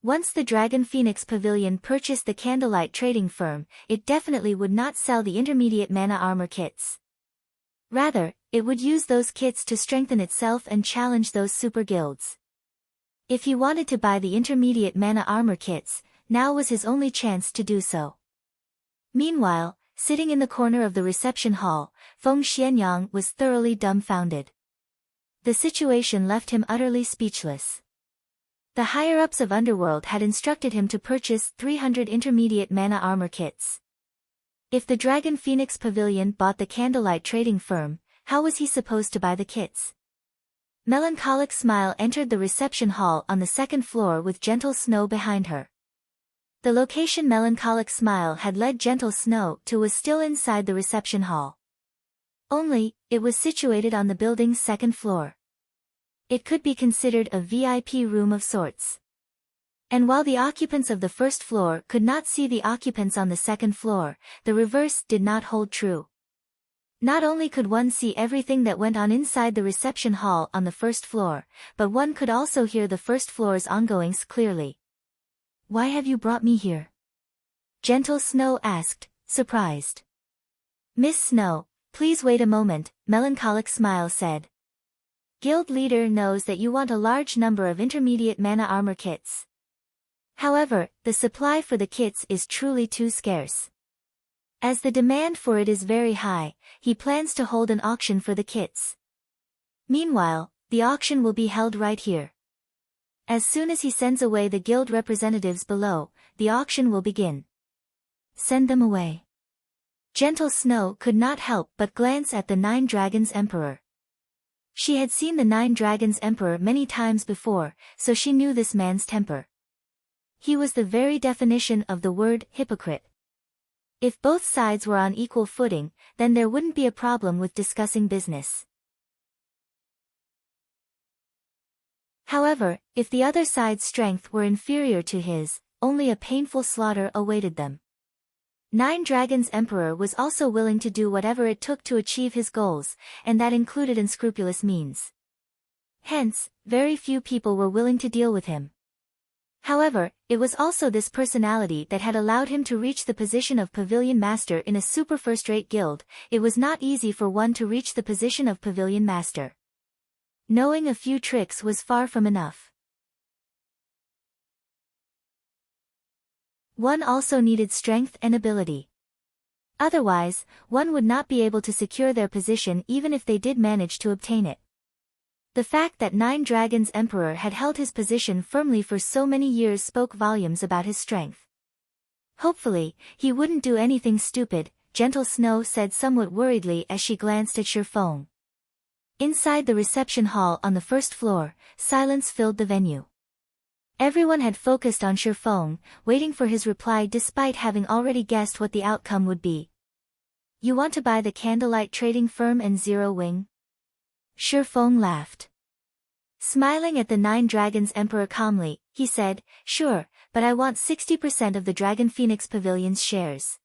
Once the Dragon Phoenix Pavilion purchased the Candlelight Trading Firm, it definitely would not sell the intermediate mana armor kits. Rather, it would use those kits to strengthen itself and challenge those super guilds. If he wanted to buy the intermediate mana armor kits, now was his only chance to do so. Meanwhile, sitting in the corner of the reception hall, Feng Xianyang was thoroughly dumbfounded. The situation left him utterly speechless. The higher-ups of Underworld had instructed him to purchase 300 intermediate mana armor kits. If the Dragon Phoenix Pavilion bought the Candlelight Trading Firm, how was he supposed to buy the kits? Melancholic Smile entered the reception hall on the second floor with Gentle Snow behind her. The location Melancholic Smile had led Gentle Snow to was still inside the reception hall. Only, it was situated on the building's second floor. It could be considered a VIP room of sorts. And while the occupants of the first floor could not see the occupants on the second floor, the reverse did not hold true. Not only could one see everything that went on inside the reception hall on the first floor, but one could also hear the first floor's ongoings clearly. Why have you brought me here? Gentle Snow asked, surprised. Miss Snow, please wait a moment, Melancholic Smile said. Guild leader knows that you want a large number of intermediate mana armor kits. However, the supply for the kits is truly too scarce. As the demand for it is very high, he plans to hold an auction for the kits. Meanwhile, the auction will be held right here. As soon as he sends away the guild representatives below, the auction will begin. Send them away. Gentle Snow could not help but glance at the Nine Dragons Emperor. She had seen the Nine Dragons Emperor many times before, so she knew this man's temper. He was the very definition of the word hypocrite. If both sides were on equal footing, then there wouldn't be a problem with discussing business. However, if the other side's strength were inferior to his, only a painful slaughter awaited them. Nine Dragons Emperor was also willing to do whatever it took to achieve his goals, and that included unscrupulous means. Hence, very few people were willing to deal with him. However, it was also this personality that had allowed him to reach the position of Pavilion Master in a super first-rate guild. It was not easy for one to reach the position of Pavilion Master. Knowing a few tricks was far from enough. One also needed strength and ability. Otherwise, one would not be able to secure their position even if they did manage to obtain it. The fact that Nine Dragons Emperor had held his position firmly for so many years spoke volumes about his strength. Hopefully, he wouldn't do anything stupid, Gentle Snow said somewhat worriedly as she glanced at Shifeng. Inside the reception hall on the first floor, silence filled the venue. Everyone had focused on Shifeng, waiting for his reply despite having already guessed what the outcome would be. You want to buy the Candlelight Trading Firm and Zero Wing? Shifeng laughed. Smiling at the Nine Dragons Emperor calmly, he said, Sure, but I want 60% of the Dragon Phoenix Pavilion's shares.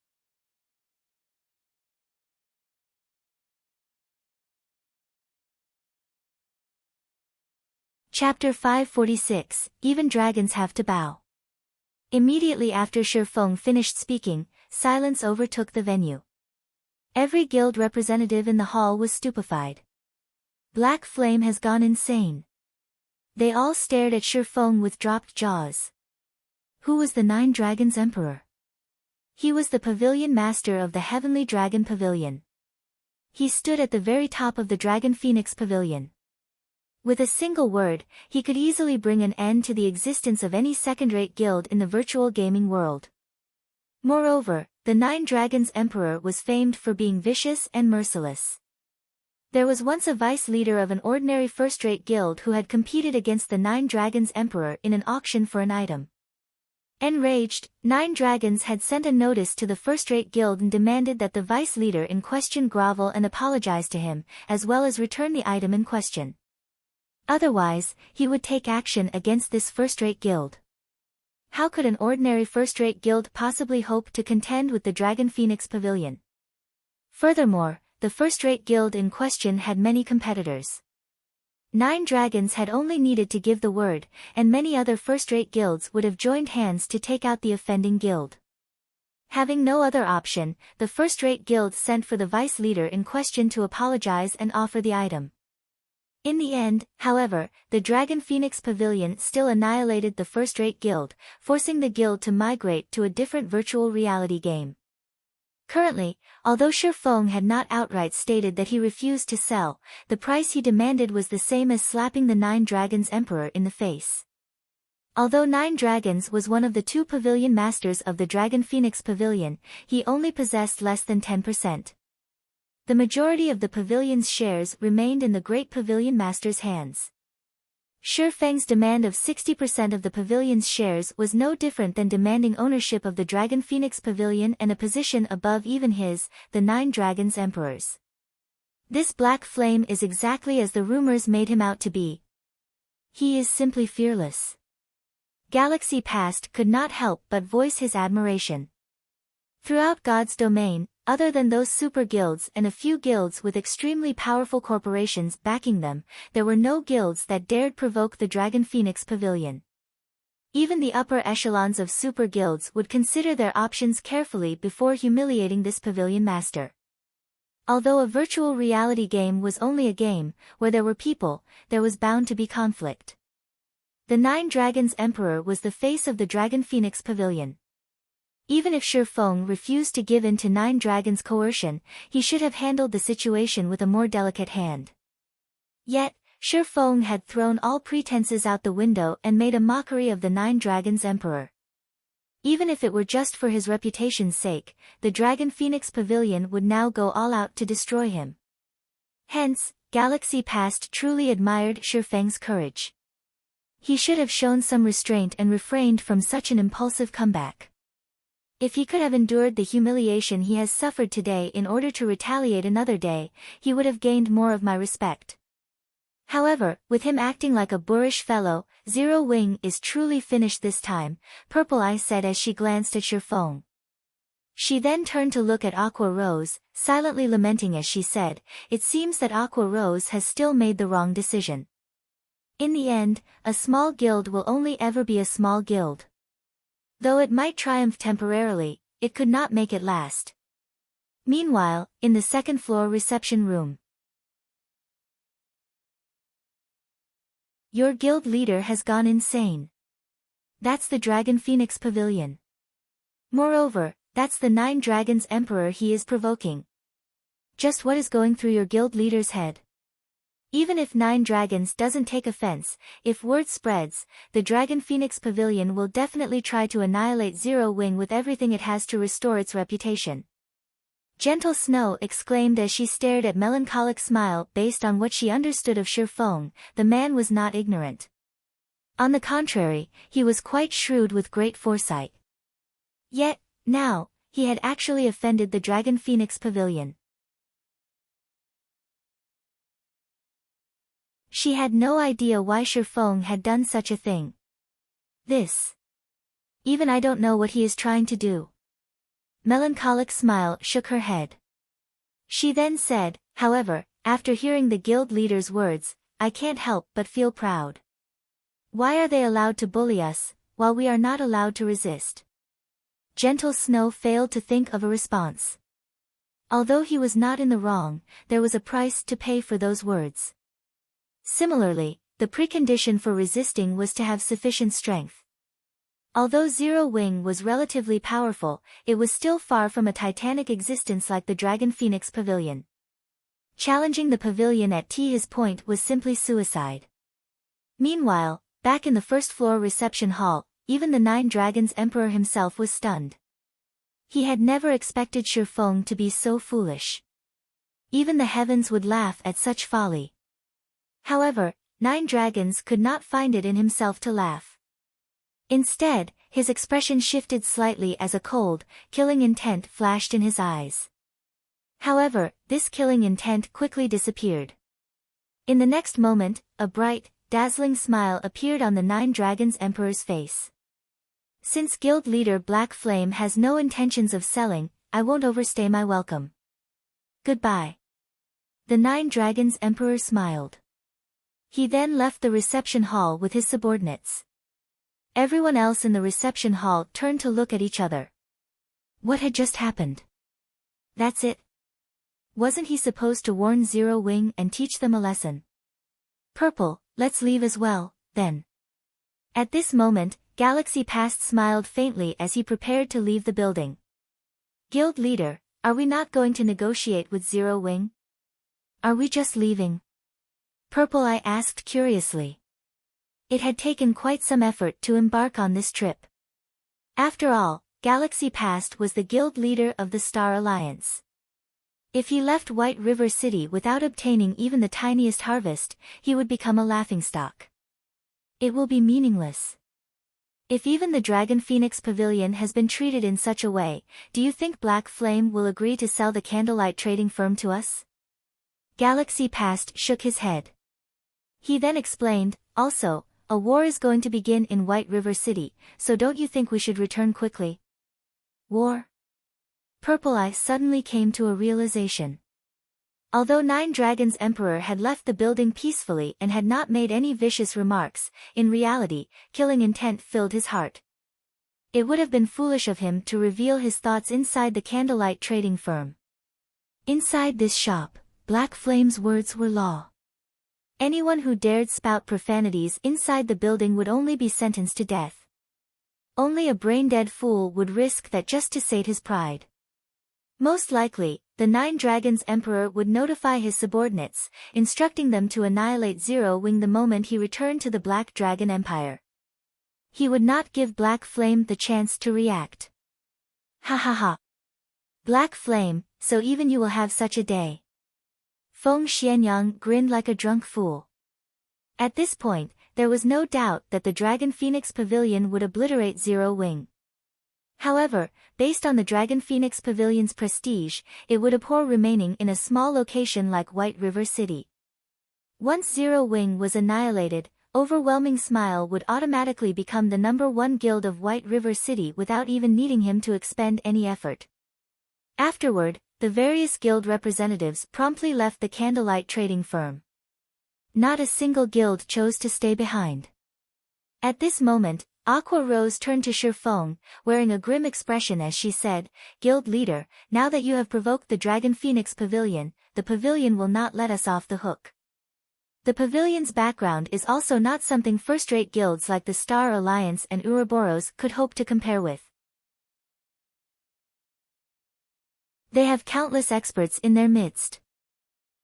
Chapter 546, Even Dragons Have to Bow. Immediately after Shifeng finished speaking, silence overtook the venue. Every guild representative in the hall was stupefied. Black Flame has gone insane. They all stared at Shifeng with dropped jaws. Who was the Nine Dragons Emperor? He was the pavilion master of the Heavenly Dragon Pavilion. He stood at the very top of the Dragon Phoenix Pavilion. With a single word, he could easily bring an end to the existence of any second-rate guild in the virtual gaming world. Moreover, the Nine Dragons Emperor was famed for being vicious and merciless. There was once a vice leader of an ordinary first-rate guild who had competed against the Nine Dragons Emperor in an auction for an item. Enraged, Nine Dragons had sent a notice to the first-rate guild and demanded that the vice leader in question grovel and apologize to him, as well as return the item in question. Otherwise, he would take action against this first-rate guild. How could an ordinary first-rate guild possibly hope to contend with the Dragon Phoenix Pavilion? Furthermore, the first-rate guild in question had many competitors. Nine Dragons had only needed to give the word, and many other first-rate guilds would have joined hands to take out the offending guild. Having no other option, the first-rate guild sent for the vice leader in question to apologize and offer the item. In the end, however, the Dragon Phoenix Pavilion still annihilated the first-rate guild, forcing the guild to migrate to a different virtual reality game. Currently, although Shi Feng had not outright stated that he refused to sell, the price he demanded was the same as slapping the Nine Dragons Emperor in the face. Although Nine Dragons was one of the two pavilion masters of the Dragon Phoenix Pavilion, he only possessed less than 10%. The majority of the pavilion's shares remained in the Great Pavilion Master's hands. Shi Feng's demand of 60% of the pavilion's shares was no different than demanding ownership of the Dragon Phoenix Pavilion and a position above even his, the Nine Dragons Emperor's. This black flame is exactly as the rumors made him out to be. He is simply fearless. Galaxy Past could not help but voice his admiration. Throughout God's domain, other than those super guilds and a few guilds with extremely powerful corporations backing them, there were no guilds that dared provoke the Dragon Phoenix Pavilion. Even the upper echelons of super guilds would consider their options carefully before humiliating this pavilion master. Although a virtual reality game was only a game, where there were people, there was bound to be conflict. The Nine Dragons Emperor was the face of the Dragon Phoenix Pavilion. Even if Shi Feng refused to give in to Nine Dragons' coercion, he should have handled the situation with a more delicate hand. Yet, Shi Feng had thrown all pretenses out the window and made a mockery of the Nine Dragons Emperor. Even if it were just for his reputation's sake, the Dragon Phoenix Pavilion would now go all out to destroy him. Hence, Galaxy Past truly admired Shi Feng's courage. He should have shown some restraint and refrained from such an impulsive comeback. If he could have endured the humiliation he has suffered today in order to retaliate another day, he would have gained more of my respect. However, with him acting like a boorish fellow, Zero Wing is truly finished this time, Purple Eye said as she glanced at Shi Feng. She then turned to look at Aqua Rose, silently lamenting as she said, "It seems that Aqua Rose has still made the wrong decision. In the end, a small guild will only ever be a small guild. Though it might triumph temporarily, it could not make it last." Meanwhile, in the second-floor reception room. Your guild leader has gone insane. That's the Dragon Phoenix Pavilion. Moreover, that's the Nine Dragons Emperor he is provoking. Just what is going through your guild leader's head? Even if Nine Dragons doesn't take offense, if word spreads, the Dragon Phoenix Pavilion will definitely try to annihilate Zero Wing with everything it has to restore its reputation. Gentle Snow exclaimed as she stared at Melancholic Smile. Based on what she understood of Shi Feng, the man was not ignorant. On the contrary, he was quite shrewd with great foresight. Yet, now, he had actually offended the Dragon Phoenix Pavilion. She had no idea why Shi Feng had done such a thing. Even I don't know what he is trying to do. Melancholic Smile shook her head. She then said, however, after hearing the guild leader's words, "I can't help but feel proud. Why are they allowed to bully us, while we are not allowed to resist?" Gentle Snow failed to think of a response. Although he was not in the wrong, there was a price to pay for those words. Similarly, the precondition for resisting was to have sufficient strength. Although Zero Wing was relatively powerful, it was still far from a titanic existence like the Dragon Phoenix Pavilion. Challenging the pavilion at his point was simply suicide. Meanwhile, back in the first-floor reception hall, even the Nine Dragons Emperor himself was stunned. He had never expected Shifeng to be so foolish. Even the heavens would laugh at such folly. However, Nine Dragons could not find it in himself to laugh. Instead, his expression shifted slightly as a cold, killing intent flashed in his eyes. However, this killing intent quickly disappeared. In the next moment, a bright, dazzling smile appeared on the Nine Dragons Emperor's face. Since guild leader Black Flame has no intentions of selling, I won't overstay my welcome. Goodbye. The Nine Dragons Emperor smiled. He then left the reception hall with his subordinates. Everyone else in the reception hall turned to look at each other. What had just happened? That's it. Wasn't he supposed to warn Zero Wing and teach them a lesson? Purple, let's leave as well, then. At this moment, Galaxy Past smiled faintly as he prepared to leave the building. Guild leader, are we not going to negotiate with Zero Wing? Are we just leaving? Purple Eye asked curiously. It had taken quite some effort to embark on this trip. After all, Galaxy Past was the guild leader of the Star Alliance. If he left White River City without obtaining even the tiniest harvest, he would become a laughingstock. It will be meaningless. If even the Dragon Phoenix Pavilion has been treated in such a way, do you think Black Flame will agree to sell the Candlelight trading firm to us? Galaxy Past shook his head. He then explained, also, a war is going to begin in White River City, so don't you think we should return quickly? War? Purple Eye suddenly came to a realization. Although Nine Dragons Emperor had left the building peacefully and had not made any vicious remarks, in reality, killing intent filled his heart. It would have been foolish of him to reveal his thoughts inside the Candlelight trading firm. Inside this shop, Black Flame's words were law. Anyone who dared spout profanities inside the building would only be sentenced to death. Only a brain-dead fool would risk that just to sate his pride. Most likely, the Nine Dragons Emperor would notify his subordinates, instructing them to annihilate Zero Wing the moment he returned to the Black Dragon Empire. He would not give Black Flame the chance to react. Ha ha ha. Black Flame, so even you will have such a day. Feng Xianyang grinned like a drunk fool. At this point, there was no doubt that the Dragon Phoenix Pavilion would obliterate Zero Wing. However, based on the Dragon Phoenix Pavilion's prestige, it would abhor remaining in a small location like White River City. Once Zero Wing was annihilated, Overwhelming Smile would automatically become the #1 guild of White River City without even needing him to expend any effort. Afterward, the various guild representatives promptly left the Candlelight trading firm. Not a single guild chose to stay behind. At this moment, Aqua Rose turned to Shifeng, wearing a grim expression as she said, Guild leader, now that you have provoked the Dragon Phoenix Pavilion, the pavilion will not let us off the hook. The pavilion's background is also not something first-rate guilds like the Star Alliance and Ouroboros could hope to compare with. They have countless experts in their midst.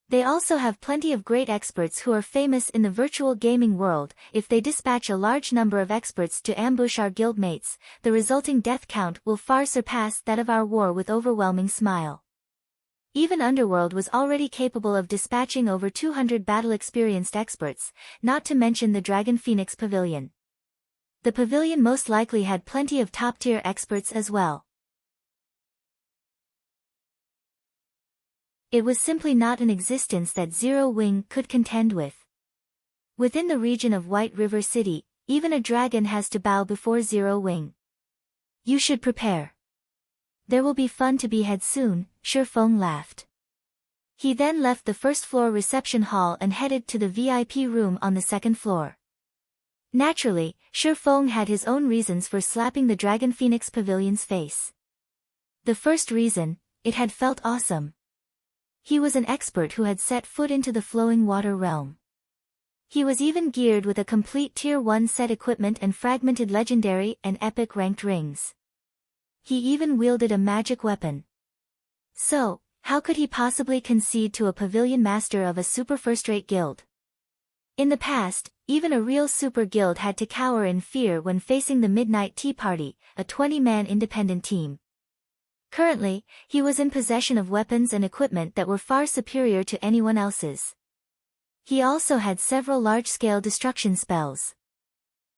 They also have plenty of great experts who are famous in the virtual gaming world. If they dispatch a large number of experts to ambush our guildmates, the resulting death count will far surpass that of our war with Overwhelming Smile. Even Underworld was already capable of dispatching over 200 battle-experienced experts, not to mention the Dragon Phoenix Pavilion. The pavilion most likely had plenty of top-tier experts as well. It was simply not an existence that Zero Wing could contend with. Within the region of White River City, even a dragon has to bow before Zero Wing. You should prepare. There will be fun to be had soon, Shifeng laughed. He then left the first-floor reception hall and headed to the VIP room on the second floor. Naturally, Shifeng had his own reasons for slapping the Dragon Phoenix Pavilion's face. The first reason, it had felt awesome. He was an expert who had set foot into the flowing water realm. He was even geared with a complete Tier 1 set equipment and fragmented legendary and epic ranked rings. He even wielded a magic weapon. So, how could he possibly concede to a pavilion master of a super first-rate guild? In the past, even a real super guild had to cower in fear when facing the Midnight Tea Party, a 20-man independent team. Currently, he was in possession of weapons and equipment that were far superior to anyone else's. He also had several large-scale destruction spells.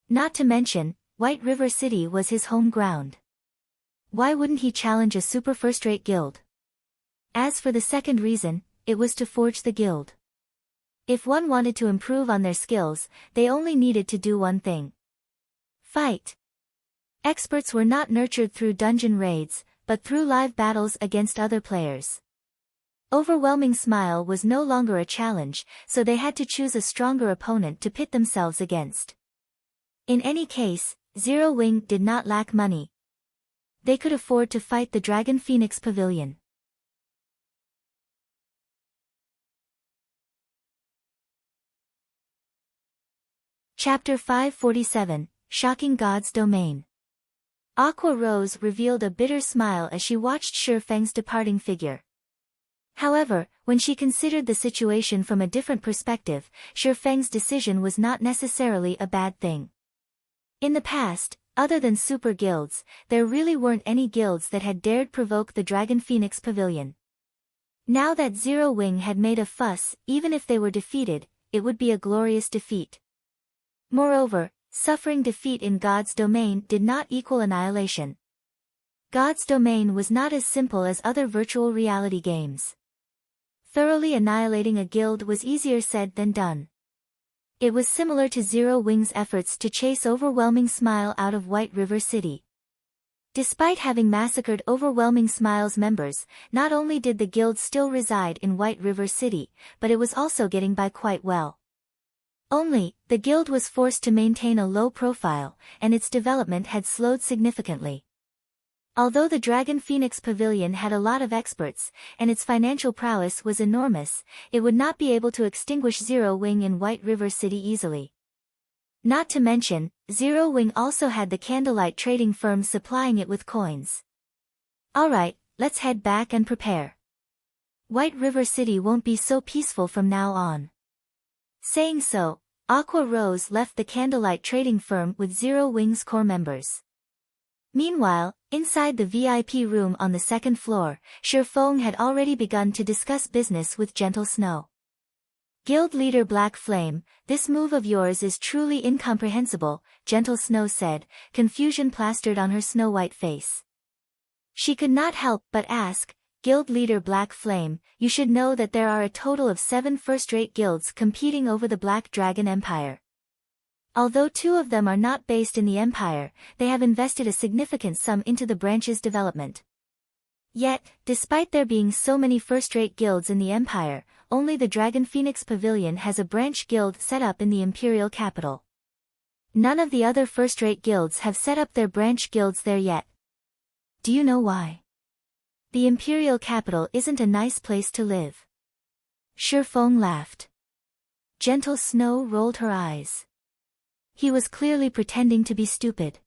Not to mention, White River City was his home ground. Why wouldn't he challenge a super first-rate guild? As for the second reason, it was to forge the guild. If one wanted to improve on their skills, they only needed to do one thing. Fight. Experts were not nurtured through dungeon raids, but through live battles against other players. Overwhelming Smile was no longer a challenge, so they had to choose a stronger opponent to pit themselves against. In any case, Zero Wing did not lack money. They could afford to fight the Dragon Phoenix Pavilion. Chapter 547, Shocking God's Domain. Aqua Rose revealed a bitter smile as she watched Shi Feng's departing figure. However, when she considered the situation from a different perspective, Shi Feng's decision was not necessarily a bad thing. In the past, other than super guilds, there really weren't any guilds that had dared provoke the Dragon Phoenix Pavilion. Now that Zero Wing had made a fuss, even if they were defeated, it would be a glorious defeat. Moreover, suffering defeat in God's domain did not equal annihilation. God's domain was not as simple as other virtual reality games. Thoroughly annihilating a guild was easier said than done. It was similar to Zero Wing's efforts to chase Overwhelming Smile out of White River City. Despite having massacred Overwhelming Smile's members, not only did the guild still reside in White River City, but it was also getting by quite well. Only, the guild was forced to maintain a low profile, and its development had slowed significantly. Although the Dragon Phoenix Pavilion had a lot of experts, and its financial prowess was enormous, it would not be able to extinguish Zero Wing in White River City easily. Not to mention, Zero Wing also had the Candlelight trading firm supplying it with coins. Alright, let's head back and prepare. White River City won't be so peaceful from now on. Saying so, Aqua Rose left the Candlelight trading firm with Zero Wing's core members. Meanwhile, inside the VIP room on the second floor, Shi Feng had already begun to discuss business with Gentle Snow. Guild leader Black Flame, this move of yours is truly incomprehensible, Gentle Snow said, confusion plastered on her snow-white face. She could not help but ask, Guild leader Black Flame, you should know that there are a total of 7 first-rate guilds competing over the Black Dragon Empire. Although 2 of them are not based in the Empire, they have invested a significant sum into the branch's development. Yet, despite there being so many first-rate guilds in the Empire, only the Dragon Phoenix Pavilion has a branch guild set up in the Imperial capital. None of the other first-rate guilds have set up their branch guilds there yet. Do you know why? The Imperial capital isn't a nice place to live. Shi Feng laughed. Gentle Snow rolled her eyes. He was clearly pretending to be stupid.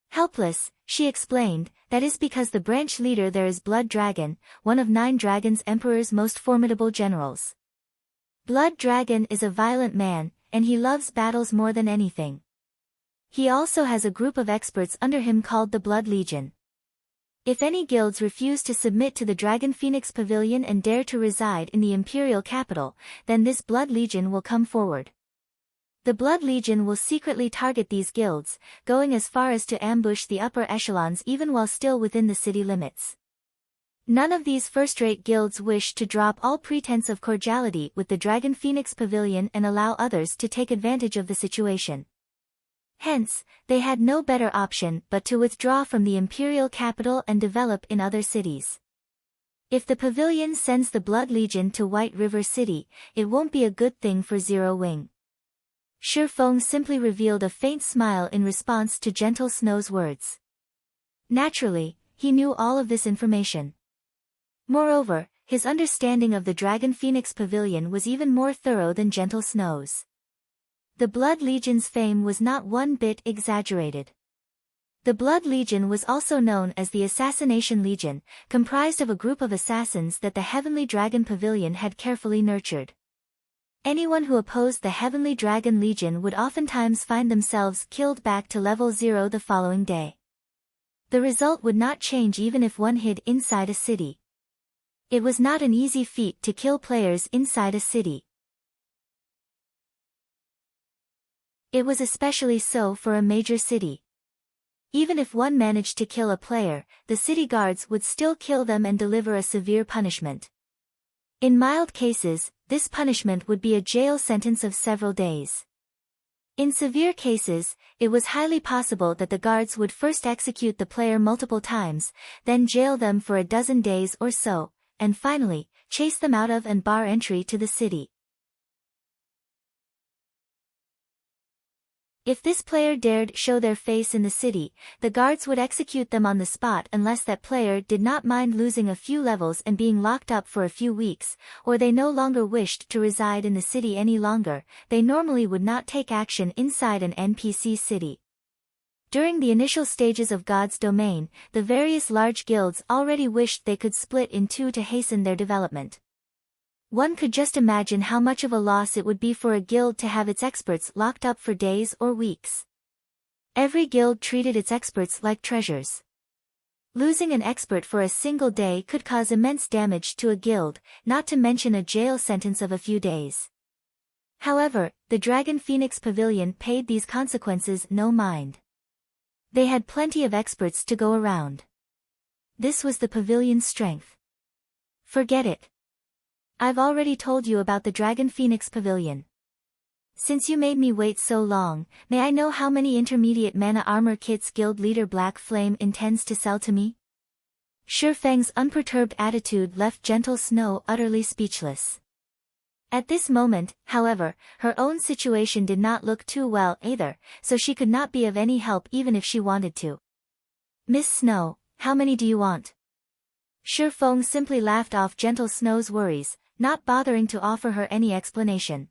Helpless, she explained, that is because the branch leader there is Blood Dragon, one of 9 Dragon's Emperor's most formidable generals. Blood Dragon is a violent man, and he loves battles more than anything. He also has a group of experts under him called the Blood Legion. If any guilds refuse to submit to the Dragon Phoenix Pavilion and dare to reside in the Imperial capital, then this Blood Legion will come forward. The Blood Legion will secretly target these guilds, going as far as to ambush the upper echelons even while still within the city limits. None of these first-rate guilds wish to drop all pretense of cordiality with the Dragon Phoenix Pavilion and allow others to take advantage of the situation. Hence, they had no better option but to withdraw from the Imperial capital and develop in other cities. If the pavilion sends the Blood Legion to White River City, it won't be a good thing for Zero Wing. Shi Feng simply revealed a faint smile in response to Gentle Snow's words. Naturally, he knew all of this information. Moreover, his understanding of the Dragon Phoenix Pavilion was even more thorough than Gentle Snow's. The Blood Legion's fame was not one bit exaggerated. The Blood Legion was also known as the Assassination Legion, comprised of a group of assassins that the Heavenly Dragon Pavilion had carefully nurtured. Anyone who opposed the Heavenly Dragon Legion would oftentimes find themselves killed back to level 0 the following day. The result would not change even if one hid inside a city. It was not an easy feat to kill players inside a city. It was especially so for a major city. Even if one managed to kill a player, the city guards would still kill them and deliver a severe punishment. In mild cases, this punishment would be a jail sentence of several days. In severe cases, it was highly possible that the guards would first execute the player multiple times, then jail them for a dozen days or so, and finally, chase them out of and bar entry to the city. If this player dared show their face in the city, the guards would execute them on the spot unless that player did not mind losing a few levels and being locked up for a few weeks, or they no longer wished to reside in the city any longer. They normally would not take action inside an NPC city. During the initial stages of God's domain, the various large guilds already wished they could split in two to hasten their development. One could just imagine how much of a loss it would be for a guild to have its experts locked up for days or weeks. Every guild treated its experts like treasures. Losing an expert for a single day could cause immense damage to a guild, not to mention a jail sentence of a few days. However, the Dragon Phoenix Pavilion paid these consequences no mind. They had plenty of experts to go around. This was the pavilion's strength. Forget it. I've already told you about the Dragon Phoenix Pavilion. Since you made me wait so long, may I know how many intermediate mana armor kits guild leader Black Flame intends to sell to me? Shi Feng's unperturbed attitude left Gentle Snow utterly speechless. At this moment, however, her own situation did not look too well either, so she could not be of any help even if she wanted to. Miss Snow, how many do you want? Shi Feng simply laughed off Gentle Snow's worries, not bothering to offer her any explanation.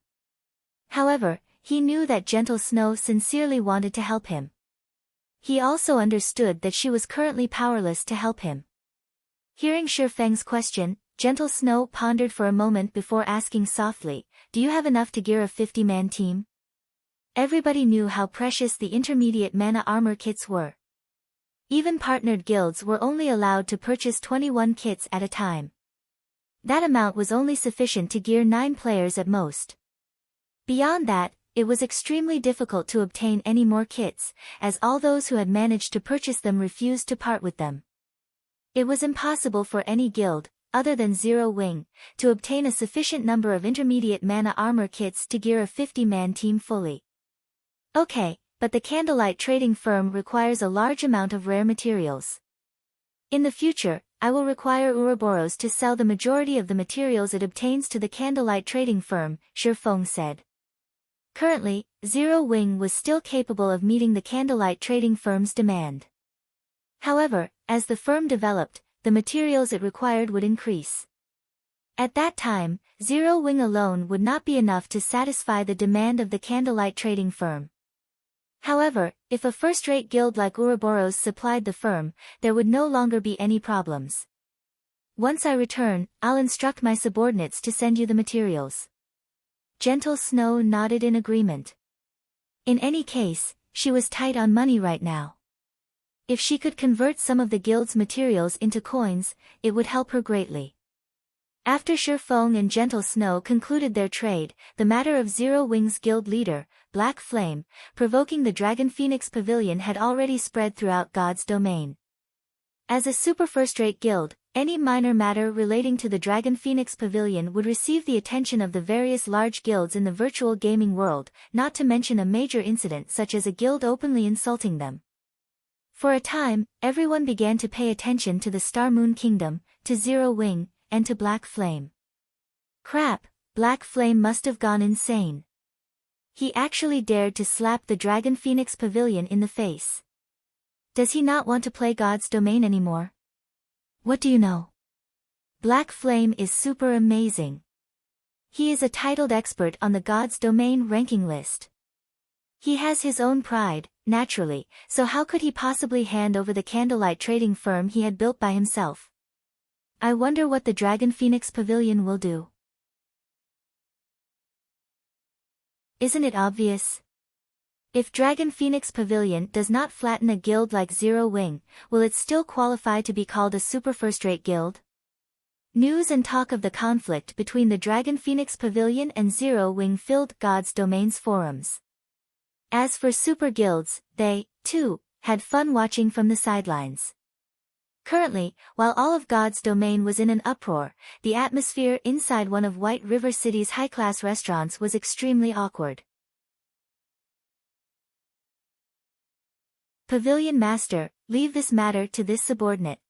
However, he knew that Gentle Snow sincerely wanted to help him. He also understood that she was currently powerless to help him. Hearing Shi Feng's question, Gentle Snow pondered for a moment before asking softly, "Do you have enough to gear a 50-man team?" Everybody knew how precious the intermediate mana armor kits were. Even partnered guilds were only allowed to purchase 21 kits at a time. That amount was only sufficient to gear 9 players at most. Beyond that, it was extremely difficult to obtain any more kits, as all those who had managed to purchase them refused to part with them. It was impossible for any guild, other than Zero Wing, to obtain a sufficient number of intermediate mana armor kits to gear a 50-man team fully. Okay, but the Candlelight Trading Firm requires a large amount of rare materials. In the future, I will require Ouroboros to sell the majority of the materials it obtains to the Candlelight Trading Firm, Shi Feng said. Currently, Zero Wing was still capable of meeting the Candlelight Trading Firm's demand. However, as the firm developed, the materials it required would increase. At that time, Zero Wing alone would not be enough to satisfy the demand of the Candlelight Trading Firm. However, if a first-rate guild like Ouroboros supplied the firm, there would no longer be any problems. Once I return, I'll instruct my subordinates to send you the materials. Gentle Snow nodded in agreement. In any case, she was tight on money right now. If she could convert some of the guild's materials into coins, it would help her greatly. After Shi Feng and Gentle Snow concluded their trade, the matter of Zero Wing's guild leader, Black Flame, provoking the Dragon Phoenix Pavilion had already spread throughout God's domain. As a super first-rate guild, any minor matter relating to the Dragon Phoenix Pavilion would receive the attention of the various large guilds in the virtual gaming world, not to mention a major incident such as a guild openly insulting them. For a time, everyone began to pay attention to the Star Moon Kingdom, to Zero Wing, and to Black Flame. Crap, Black Flame must have gone insane. He actually dared to slap the Dragon Phoenix Pavilion in the face. Does he not want to play God's domain anymore? What do you know? Black Flame is super amazing. He is a titled expert on the God's domain ranking list. He has his own pride, naturally, so how could he possibly hand over the candlelight trading firm he had built by himself? I wonder what the Dragon Phoenix Pavilion will do. Isn't it obvious? If Dragon Phoenix Pavilion does not flatten a guild like Zero Wing, will it still qualify to be called a super first-rate guild? News and talk of the conflict between the Dragon Phoenix Pavilion and Zero Wing filled God's Domain's forums. As for super guilds, they, too, had fun watching from the sidelines. Currently, while all of God's Domain was in an uproar, the atmosphere inside one of White River City's high-class restaurants was extremely awkward. Pavilion Master, leave this matter to this subordinate.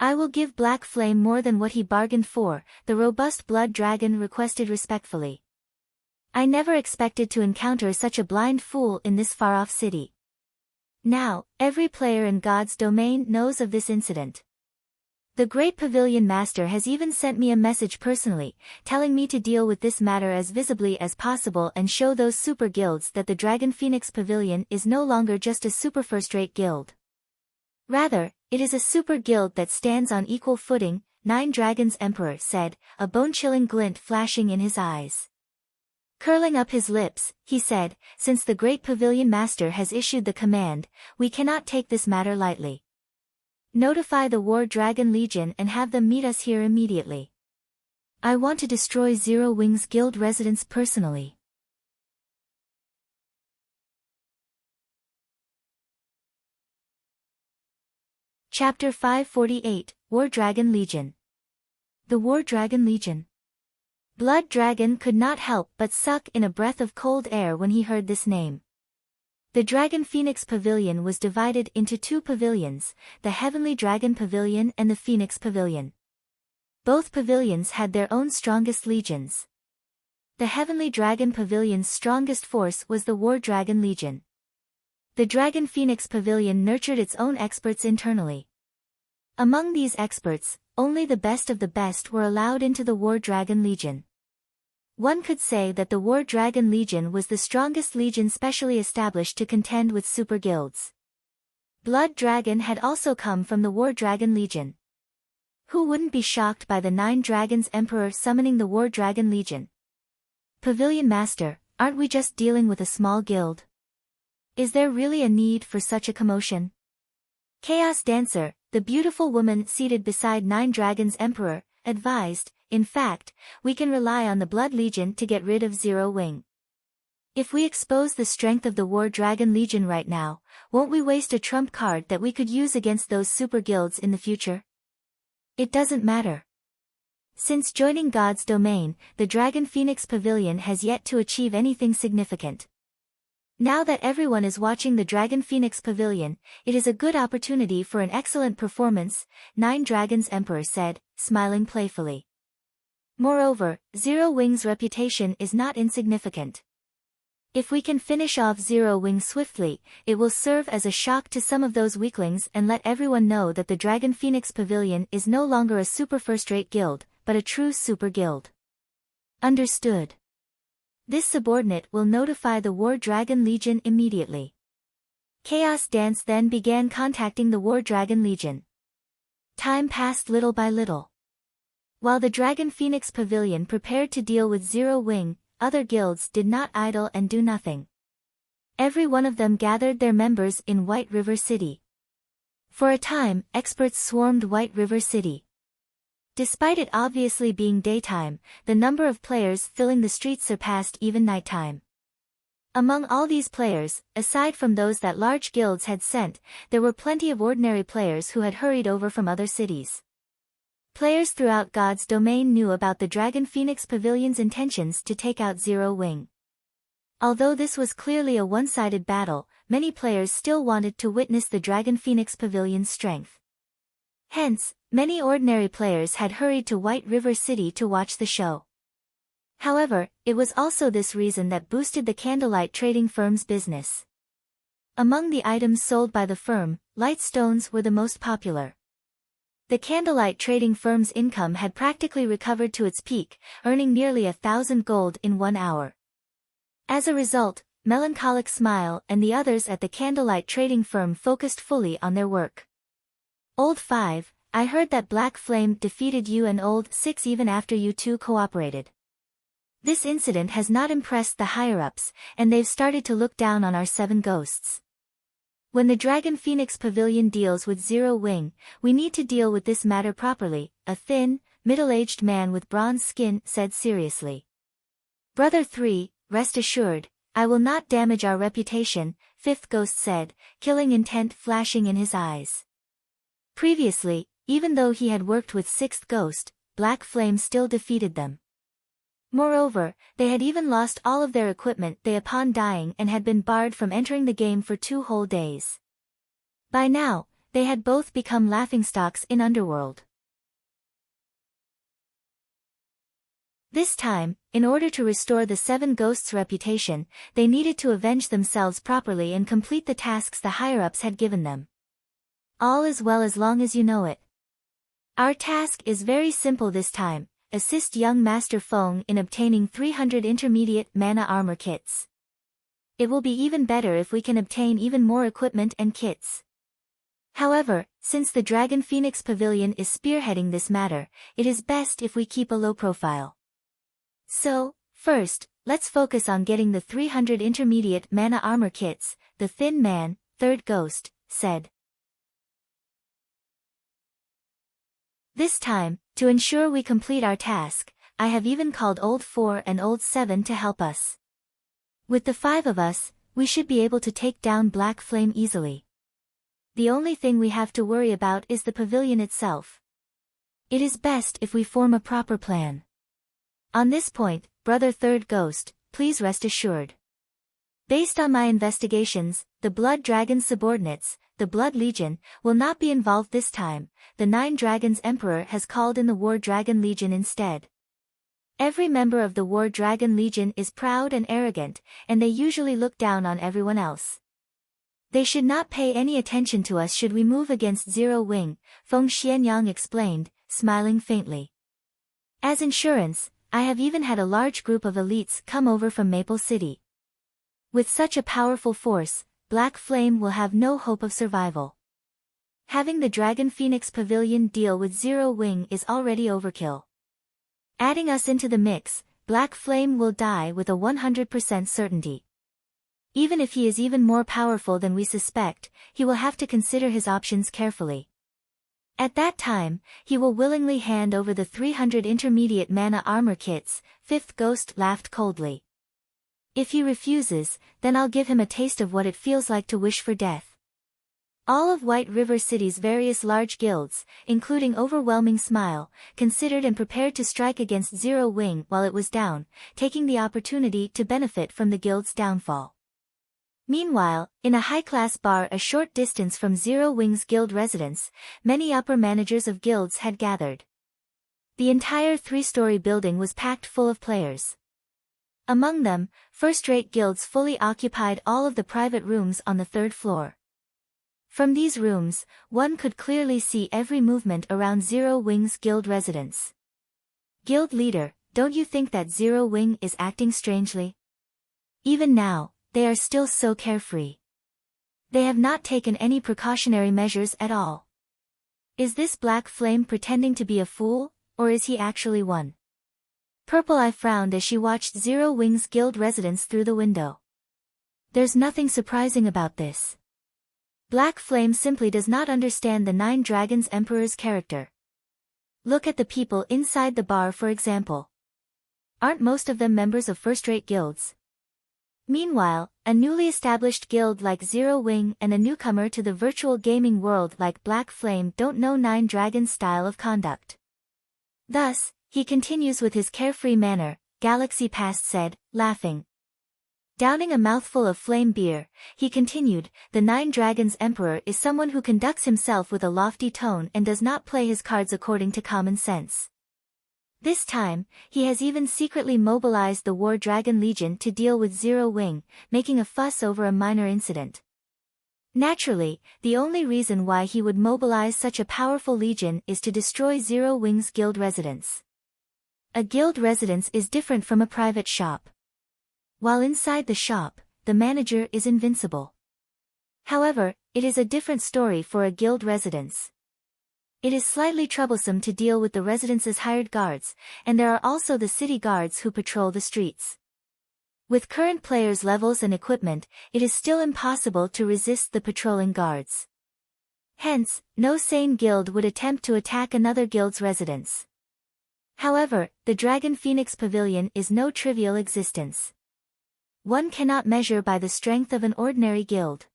I will give Black Flame more than what he bargained for, the robust blood dragon requested respectfully. I never expected to encounter such a blind fool in this far-off city. Now, every player in God's Domain knows of this incident. The great Pavilion Master has even sent me a message personally, telling me to deal with this matter as visibly as possible and show those super guilds that the Dragon Phoenix Pavilion is no longer just a super first-rate guild. Rather, it is a super guild that stands on equal footing, Nine Dragons Emperor said, a bone-chilling glint flashing in his eyes. Curling up his lips, he said, since the great Pavilion Master has issued the command, we cannot take this matter lightly. Notify the War Dragon Legion and have them meet us here immediately. I want to destroy Zero Wing's guild residence personally. Chapter 548, War Dragon Legion. The War Dragon Legion. Blood Dragon could not help but suck in a breath of cold air when he heard this name. The Dragon Phoenix Pavilion was divided into two pavilions, the Heavenly Dragon Pavilion and the Phoenix Pavilion. Both pavilions had their own strongest legions. The Heavenly Dragon Pavilion's strongest force was the War Dragon Legion. The Dragon Phoenix Pavilion nurtured its own experts internally. Among these experts, only the best of the best were allowed into the War Dragon Legion. One could say that the War Dragon Legion was the strongest legion specially established to contend with super guilds. Blood Dragon had also come from the War Dragon Legion. Who wouldn't be shocked by the Nine Dragons Emperor summoning the War Dragon Legion? Pavilion Master, aren't we just dealing with a small guild? Is there really a need for such a commotion? Chaos Dancer, the beautiful woman seated beside Nine Dragons Emperor, advised, in fact, we can rely on the Blood Legion to get rid of Zero Wing. If we expose the strength of the War Dragon Legion right now, won't we waste a trump card that we could use against those super guilds in the future? It doesn't matter. Since joining God's Domain, the Dragon Phoenix Pavilion has yet to achieve anything significant. Now that everyone is watching the Dragon Phoenix Pavilion, it is a good opportunity for an excellent performance, Nine Dragons Emperor said, smiling playfully. Moreover, Zero Wing's reputation is not insignificant. If we can finish off Zero Wing swiftly, it will serve as a shock to some of those weaklings and let everyone know that the Dragon Phoenix Pavilion is no longer a super first-rate guild, but a true super guild. Understood. This subordinate will notify the War Dragon Legion immediately. Chaos Dance then began contacting the War Dragon Legion. Time passed little by little. While the Dragon Phoenix Pavilion prepared to deal with Zero Wing, other guilds did not idle and do nothing. Every one of them gathered their members in White River City. For a time, experts swarmed White River City. Despite it obviously being daytime, the number of players filling the streets surpassed even nighttime. Among all these players, aside from those that large guilds had sent, there were plenty of ordinary players who had hurried over from other cities. Players throughout God's Domain knew about the Dragon Phoenix Pavilion's intentions to take out Zero Wing. Although this was clearly a one-sided battle, many players still wanted to witness the Dragon Phoenix Pavilion's strength. Hence, many ordinary players had hurried to White River City to watch the show. However, it was also this reason that boosted the candlelight trading firm's business. Among the items sold by the firm, light stones were the most popular. The candlelight trading firm's income had practically recovered to its peak, earning nearly 1,000 gold in 1 hour. As a result, melancholic smile, and the others at the candlelight trading firm focused fully on their work. Old 5, I heard that Black Flame defeated you and Old 6 even after you two cooperated. This incident has not impressed the higher-ups, and they've started to look down on our 7 ghosts. When the Dragon Phoenix Pavilion deals with Zero Wing, we need to deal with this matter properly, a thin, middle-aged man with bronze skin said seriously. Brother 3, rest assured, I will not damage our reputation, 5th ghost said, killing intent flashing in his eyes. Previously, even though he had worked with 6th ghost, Black Flame still defeated them. Moreover, they had even lost all of their equipment upon dying and had been barred from entering the game for 2 whole days. By now, they had both become laughingstocks in Underworld. This time, in order to restore the 7 ghosts' reputation, they needed to avenge themselves properly and complete the tasks the higher-ups had given them. All is well as long as you know it. Our task is very simple this time. Assist young Master Feng in obtaining 300 intermediate mana armor kits. It will be even better if we can obtain even more equipment and kits. However, since the Dragon Phoenix Pavilion is spearheading this matter, it is best if we keep a low profile. So, first, let's focus on getting the 300 intermediate mana armor kits, the thin man, 3rd ghost, said. This time, to ensure we complete our task, I have even called Old 4 and Old 7 to help us. With the 5 of us, we should be able to take down Black Flame easily. The only thing we have to worry about is the pavilion itself. It is best if we form a proper plan. On this point, Brother 3rd Ghost, please rest assured. Based on my investigations, the Blood Dragon subordinates, the Blood Legion, will not be involved this time. The 9 Dragons Emperor has called in the War Dragon Legion instead. Every member of the War Dragon Legion is proud and arrogant, and they usually look down on everyone else. They should not pay any attention to us should we move against Zero Wing, Feng Xianyang explained, smiling faintly. As insurance, I have even had a large group of elites come over from Maple City. With such a powerful force, Black Flame will have no hope of survival. Having the Dragon Phoenix Pavilion deal with Zero Wing is already overkill. Adding us into the mix, Black Flame will die with a 100% certainty. Even if he is even more powerful than we suspect, he will have to consider his options carefully. At that time, he will willingly hand over the 300 intermediate mana armor kits, 5th Ghost laughed coldly. If he refuses, then I'll give him a taste of what it feels like to wish for death. All of White River City's various large guilds, including Overwhelming Smile, considered and prepared to strike against Zero Wing while it was down, taking the opportunity to benefit from the guild's downfall. Meanwhile, in a high-class bar a short distance from Zero Wing's guild residence, many upper managers of guilds had gathered. The entire 3-story building was packed full of players. Among them, first-rate guilds fully occupied all of the private rooms on the 3rd floor. From these rooms, one could clearly see every movement around Zero Wing's guild residence. Guild leader, don't you think that Zero Wing is acting strangely? Even now, they are still so carefree. They have not taken any precautionary measures at all. Is this Black Flame pretending to be a fool, or is he actually one? Purple Eye frowned as she watched Zero Wing's guild residence through the window. There's nothing surprising about this. Black Flame simply does not understand the 9 Dragons Emperor's character. Look at the people inside the bar for example. Aren't most of them members of first-rate guilds? Meanwhile, a newly established guild like Zero Wing and a newcomer to the virtual gaming world like Black Flame don't know 9 Dragons' style of conduct. Thus, he continues with his carefree manner, Galaxy Past said, laughing. Downing a mouthful of flame beer, he continued, the 9 Dragons Emperor is someone who conducts himself with a lofty tone and does not play his cards according to common sense. This time, he has even secretly mobilized the War Dragon Legion to deal with Zero Wing, making a fuss over a minor incident. Naturally, the only reason why he would mobilize such a powerful legion is to destroy Zero Wing's guild residence. A guild residence is different from a private shop. While inside the shop, the manager is invincible. However, it is a different story for a guild residence. It is slightly troublesome to deal with the residence's hired guards, and there are also the city guards who patrol the streets. With current players' levels and equipment, it is still impossible to resist the patrolling guards. Hence, no sane guild would attempt to attack another guild's residence. However, the Dragon Phoenix Pavilion is no trivial existence. One cannot measure by the strength of an ordinary guild.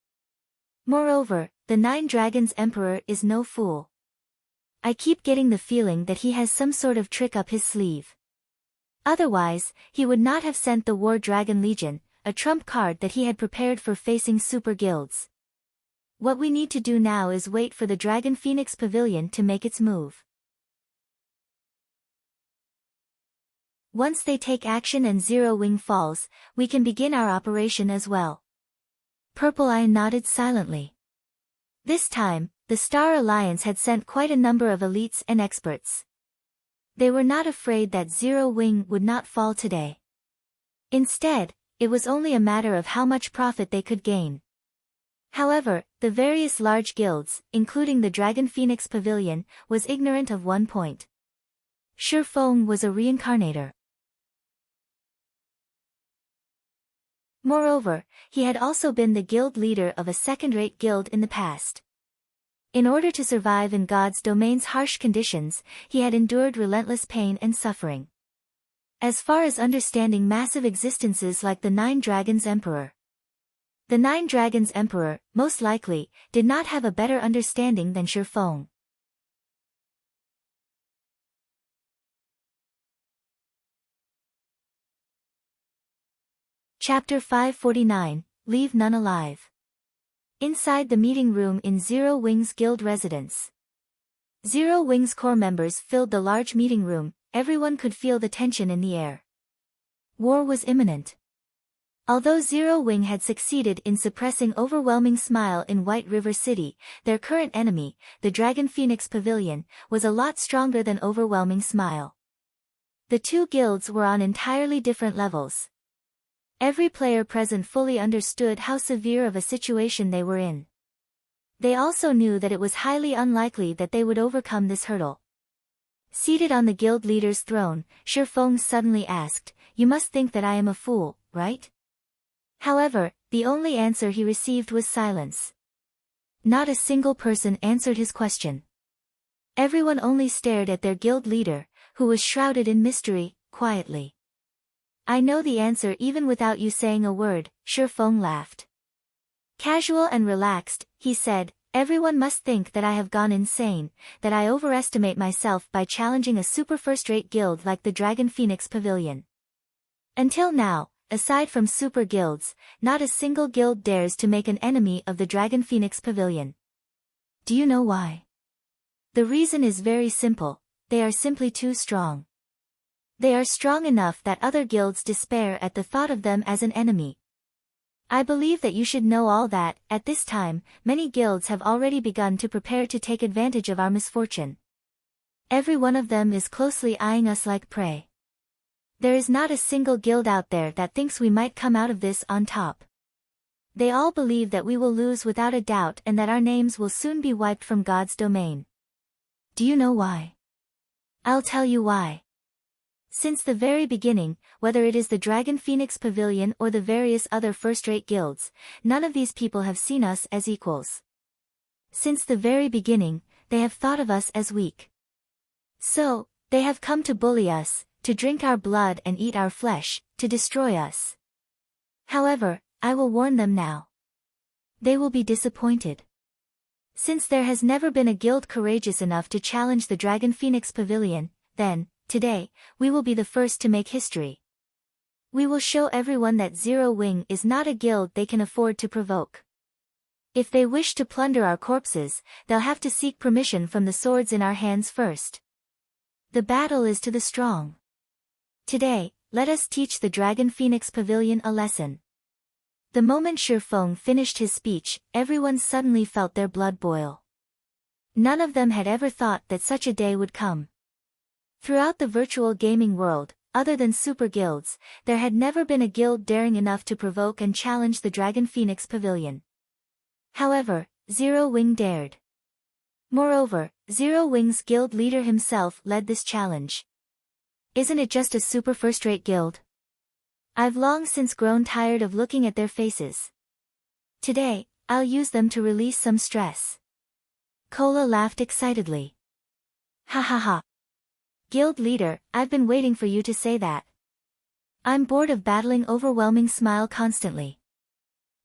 Moreover, the Nine Dragons Emperor is no fool. I keep getting the feeling that he has some sort of trick up his sleeve. Otherwise, he would not have sent the War Dragon Legion, a trump card that he had prepared for facing super guilds. What we need to do now is wait for the Dragon Phoenix Pavilion to make its move. Once they take action and Zero Wing falls, we can begin our operation as well. Purple Eye nodded silently. This time, the Star Alliance had sent quite a number of elites and experts. They were not afraid that Zero Wing would not fall today. Instead, it was only a matter of how much profit they could gain. However, the various large guilds, including the Dragon Phoenix Pavilion, was ignorant of one point. Shi Feng was a reincarnator. Moreover, he had also been the guild leader of a second-rate guild in the past. In order to survive in God's domain's harsh conditions, he had endured relentless pain and suffering. As far as understanding massive existences like the Nine Dragons Emperor. The Nine Dragons Emperor, most likely, did not have a better understanding than Shi Feng. Chapter 549, Leave None Alive. Inside the meeting room in Zero Wing's guild residence. Zero Wing's core members filled the large meeting room, everyone could feel the tension in the air. War was imminent. Although Zero Wing had succeeded in suppressing Overwhelming Smile in White River City, their current enemy, the Dragon Phoenix Pavilion, was a lot stronger than Overwhelming Smile. The two guilds were on entirely different levels. Every player present fully understood how severe of a situation they were in. They also knew that it was highly unlikely that they would overcome this hurdle. Seated on the guild leader's throne, Shi Feng suddenly asked, "You must think that I am a fool, right?" However, the only answer he received was silence. Not a single person answered his question. Everyone only stared at their guild leader, who was shrouded in mystery, quietly. "I know the answer even without you saying a word," Shi Feng laughed. Casual and relaxed, he said, "Everyone must think that I have gone insane, that I overestimate myself by challenging a super first-rate guild like the Dragon Phoenix Pavilion. Until now, aside from super guilds, not a single guild dares to make an enemy of the Dragon Phoenix Pavilion. Do you know why? The reason is very simple, they are simply too strong. They are strong enough that other guilds despair at the thought of them as an enemy. I believe that you should know all that. At this time, many guilds have already begun to prepare to take advantage of our misfortune. Every one of them is closely eyeing us like prey. There is not a single guild out there that thinks we might come out of this on top. They all believe that we will lose without a doubt and that our names will soon be wiped from God's domain. Do you know why? I'll tell you why. Since the very beginning, whether it is the Dragon Phoenix Pavilion or the various other first-rate guilds, none of these people have seen us as equals. Since the very beginning, they have thought of us as weak. So, they have come to bully us, to drink our blood and eat our flesh, to destroy us. However, I will warn them now. They will be disappointed. Since there has never been a guild courageous enough to challenge the Dragon Phoenix Pavilion, then, today, we will be the first to make history. We will show everyone that Zero Wing is not a guild they can afford to provoke. If they wish to plunder our corpses, they'll have to seek permission from the swords in our hands first. The battle is to the strong. Today, let us teach the Dragon Phoenix Pavilion a lesson." The moment Shi Feng finished his speech, everyone suddenly felt their blood boil. None of them had ever thought that such a day would come. Throughout the virtual gaming world, other than super guilds, there had never been a guild daring enough to provoke and challenge the Dragon Phoenix Pavilion. However, Zero Wing dared. Moreover, Zero Wing's guild leader himself led this challenge. Isn't it just a super first-rate guild? I've long since grown tired of looking at their faces. Today, I'll use them to release some stress. Cola laughed excitedly. Ha ha ha. Guild leader, I've been waiting for you to say that. I'm bored of battling overwhelming smile constantly.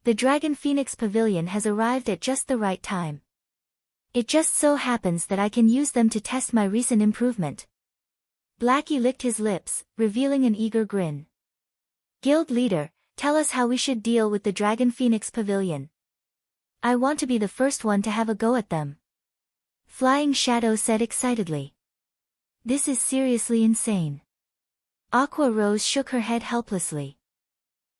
The Dragon Phoenix Pavilion has arrived at just the right time. It just so happens that I can use them to test my recent improvement. Blackie licked his lips, revealing an eager grin. Guild leader, tell us how we should deal with the Dragon Phoenix Pavilion. I want to be the first one to have a go at them. Flying Shadow said excitedly. This is seriously insane. Aqua Rose shook her head helplessly.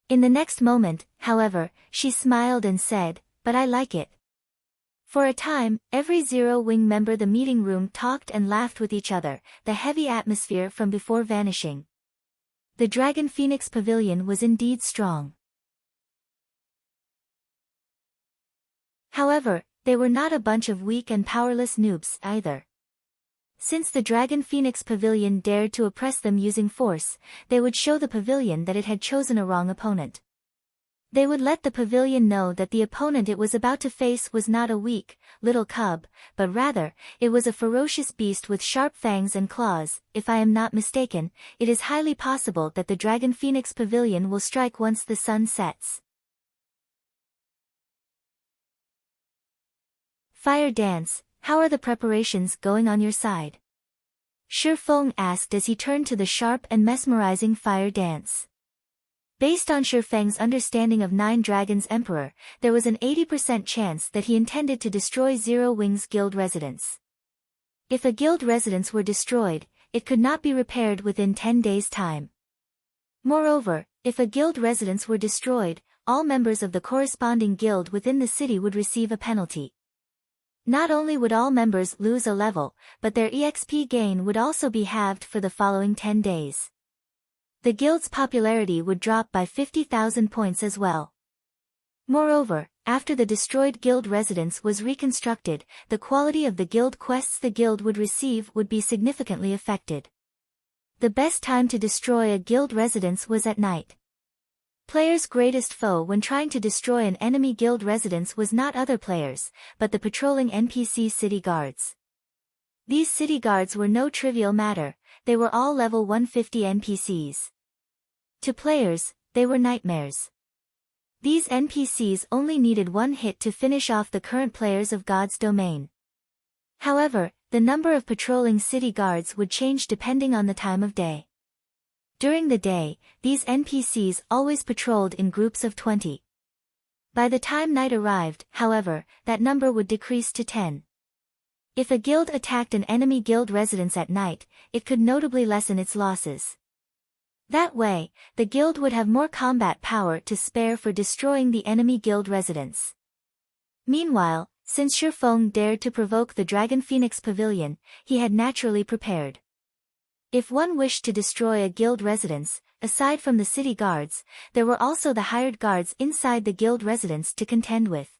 In the next moment, however, she smiled and said, but I like it. For a time, every Zero Wing member in the meeting room talked and laughed with each other, the heavy atmosphere from before vanishing. The Dragon Phoenix Pavilion was indeed strong. However, they were not a bunch of weak and powerless noobs either. Since the Dragon Phoenix Pavilion dared to oppress them using force, they would show the pavilion that it had chosen a wrong opponent. They would let the pavilion know that the opponent it was about to face was not a weak, little cub, but rather, it was a ferocious beast with sharp fangs and claws. If I am not mistaken, it is highly possible that the Dragon Phoenix Pavilion will strike once the sun sets. Fire dance, how are the preparations going on your side? Shifeng asked as he turned to the sharp and mesmerizing fire dance. Based on Shifeng's understanding of Nine Dragons Emperor, there was an 80% chance that he intended to destroy Zero Wing's guild residence. If a guild residence were destroyed, it could not be repaired within 10 days' time. Moreover, if a guild residence were destroyed, all members of the corresponding guild within the city would receive a penalty. Not only would all members lose a level, but their EXP gain would also be halved for the following 10 days. The guild's popularity would drop by 50,000 points as well. Moreover, after the destroyed guild residence was reconstructed, the quality of the guild quests the guild would receive would be significantly affected. The best time to destroy a guild residence was at night. Players' greatest foe when trying to destroy an enemy guild residence was not other players, but the patrolling NPC city guards. These city guards were no trivial matter, they were all level 150 NPCs. To players, they were nightmares. These NPCs only needed one hit to finish off the current players of God's domain. However, the number of patrolling city guards would change depending on the time of day. During the day, these NPCs always patrolled in groups of 20. By the time night arrived, however, that number would decrease to 10. If a guild attacked an enemy guild residence at night, it could notably lessen its losses. That way, the guild would have more combat power to spare for destroying the enemy guild residence. Meanwhile, since Shifeng dared to provoke the Dragon Phoenix Pavilion, he had naturally prepared. If one wished to destroy a guild residence, aside from the city guards, there were also the hired guards inside the guild residence to contend with.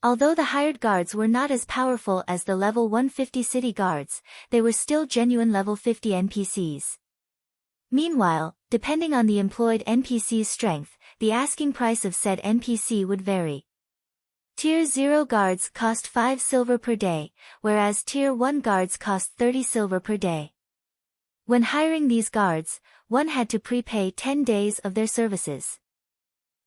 Although the hired guards were not as powerful as the level 150 city guards, they were still genuine level 50 NPCs. Meanwhile, depending on the employed NPC's strength, the asking price of said NPC would vary. Tier 0 guards cost 5 silver per day, whereas Tier 1 guards cost 30 silver per day. When hiring these guards, one had to prepay 10 days of their services.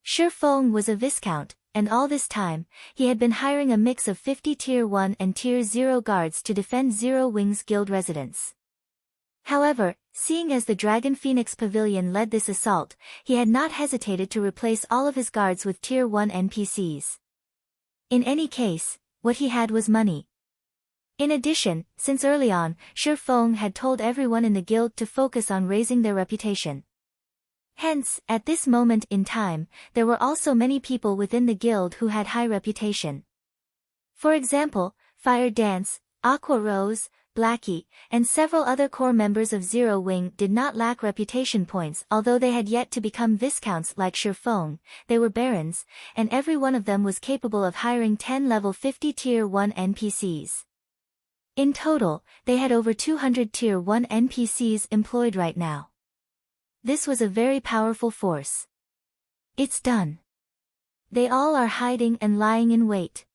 Shifeng was a viscount, and all this time, he had been hiring a mix of 50 Tier 1 and Tier 0 guards to defend Zero Wing's guild residence. However, seeing as the Dragon Phoenix Pavilion led this assault, he had not hesitated to replace all of his guards with Tier 1 NPCs. In any case, what he had was money. In addition, since early on, Shifeng had told everyone in the guild to focus on raising their reputation. Hence, at this moment in time, there were also many people within the guild who had high reputation. For example, Fire Dance, Aqua Rose, Blackie, and several other core members of Zero Wing did not lack reputation points. Although they had yet to become viscounts like Shifeng, they were barons, and every one of them was capable of hiring 10 level 50 Tier 1 NPCs. In total, they had over 200 Tier 1 NPCs employed right now. This was a very powerful force. It's done. They all are hiding and lying in wait.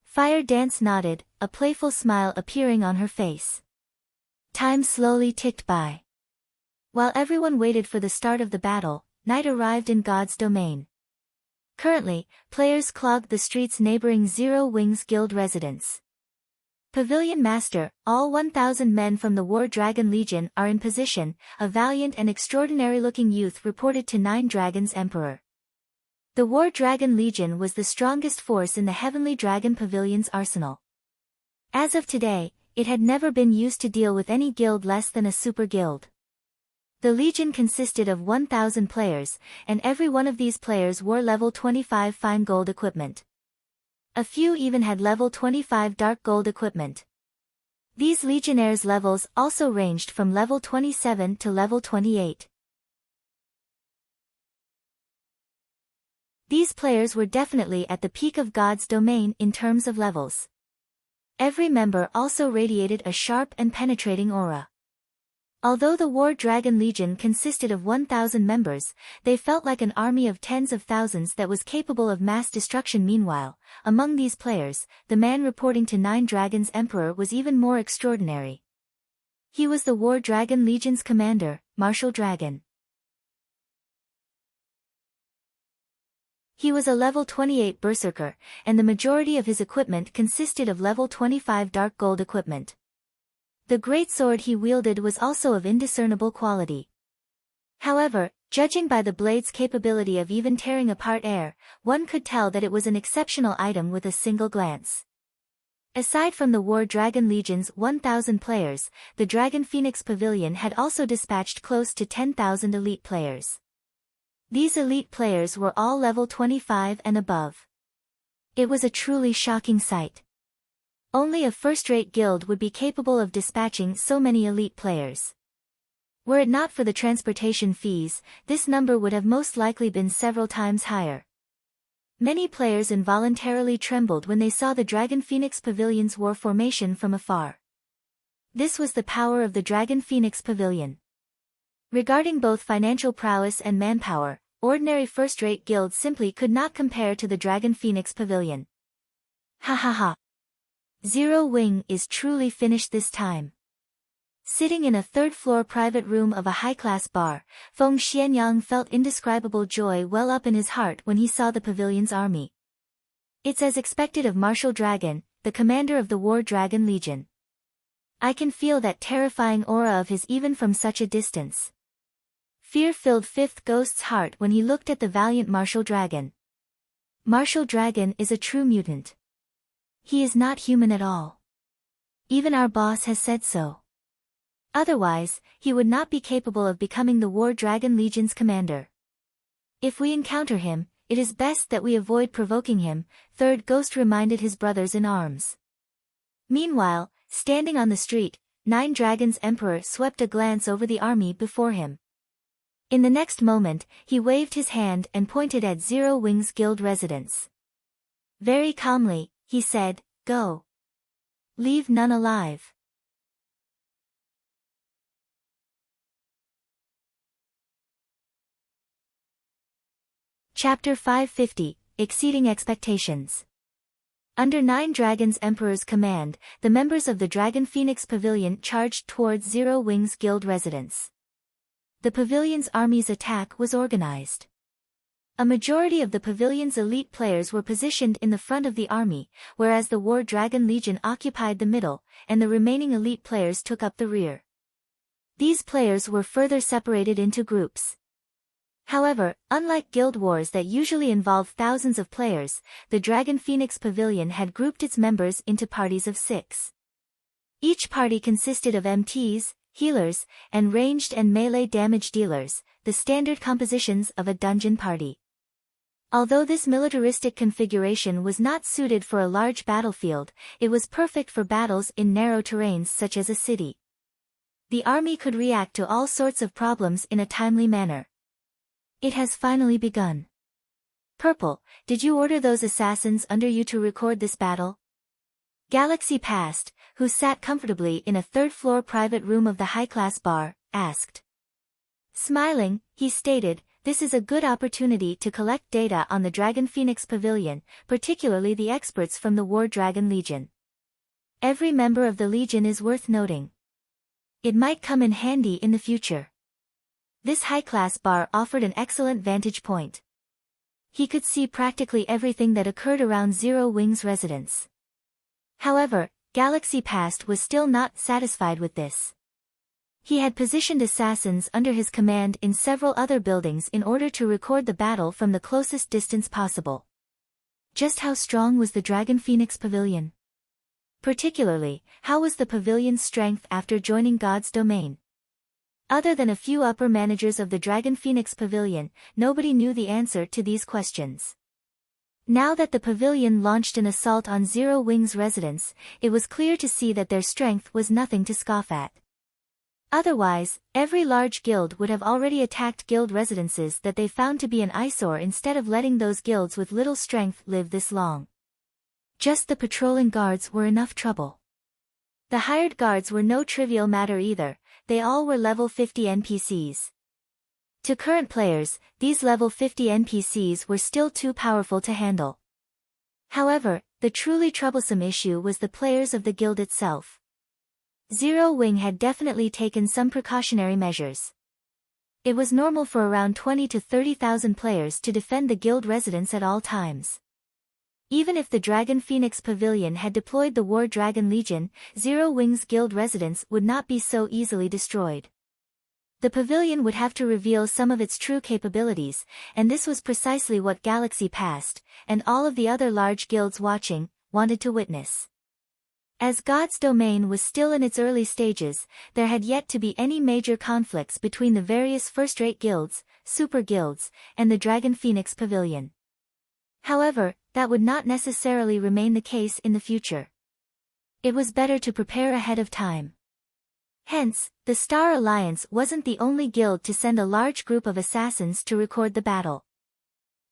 Fire Dance nodded, a playful smile appearing on her face. Time slowly ticked by. While everyone waited for the start of the battle, night arrived in God's domain. Currently, players clogged the streets neighboring Zero Wings Guild residence. Pavilion Master, all 1,000 men from the War Dragon Legion are in position, a valiant and extraordinary-looking youth reported to Nine Dragons Emperor. The War Dragon Legion was the strongest force in the Heavenly Dragon Pavilion's arsenal. As of today, it had never been used to deal with any guild less than a super guild. The Legion consisted of 1,000 players, and every one of these players wore level 25 fine gold equipment. A few even had level 25 dark gold equipment. These legionnaires' levels also ranged from level 27 to level 28. These players were definitely at the peak of God's domain in terms of levels. Every member also radiated a sharp and penetrating aura. Although the War Dragon Legion consisted of 1,000 members, they felt like an army of tens of thousands that was capable of mass destruction. Meanwhile, among these players, the man reporting to Nine Dragons Emperor was even more extraordinary. He was the War Dragon Legion's commander, Martial Dragon. He was a level 28 berserker, and the majority of his equipment consisted of level 25 dark gold equipment. The great sword he wielded was also of indiscernible quality. However, judging by the blade's capability of even tearing apart air, one could tell that it was an exceptional item with a single glance. Aside from the War Dragon Legion's 1,000 players, the Dragon Phoenix Pavilion had also dispatched close to 10,000 elite players. These elite players were all level 25 and above. It was a truly shocking sight. Only a first-rate guild would be capable of dispatching so many elite players. Were it not for the transportation fees, this number would have most likely been several times higher. Many players involuntarily trembled when they saw the Dragon Phoenix Pavilion's war formation from afar. This was the power of the Dragon Phoenix Pavilion. Regarding both financial prowess and manpower, ordinary first-rate guilds simply could not compare to the Dragon Phoenix Pavilion. Ha ha ha. Zero Wing is truly finished this time. Sitting in a third-floor private room of a high-class bar, Feng Xianyang felt indescribable joy well up in his heart when he saw the pavilion's army. It's as expected of Martial Dragon, the commander of the War Dragon Legion. I can feel that terrifying aura of his even from such a distance. Fear filled Fifth Ghost's heart when he looked at the valiant Martial Dragon. Martial Dragon is a true mutant. He is not human at all. Even our boss has said so. Otherwise, he would not be capable of becoming the War Dragon Legion's commander. If we encounter him, it is best that we avoid provoking him, Third Ghost reminded his brothers in arms. Meanwhile, standing on the street, Nine Dragons Emperor swept a glance over the army before him. In the next moment, he waved his hand and pointed at Zero Wings Guild residence. Very calmly, he said, "Go. Leave none alive." Chapter 550, Exceeding Expectations. Under Nine Dragons Emperor's command, the members of the Dragon Phoenix Pavilion charged towards Zero Wings Guild residence. The pavilion's army's attack was organized. A majority of the pavilion's elite players were positioned in the front of the army, whereas the War Dragon Legion occupied the middle, and the remaining elite players took up the rear. These players were further separated into groups. However, unlike guild wars that usually involve thousands of players, the Dragon Phoenix Pavilion had grouped its members into parties of 6. Each party consisted of MTs, healers, and ranged and melee damage dealers, the standard compositions of a dungeon party. Although this militaristic configuration was not suited for a large battlefield, it was perfect for battles in narrow terrains such as a city. The army could react to all sorts of problems in a timely manner. It has finally begun. Purple, did you order those assassins under you to record this battle? Galaxy Past, who sat comfortably in a third-floor private room of the high-class bar, asked. Smiling, he stated, this is a good opportunity to collect data on the Dragon Phoenix Pavilion, particularly the experts from the War Dragon Legion. Every member of the Legion is worth noting. It might come in handy in the future. This high-class bar offered an excellent vantage point. He could see practically everything that occurred around Zero Wing's residence. However, Galaxy Past was still not satisfied with this. He had positioned assassins under his command in several other buildings in order to record the battle from the closest distance possible. Just how strong was the Dragon Phoenix Pavilion? Particularly, how was the pavilion's strength after joining God's domain? Other than a few upper managers of the Dragon Phoenix Pavilion, nobody knew the answer to these questions. Now that the pavilion launched an assault on Zero Wing's residence, it was clear to see that their strength was nothing to scoff at. Otherwise, every large guild would have already attacked guild residences that they found to be an eyesore instead of letting those guilds with little strength live this long. Just the patrolling guards were enough trouble. The hired guards were no trivial matter either, they all were level 50 NPCs. To current players, these level 50 NPCs were still too powerful to handle. However, the truly troublesome issue was the players of the guild itself. Zero Wing had definitely taken some precautionary measures. It was normal for around 20 to 30,000 players to defend the guild residence at all times. Even if the Dragon Phoenix Pavilion had deployed the War Dragon Legion, Zero Wing's guild residence would not be so easily destroyed. The pavilion would have to reveal some of its true capabilities, and this was precisely what Galaxy Past, and all of the other large guilds watching, wanted to witness. As God's domain was still in its early stages, there had yet to be any major conflicts between the various first-rate guilds, super guilds, and the Dragon Phoenix Pavilion. However, that would not necessarily remain the case in the future. It was better to prepare ahead of time. Hence, the Star Alliance wasn't the only guild to send a large group of assassins to record the battle.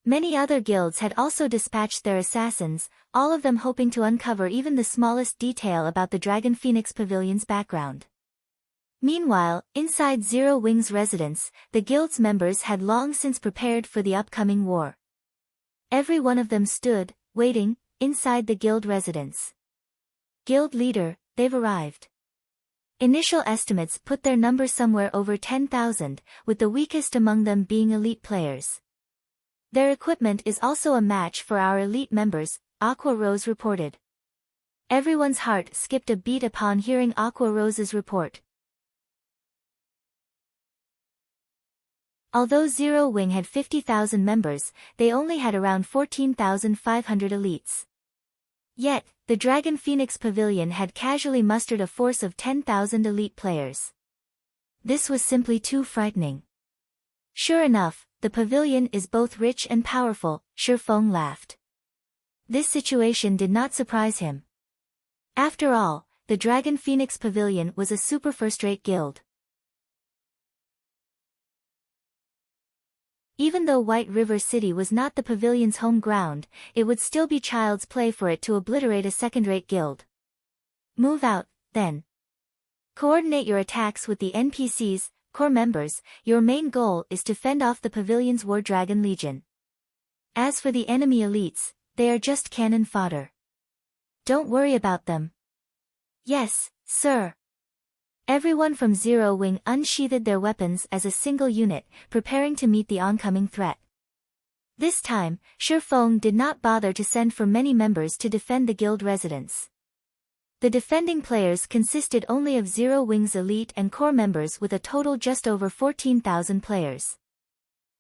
Many other guilds had also dispatched their assassins, all of them hoping to uncover even the smallest detail about the Dragon Phoenix Pavilion's background. Meanwhile, inside Zero Wing's residence, the guild's members had long since prepared for the upcoming war. Every one of them stood, waiting, inside the guild residence. Guild leader, they've arrived. Initial estimates put their number somewhere over 10,000, with the weakest among them being elite players. Their equipment is also a match for our elite members, Aqua Rose reported. Everyone's heart skipped a beat upon hearing Aqua Rose's report. Although Zero Wing had 50,000 members, they only had around 14,500 elites. Yet, the Dragon Phoenix Pavilion had casually mustered a force of 10,000 elite players. This was simply too frightening. Sure enough, the pavilion is both rich and powerful, Shifeng laughed. This situation did not surprise him. After all, the Dragon Phoenix Pavilion was a super first-rate guild. Even though White River City was not the pavilion's home ground, it would still be child's play for it to obliterate a second-rate guild. Move out, then. Coordinate your attacks with the NPCs, core members. Your main goal is to fend off the pavilion's War Dragon Legion. As for the enemy elites, they are just cannon fodder. Don't worry about them. Yes, sir. Everyone from Zero Wing unsheathed their weapons as a single unit, preparing to meet the oncoming threat. This time, Shifeng did not bother to send for many members to defend the guild residence. The defending players consisted only of Zero Wing's elite and core members with a total just over 14,000 players.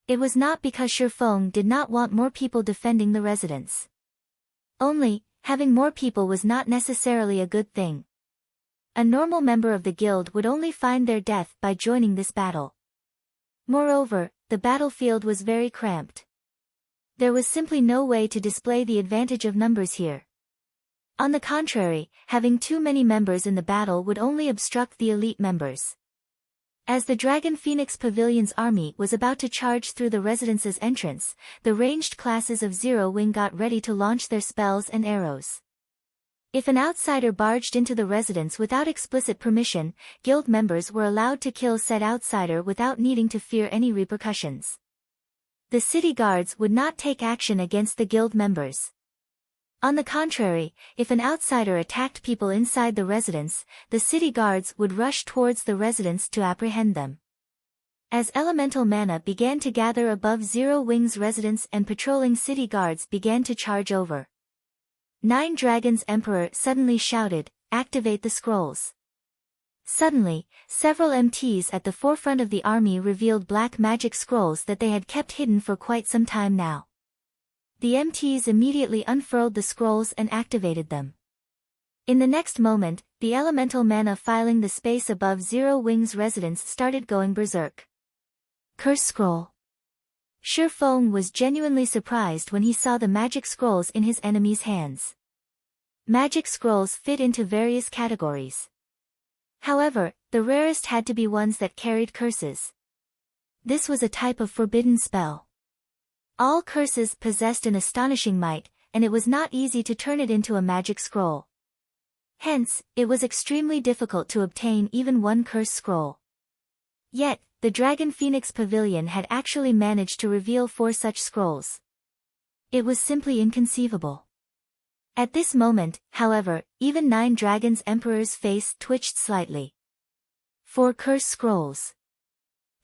It was not because Shifeng did not want more people defending the residence. Only, having more people was not necessarily a good thing. A normal member of the guild would only find their death by joining this battle. Moreover, the battlefield was very cramped. There was simply no way to display the advantage of numbers here. On the contrary, having too many members in the battle would only obstruct the elite members. As the Dragon Phoenix Pavilion's army was about to charge through the residence's entrance, the ranged classes of Zero Wing got ready to launch their spells and arrows. If an outsider barged into the residence without explicit permission, guild members were allowed to kill said outsider without needing to fear any repercussions. The city guards would not take action against the guild members. On the contrary, if an outsider attacked people inside the residence, the city guards would rush towards the residence to apprehend them. As elemental mana began to gather above Zero Wing's residence and patrolling city guards began to charge over, Nine Dragons Emperor suddenly shouted, "Activate the scrolls." Suddenly, several MTs at the forefront of the army revealed black magic scrolls that they had kept hidden for quite some time now. The MTs immediately unfurled the scrolls and activated them. In the next moment, the elemental mana filling the space above Zero Wing's residence started going berserk. Curse Scroll. Shi Feng was genuinely surprised when he saw the magic scrolls in his enemy's hands. Magic scrolls fit into various categories. However, the rarest had to be ones that carried curses. This was a type of forbidden spell. All curses possessed an astonishing might, and it was not easy to turn it into a magic scroll. Hence, it was extremely difficult to obtain even one curse scroll. Yet, the Dragon Phoenix Pavilion had actually managed to reveal 4 such scrolls. It was simply inconceivable. At this moment, however, even Nine Dragons Emperor's face twitched slightly. 4 curse scrolls.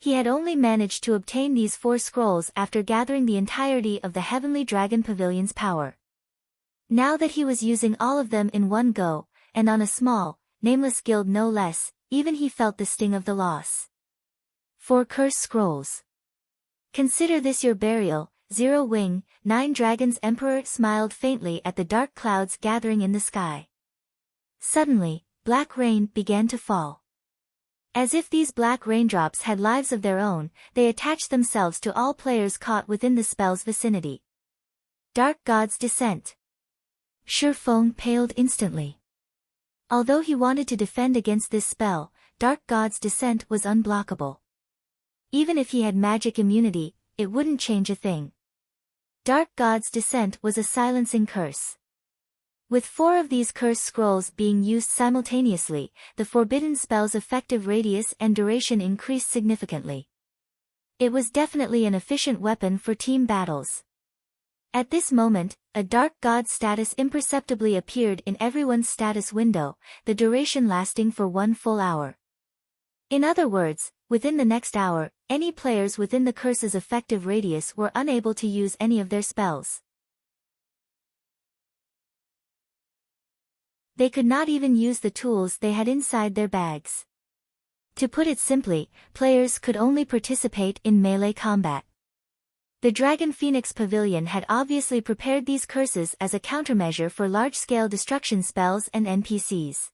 He had only managed to obtain these 4 scrolls after gathering the entirety of the Heavenly Dragon Pavilion's power. Now that he was using all of them in one go, and on a small, nameless guild no less, even he felt the sting of the loss. 4 curse scrolls. Consider this your burial, Zero Wing. Nine Dragons Emperor smiled faintly at the dark clouds gathering in the sky. Suddenly, black rain began to fall. As if these black raindrops had lives of their own, they attached themselves to all players caught within the spell's vicinity. Dark God's Descent. Shi Feng paled instantly. Although he wanted to defend against this spell, Dark God's Descent was unblockable. Even if he had magic immunity, it wouldn't change a thing. Dark God's Descent was a silencing curse. With 4 of these curse scrolls being used simultaneously, the forbidden spell's effective radius and duration increased significantly. It was definitely an efficient weapon for team battles. At this moment, a Dark God status imperceptibly appeared in everyone's status window, the duration lasting for 1 full hour. In other words, within the next hour, any players within the curse's effective radius were unable to use any of their spells. They could not even use the tools they had inside their bags. To put it simply, players could only participate in melee combat. The Dragon Phoenix Pavilion had obviously prepared these curses as a countermeasure for large-scale destruction spells and NPCs.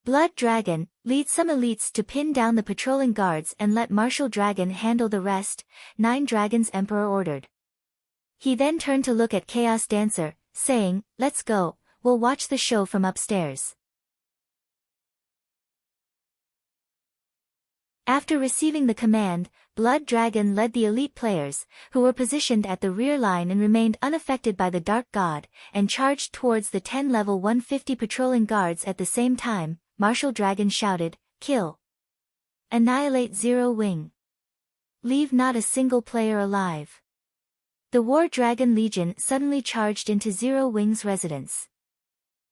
Blood Dragon, lead some elites to pin down the patrolling guards and let Martial Dragon handle the rest, Nine Dragons Emperor ordered. He then turned to look at Chaos Dancer, saying, "Let's go. We'll watch the show from upstairs." After receiving the command, Blood Dragon led the elite players, who were positioned at the rear line and remained unaffected by the Dark God, and charged towards the 10 level 150 patrolling guards at the same time. Martial Dragon shouted, "Kill! Annihilate Zero Wing! Leave not a single player alive!" The War Dragon Legion suddenly charged into Zero Wing's residence.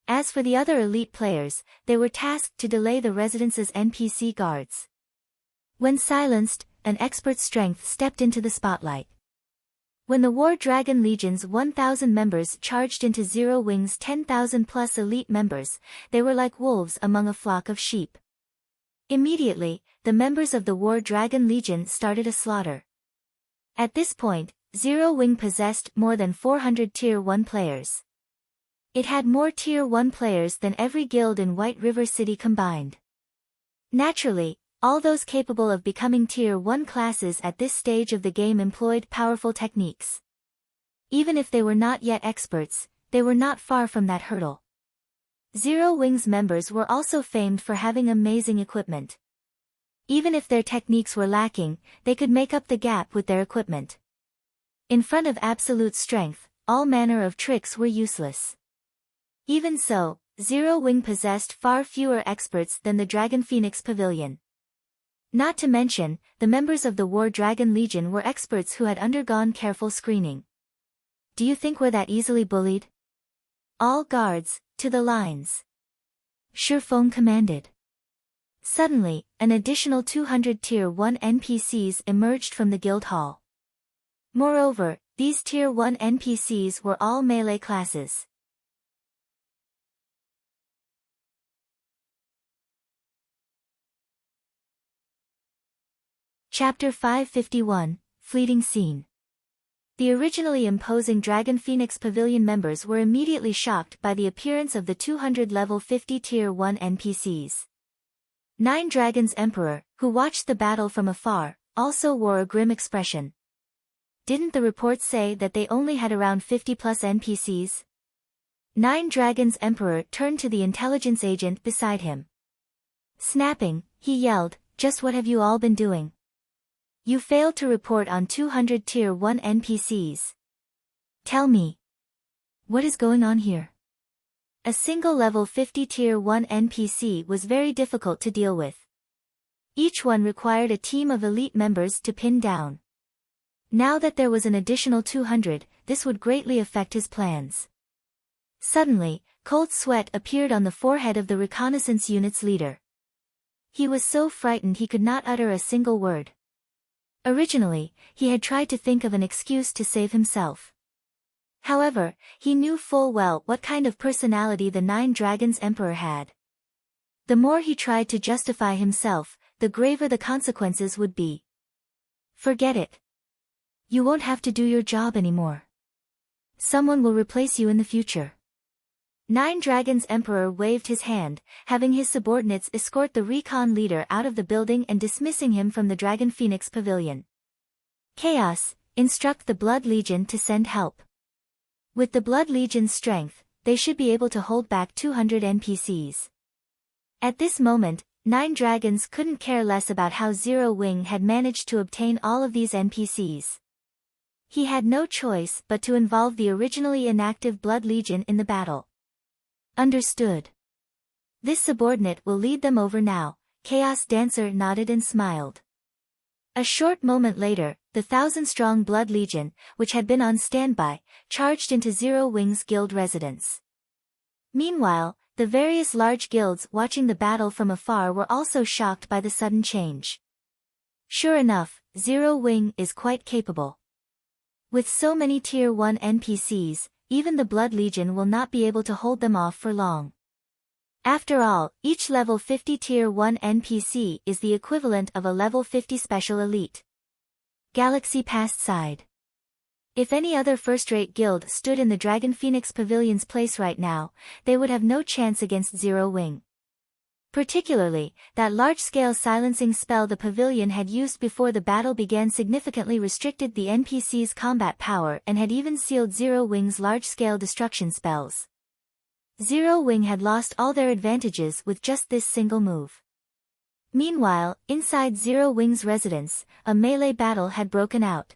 As for the other elite players, they were tasked to delay the residence's NPC guards. When silenced, an expert strength stepped into the spotlight. When the War Dragon Legion's 1,000 members charged into Zero Wing's 10,000 plus elite members, they were like wolves among a flock of sheep. Immediately, the members of the War Dragon Legion started a slaughter. At this point, Zero Wing possessed more than 400 Tier 1 players. It had more Tier 1 players than every guild in White River City combined. Naturally, all those capable of becoming Tier 1 classes at this stage of the game employed powerful techniques. Even if they were not yet experts, they were not far from that hurdle. Zero Wing's members were also famed for having amazing equipment. Even if their techniques were lacking, they could make up the gap with their equipment. In front of absolute strength, all manner of tricks were useless. Even so, Zero Wing possessed far fewer experts than the Dragon Phoenix Pavilion. Not to mention, the members of the War Dragon Legion were experts who had undergone careful screening. Do you think we're that easily bullied? All guards, to the lines. Shi Feng commanded. Suddenly, an additional 200 Tier 1 NPCs emerged from the guild hall. Moreover, these Tier 1 NPCs were all melee classes. Chapter 551, Fleeting Scene. The originally imposing Dragon Phoenix Pavilion members were immediately shocked by the appearance of the 200 level 50 Tier 1 NPCs. Nine Dragons Emperor, who watched the battle from afar, also wore a grim expression. Didn't the reports say that they only had around 50 plus NPCs? Nine Dragons Emperor turned to the intelligence agent beside him. Snapping, he yelled, "Just what have you all been doing? You failed to report on 200 Tier 1 NPCs. Tell me. What is going on here?" A single level 50 Tier 1 NPC was very difficult to deal with. Each one required a team of elite members to pin down. Now that there was an additional 200, this would greatly affect his plans. Suddenly, cold sweat appeared on the forehead of the reconnaissance unit's leader. He was so frightened he could not utter a single word. Originally, he had tried to think of an excuse to save himself. However, he knew full well what kind of personality the Nine Dragons Emperor had. The more he tried to justify himself, the graver the consequences would be. Forget it. You won't have to do your job anymore. Someone will replace you in the future. Nine Dragons Emperor waved his hand, having his subordinates escort the recon leader out of the building and dismissing him from the Dragon Phoenix Pavilion. Chaos, instruct the Blood Legion to send help. With the Blood Legion's strength, they should be able to hold back 200 NPCs. At this moment, Nine Dragons couldn't care less about how Zero Wing had managed to obtain all of these NPCs. He had no choice but to involve the originally inactive Blood Legion in the battle. Understood. This subordinate will lead them over now. Chaos Dancer nodded and smiled. A short moment later, the 1,000-strong Blood Legion, which had been on standby, charged into Zero Wing's guild residence. Meanwhile, the various large guilds watching the battle from afar were also shocked by the sudden change. Sure enough, Zero Wing is quite capable. With so many Tier 1 NPCs, even the Blood Legion will not be able to hold them off for long. After all, each level 50 Tier 1 NPC is the equivalent of a level 50 Special Elite. Galaxy Past sighed. If any other first-rate guild stood in the Dragon Phoenix Pavilion's place right now, they would have no chance against Zero Wing. Particularly, that large-scale silencing spell the pavilion had used before the battle began significantly restricted the NPC's combat power and had even sealed Zero Wing's large-scale destruction spells. Zero Wing had lost all their advantages with just this single move. Meanwhile, inside Zero Wing's residence, a melee battle had broken out.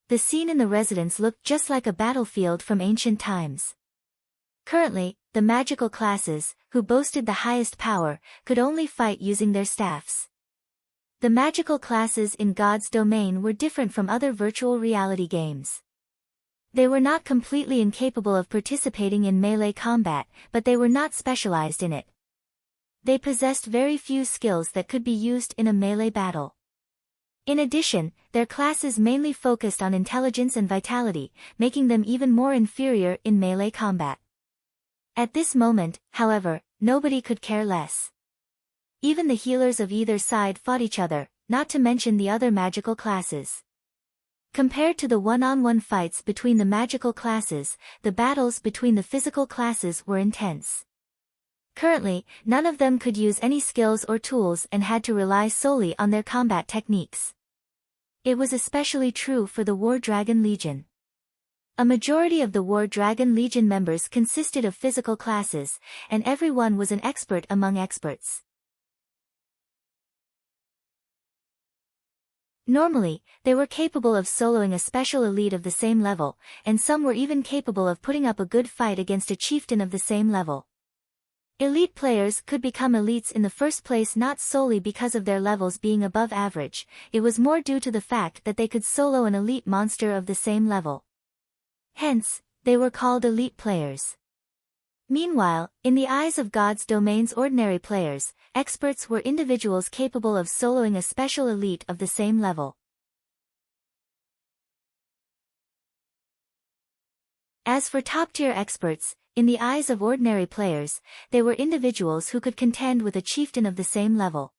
The scene in the residence looked just like a battlefield from ancient times. Currently, the magical classes, who boasted the highest power, could only fight using their staffs. The magical classes in God's domain were different from other virtual reality games. They were not completely incapable of participating in melee combat, but they were not specialized in it. They possessed very few skills that could be used in a melee battle. In addition, their classes mainly focused on intelligence and vitality, making them even more inferior in melee combat. At this moment, however, nobody could care less. Even the healers of either side fought each other, not to mention the other magical classes. Compared to the one-on-one fights between the magical classes, the battles between the physical classes were intense. Currently, none of them could use any skills or tools and had to rely solely on their combat techniques. It was especially true for the War Dragon Legion. A majority of the War Dragon Legion members consisted of physical classes, and everyone was an expert among experts. Normally, they were capable of soloing a special elite of the same level, and some were even capable of putting up a good fight against a chieftain of the same level. Elite players could become elites in the first place not solely because of their levels being above average, it was more due to the fact that they could solo an elite monster of the same level. Hence, they were called elite players. Meanwhile, in the eyes of God's domain's ordinary players, experts were individuals capable of soloing a special elite of the same level. As for top-tier experts, in the eyes of ordinary players, they were individuals who could contend with a chieftain of the same level.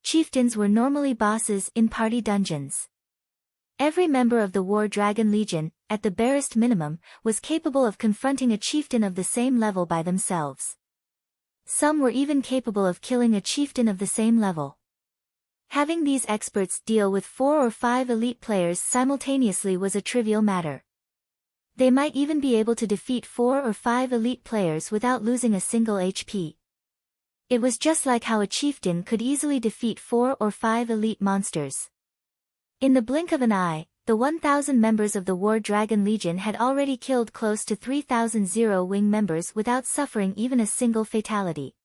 Chieftains were normally bosses in party dungeons. Every member of the War Dragon Legion, at the barest minimum, was capable of confronting a chieftain of the same level by themselves. Some were even capable of killing a chieftain of the same level. Having these experts deal with 4 or 5 elite players simultaneously was a trivial matter. They might even be able to defeat 4 or 5 elite players without losing a single HP. It was just like how a chieftain could easily defeat 4 or 5 elite monsters. In the blink of an eye, the 1,000 members of the War Dragon Legion had already killed close to 3,000 Zero-Wing members without suffering even a single fatality.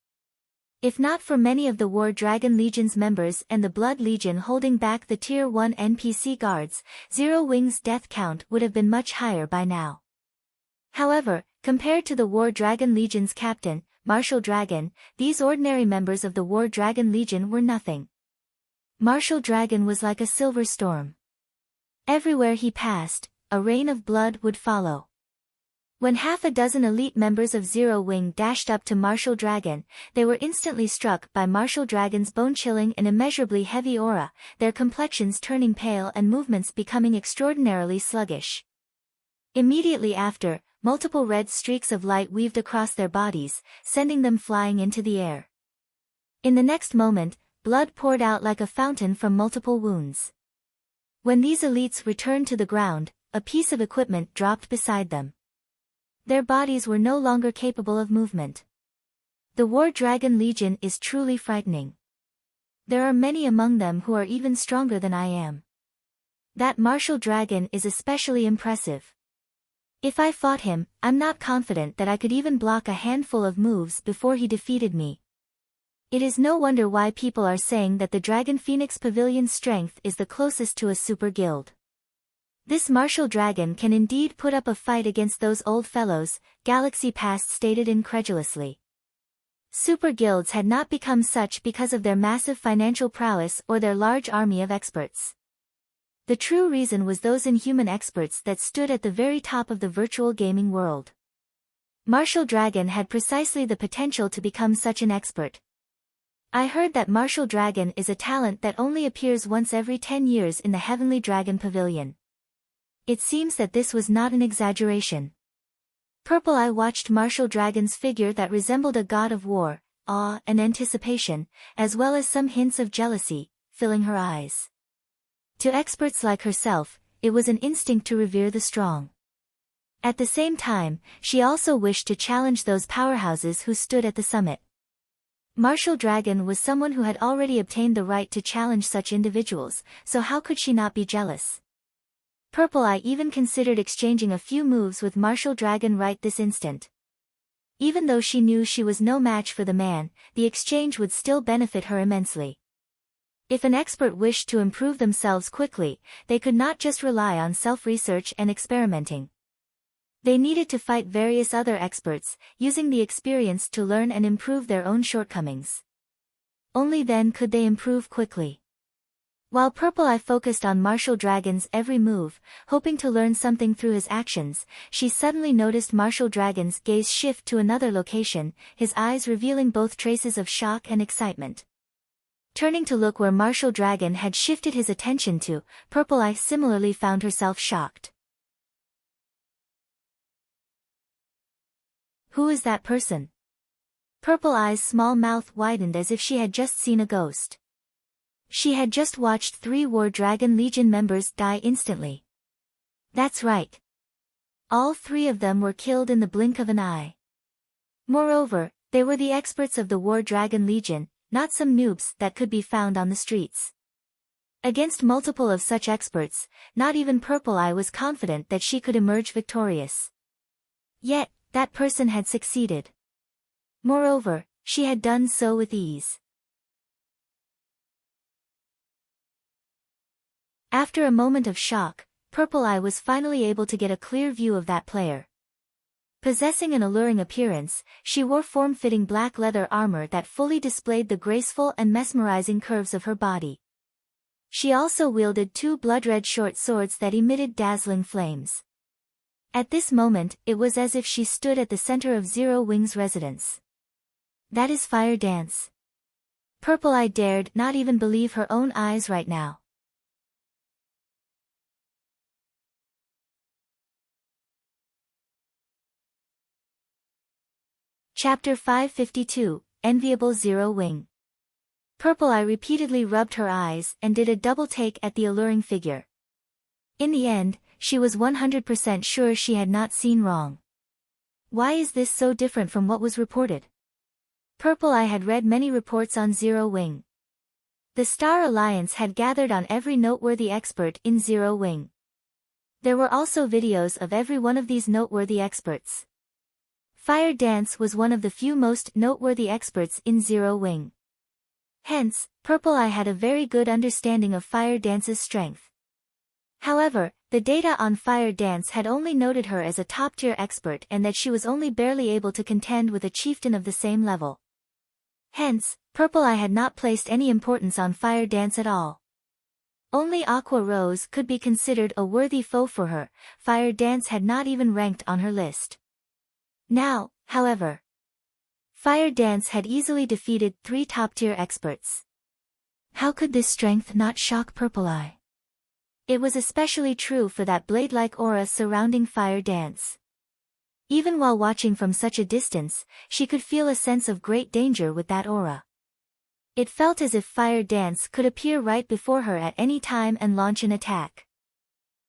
If not for many of the War Dragon Legion's members and the Blood Legion holding back the Tier 1 NPC guards, Zero-Wing's death count would have been much higher by now. However, compared to the War Dragon Legion's captain, Martial Dragon, these ordinary members of the War Dragon Legion were nothing. Martial Dragon was like a silver storm. Everywhere he passed, a rain of blood would follow. When half a dozen elite members of Zero-Wing dashed up to Martial Dragon, they were instantly struck by Martial Dragon's bone-chilling and immeasurably heavy aura, their complexions turning pale and movements becoming extraordinarily sluggish. Immediately after, multiple red streaks of light weaved across their bodies, sending them flying into the air. In the next moment, blood poured out like a fountain from multiple wounds. When these elites returned to the ground, a piece of equipment dropped beside them. Their bodies were no longer capable of movement. The War Dragon Legion is truly frightening. There are many among them who are even stronger than I am. That Martial Dragon is especially impressive. If I fought him, I'm not confident that I could even block a handful of moves before he defeated me. It is no wonder why people are saying that the Dragon Phoenix Pavilion's strength is the closest to a super guild. This Martial Dragon can indeed put up a fight against those old fellows, Galaxy Past stated incredulously. Super guilds had not become such because of their massive financial prowess or their large army of experts. The true reason was those inhuman experts that stood at the very top of the virtual gaming world. Martial Dragon had precisely the potential to become such an expert. I heard that Martial Dragon is a talent that only appears once every 10 years in the Heavenly Dragon Pavilion. It seems that this was not an exaggeration. Purple Eye watched Martial Dragon's figure that resembled a god of war, awe and anticipation, as well as some hints of jealousy, filling her eyes. To experts like herself, it was an instinct to revere the strong. At the same time, she also wished to challenge those powerhouses who stood at the summit. Martial Dragon was someone who had already obtained the right to challenge such individuals, so how could she not be jealous? Purple Eye even considered exchanging a few moves with Martial Dragon right this instant. Even though she knew she was no match for the man, the exchange would still benefit her immensely. If an expert wished to improve themselves quickly, they could not just rely on self-research and experimenting. They needed to fight various other experts, using the experience to learn and improve their own shortcomings. Only then could they improve quickly. While Purple Eye focused on Martial Dragon's every move, hoping to learn something through his actions, she suddenly noticed Martial Dragon's gaze shift to another location, his eyes revealing both traces of shock and excitement. Turning to look where Martial Dragon had shifted his attention to, Purple Eye similarly found herself shocked. Who is that person? Purple Eye's small mouth widened as if she had just seen a ghost. She had just watched 3 War Dragon Legion members die instantly. That's right. All three of them were killed in the blink of an eye. Moreover, they were the experts of the War Dragon Legion, not some noobs that could be found on the streets. Against multiple of such experts, not even Purple Eye was confident that she could emerge victorious. Yet, that person had succeeded. Moreover, she had done so with ease. After a moment of shock, Purple Eye was finally able to get a clear view of that player. Possessing an alluring appearance, she wore form-fitting black leather armor that fully displayed the graceful and mesmerizing curves of her body. She also wielded two blood-red short swords that emitted dazzling flames. At this moment, it was as if she stood at the center of Zero Wing's residence. That is Fire Dance. Purple Eye dared not even believe her own eyes right now. Chapter 552, Enviable Zero Wing. Purple Eye repeatedly rubbed her eyes and did a double take at the alluring figure. In the end, she was 100% sure she had not seen wrong. Why is this so different from what was reported? Purple Eye had read many reports on Zero Wing. The Star Alliance had gathered on every noteworthy expert in Zero Wing. There were also videos of every one of these noteworthy experts. Fire Dance was one of the few most noteworthy experts in Zero Wing. Hence, Purple Eye had a very good understanding of Fire Dance's strength. However, the data on Fire Dance had only noted her as a top-tier expert and that she was only barely able to contend with a chieftain of the same level. Hence, Purple Eye had not placed any importance on Fire Dance at all. Only Aqua Rose could be considered a worthy foe for her. Fire Dance had not even ranked on her list. Now, however, Fire Dance had easily defeated 3 top-tier experts. How could this strength not shock Purple Eye? It was especially true for that blade-like aura surrounding Fire Dance. Even while watching from such a distance, she could feel a sense of great danger with that aura. It felt as if Fire Dance could appear right before her at any time and launch an attack.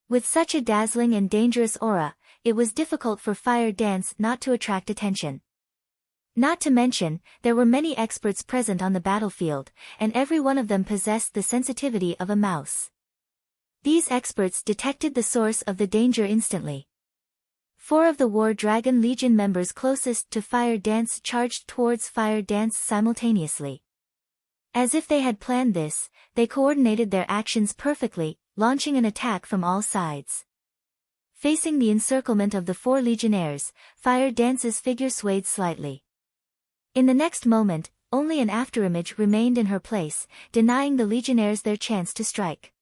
With such a dazzling and dangerous aura, it was difficult for Fire Dance not to attract attention. Not to mention, there were many experts present on the battlefield, and every one of them possessed the sensitivity of a mouse. These experts detected the source of the danger instantly. 4 of the War Dragon Legion members closest to Fire Dance charged towards Fire Dance simultaneously. As if they had planned this, they coordinated their actions perfectly, launching an attack from all sides. Facing the encirclement of the 4 legionnaires, Fire Dance's figure swayed slightly. In the next moment, only an afterimage remained in her place, denying the legionnaires their chance to strike.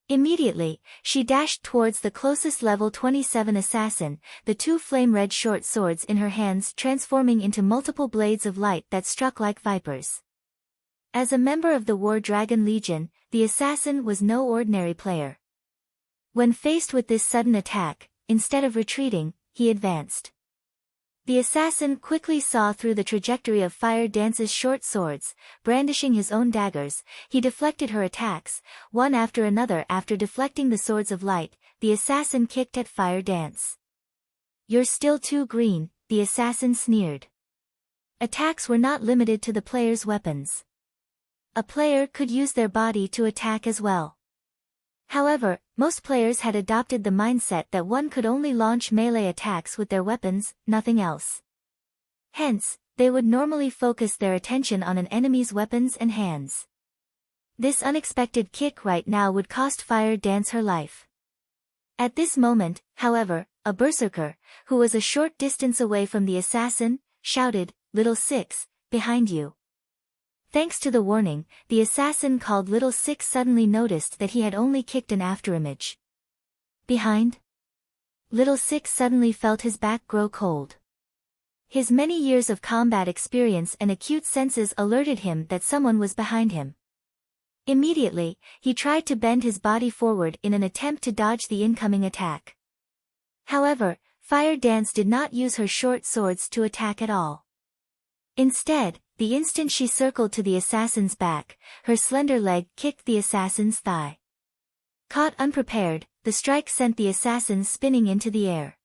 Immediately, she dashed towards the closest level 27 assassin, the 2 flame-red short swords in her hands transforming into multiple blades of light that struck like vipers. As a member of the War Dragon Legion, the assassin was no ordinary player. When faced with this sudden attack, instead of retreating, he advanced. The assassin quickly saw through the trajectory of Fire Dance's short swords. Brandishing his own daggers, he deflected her attacks, one after another. After deflecting the swords of light, the assassin kicked at Fire Dance. "You're still too green," the assassin sneered. Attacks were not limited to the player's weapons. A player could use their body to attack as well. However, most players had adopted the mindset that one could only launch melee attacks with their weapons, nothing else. Hence, they would normally focus their attention on an enemy's weapons and hands. This unexpected kick right now would cost Fire Dance her life. At this moment, however, a berserker, who was a short distance away from the assassin, shouted, "Little Six, behind you." Thanks to the warning, the assassin called Little Six suddenly noticed that he had only kicked an afterimage. Behind? Little Six suddenly felt his back grow cold. His many years of combat experience and acute senses alerted him that someone was behind him. Immediately, he tried to bend his body forward in an attempt to dodge the incoming attack. However, Fire Dance did not use her short swords to attack at all. Instead, the instant she circled to the assassin's back, her slender leg kicked the assassin's thigh. Caught unprepared, the strike sent the assassin spinning into the air.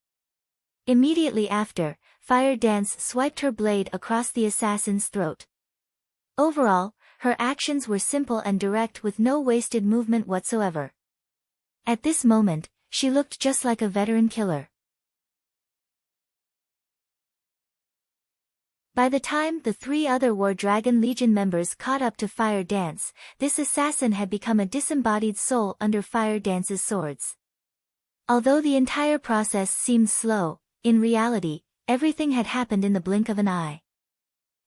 Immediately after, Fire Dance swiped her blade across the assassin's throat. Overall, her actions were simple and direct with no wasted movement whatsoever. At this moment, she looked just like a veteran killer. By the time the 3 other War Dragon Legion members caught up to Fire Dance, this assassin had become a disembodied soul under Fire Dance's swords. Although the entire process seemed slow, in reality, everything had happened in the blink of an eye.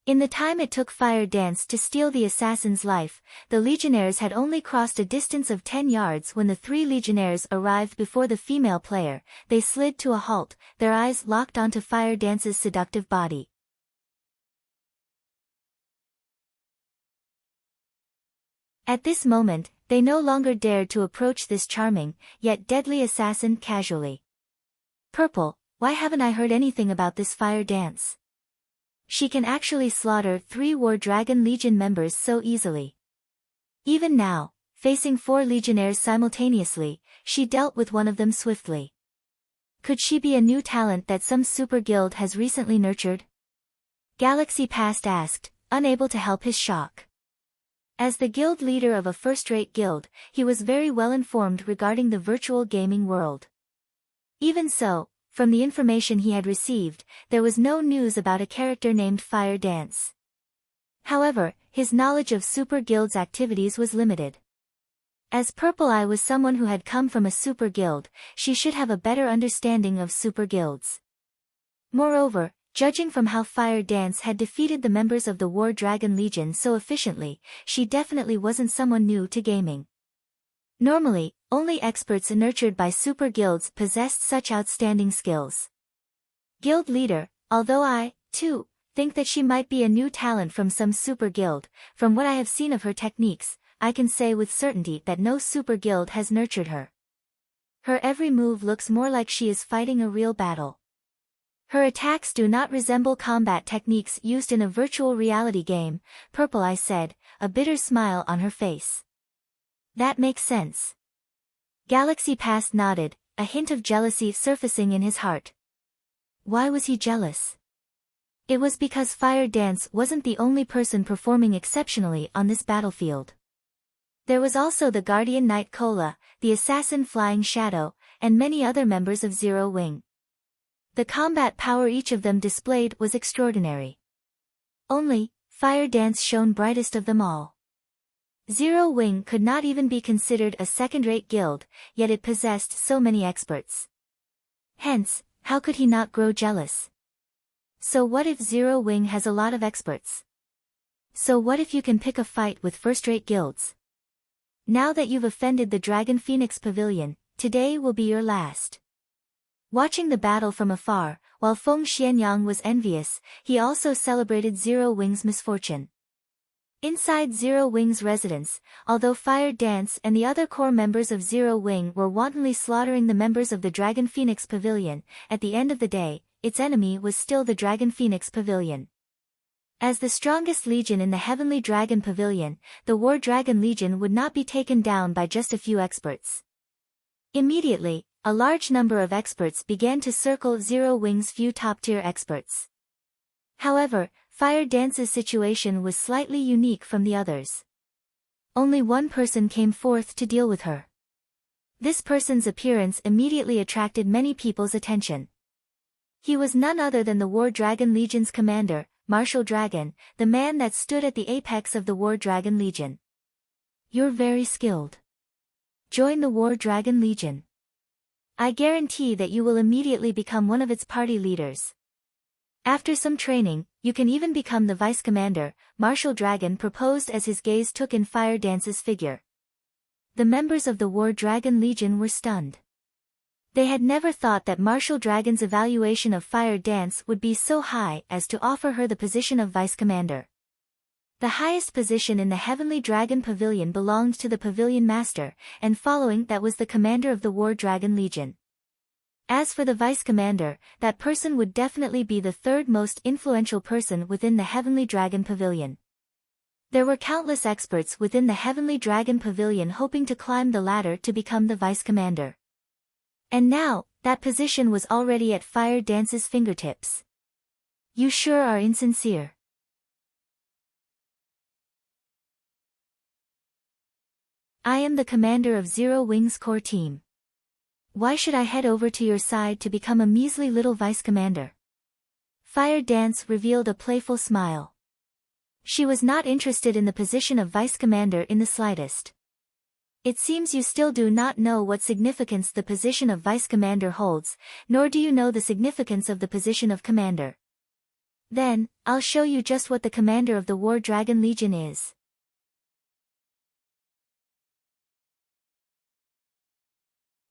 In the time it took Fire Dance to steal the assassin's life, the legionnaires had only crossed a distance of 10 yards when the 3 legionnaires arrived before the female player. They slid to a halt, their eyes locked onto Fire Dance's seductive body. At this moment, they no longer dared to approach this charming, yet deadly assassin casually. Purple, why haven't I heard anything about this Fire Dance? She can actually slaughter 3 War Dragon Legion members so easily. Even now, facing 4 legionnaires simultaneously, she dealt with one of them swiftly. Could she be a new talent that some super guild has recently nurtured? Galaxy Past asked, unable to help his shock. As the guild leader of a first-rate guild, he was very well informed regarding the virtual gaming world. Even so, from the information he had received, there was no news about a character named Fire Dance. However, his knowledge of super guild's activities was limited. As Purple Eye was someone who had come from a super guild, she should have a better understanding of super guilds. Moreover, judging from how Fire Dance had defeated the members of the War Dragon Legion so efficiently, she definitely wasn't someone new to gaming. Normally, only experts nurtured by super guilds possessed such outstanding skills. Guild leader, although I, too, think that she might be a new talent from some super guild, from what I have seen of her techniques, I can say with certainty that no super guild has nurtured her. Her every move looks more like she is fighting a real battle. Her attacks do not resemble combat techniques used in a virtual reality game, Purple Eye said, a bitter smile on her face. That makes sense. Galaxy Past nodded, a hint of jealousy surfacing in his heart. Why was he jealous? It was because Fire Dance wasn't the only person performing exceptionally on this battlefield. There was also the Guardian Knight Cola, the assassin Flying Shadow, and many other members of Zero Wing. The combat power each of them displayed was extraordinary. Only, Fire Dance shone brightest of them all. Zero Wing could not even be considered a second-rate guild, yet it possessed so many experts. Hence, how could he not grow jealous? So what if Zero Wing has a lot of experts? So what if you can pick a fight with first-rate guilds? Now that you've offended the Dragon Phoenix Pavilion, today will be your last. Watching the battle from afar, while Feng Xianyang was envious, he also celebrated Zero Wing's misfortune. Inside Zero Wing's residence, although Fire Dance and the other core members of Zero Wing were wantonly slaughtering the members of the Dragon Phoenix Pavilion, at the end of the day, its enemy was still the Dragon Phoenix Pavilion. As the strongest legion in the Heavenly Dragon Pavilion, the War Dragon Legion would not be taken down by just a few experts. Immediately, a large number of experts began to circle Zero Wing's few top-tier experts. However, Fire Dance's situation was slightly unique from the others. Only one person came forth to deal with her. This person's appearance immediately attracted many people's attention. He was none other than the War Dragon Legion's commander, Martial Dragon, the man that stood at the apex of the War Dragon Legion. You're very skilled. Join the War Dragon Legion. I guarantee that you will immediately become one of its party leaders. After some training, you can even become the vice commander, Martial Dragon proposed as his gaze took in Fire Dance's figure. The members of the War Dragon Legion were stunned. They had never thought that Martial Dragon's evaluation of Fire Dance would be so high as to offer her the position of vice commander. The highest position in the Heavenly Dragon Pavilion belonged to the Pavilion Master, and following that was the commander of the War Dragon Legion. As for the vice commander, that person would definitely be the third most influential person within the Heavenly Dragon Pavilion. There were countless experts within the Heavenly Dragon Pavilion hoping to climb the ladder to become the vice commander. And now, That position was already at Fire Dance's fingertips. You sure are insincere. I am the commander of Zero Wings Core Team. Why should I head over to your side to become a measly little vice commander? Fire Dance revealed a playful smile. She was not interested in the position of vice commander in the slightest. It seems you still do not know what significance the position of vice commander holds, nor do you know the significance of the position of commander. Then, I'll show you just what the commander of the War Dragon Legion is.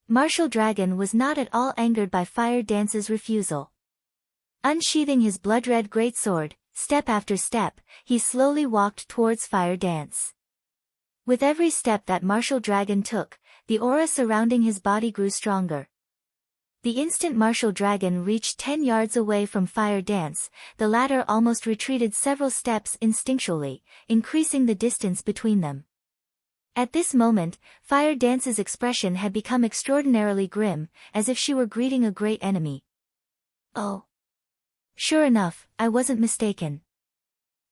Martial Dragon was not at all angered by Fire Dance's refusal. Unsheathing his blood-red greatsword, step after step, he slowly walked towards Fire Dance. With every step that Martial Dragon took, the aura surrounding his body grew stronger. The instant Martial Dragon reached 10 yards away from Fire Dance, the latter almost retreated several steps instinctually, increasing the distance between them. At this moment, Fire Dance's expression had become extraordinarily grim, as if she were greeting a great enemy. Oh. Sure enough, I wasn't mistaken.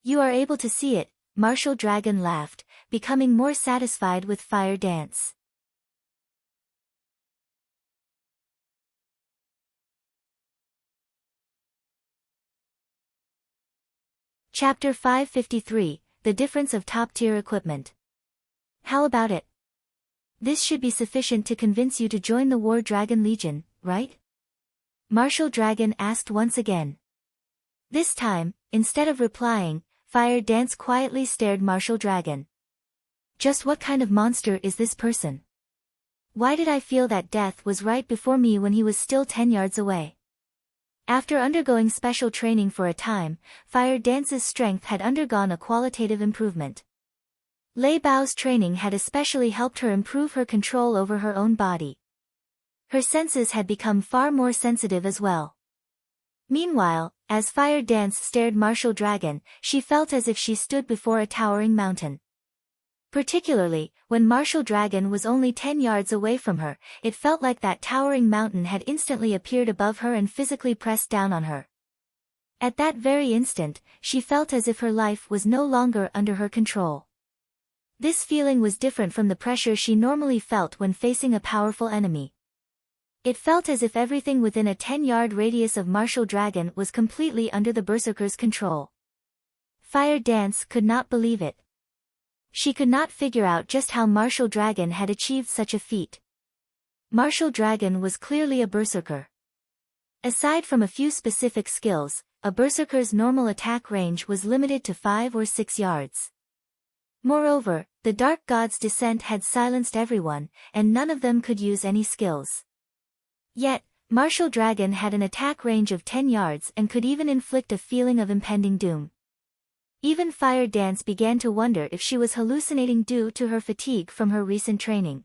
You are able to see it, Martial Dragon laughed, becoming more satisfied with Fire Dance. Chapter 553, The Difference of Top-Tier Equipment. How about it? This should be sufficient to convince you to join the War Dragon Legion, right? Martial Dragon asked once again. This time, instead of replying, Fire Dance quietly stared Martial Dragon. Just what kind of monster is this person? Why did I feel that death was right before me when he was still 10 yards away? After undergoing special training for a time, Fire Dance's strength had undergone a qualitative improvement. Lei Bao's training had especially helped her improve her control over her own body. Her senses had become far more sensitive as well. Meanwhile, as Fire Dance stared Martial Dragon, she felt as if she stood before a towering mountain. Particularly, when Martial Dragon was only 10 yards away from her, it felt like that towering mountain had instantly appeared above her and physically pressed down on her. At that very instant, she felt as if her life was no longer under her control. This feeling was different from the pressure she normally felt when facing a powerful enemy. It felt as if everything within a 10-yard radius of Martial Dragon was completely under the Berserker's control. Fire Dance could not believe it. She could not figure out just how Martial Dragon had achieved such a feat. Martial Dragon was clearly a Berserker. Aside from a few specific skills, a Berserker's normal attack range was limited to 5 or 6 yards. Moreover, the Dark God's descent had silenced everyone, and none of them could use any skills. Yet, Martial Dragon had an attack range of 10 yards and could even inflict a feeling of impending doom. Even Fire Dance began to wonder if she was hallucinating due to her fatigue from her recent training.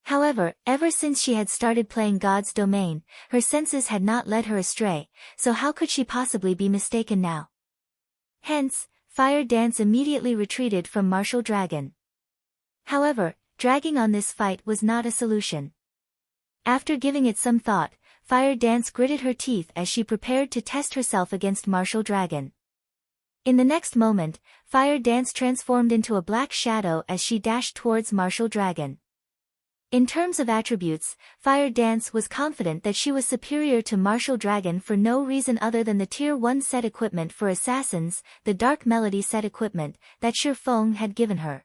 However, ever since she had started playing God's Domain, her senses had not led her astray, so how could she possibly be mistaken now? Hence, Fire Dance immediately retreated from Martial Dragon. However, dragging on this fight was not a solution. After giving it some thought, Fire Dance gritted her teeth as she prepared to test herself against Martial Dragon. In the next moment, Fire Dance transformed into a black shadow as she dashed towards Martial Dragon. In terms of attributes, Fire Dance was confident that she was superior to Martial Dragon for no reason other than the Tier 1 set equipment for assassins, the Dark Melody set equipment, that Shifeng had given her.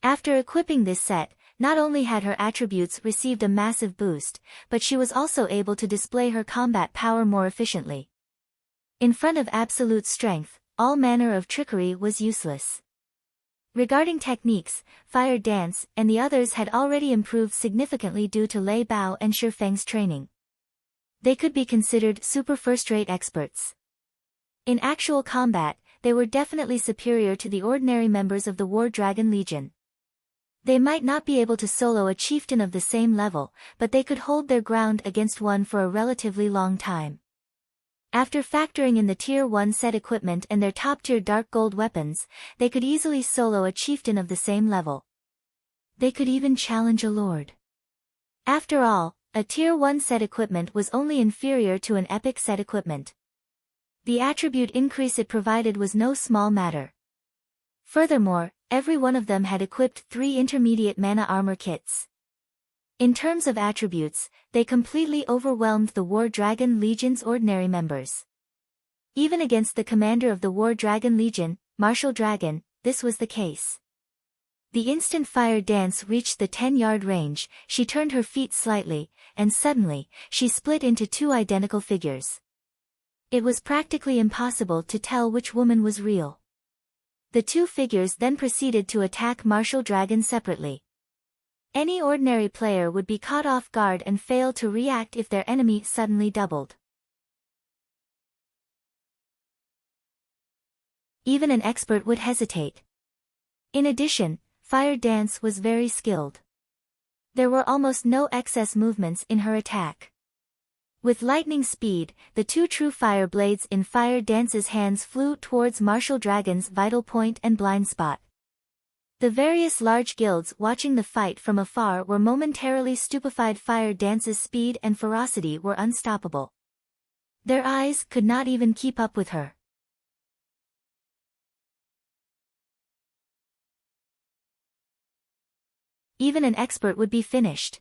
After equipping this set, not only had her attributes received a massive boost, but she was also able to display her combat power more efficiently. In front of absolute strength, all manner of trickery was useless. Regarding techniques, Fire Dance and the others had already improved significantly due to Lei Bao and Shifeng's training. They could be considered super first-rate experts. In actual combat, they were definitely superior to the ordinary members of the War Dragon Legion. They might not be able to solo a chieftain of the same level, but they could hold their ground against one for a relatively long time. After factoring in the Tier 1 set equipment and their top-tier dark gold weapons, they could easily solo a chieftain of the same level. They could even challenge a lord. After all, a Tier 1 set equipment was only inferior to an epic set equipment. The attribute increase it provided was no small matter. Furthermore, every one of them had equipped 3 intermediate mana armor kits. In terms of attributes, they completely overwhelmed the War Dragon Legion's ordinary members. Even against the commander of the War Dragon Legion, Martial Dragon, this was the case. The instant Fire Dance reached the 10-yard range, she turned her feet slightly, and suddenly, she split into 2 identical figures. It was practically impossible to tell which woman was real. The 2 figures then proceeded to attack Martial Dragon separately. Any ordinary player would be caught off guard and fail to react if their enemy suddenly doubled. Even an expert would hesitate. In addition, Fire Dance was very skilled. There were almost no excess movements in her attack. With lightning speed, the 2 true fire blades in Fire Dance's hands flew towards Martial Dragon's vital point and blind spot. The various large guilds watching the fight from afar were momentarily stupefied. Fire Dance's speed and ferocity were unstoppable. Their eyes could not even keep up with her. Even an expert would be finished.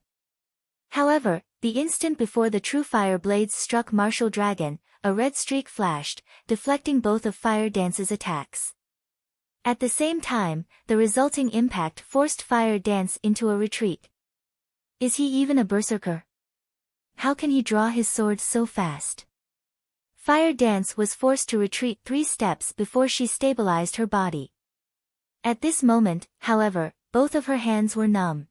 However, the instant before the true fire blades struck Martial Dragon, a red streak flashed, deflecting both of Fire Dance's attacks. At the same time, the resulting impact forced Fire Dance into a retreat. Is he even a berserker? How can he draw his sword so fast? Fire Dance was forced to retreat 3 steps before she stabilized her body. At this moment, however, both of her hands were numb.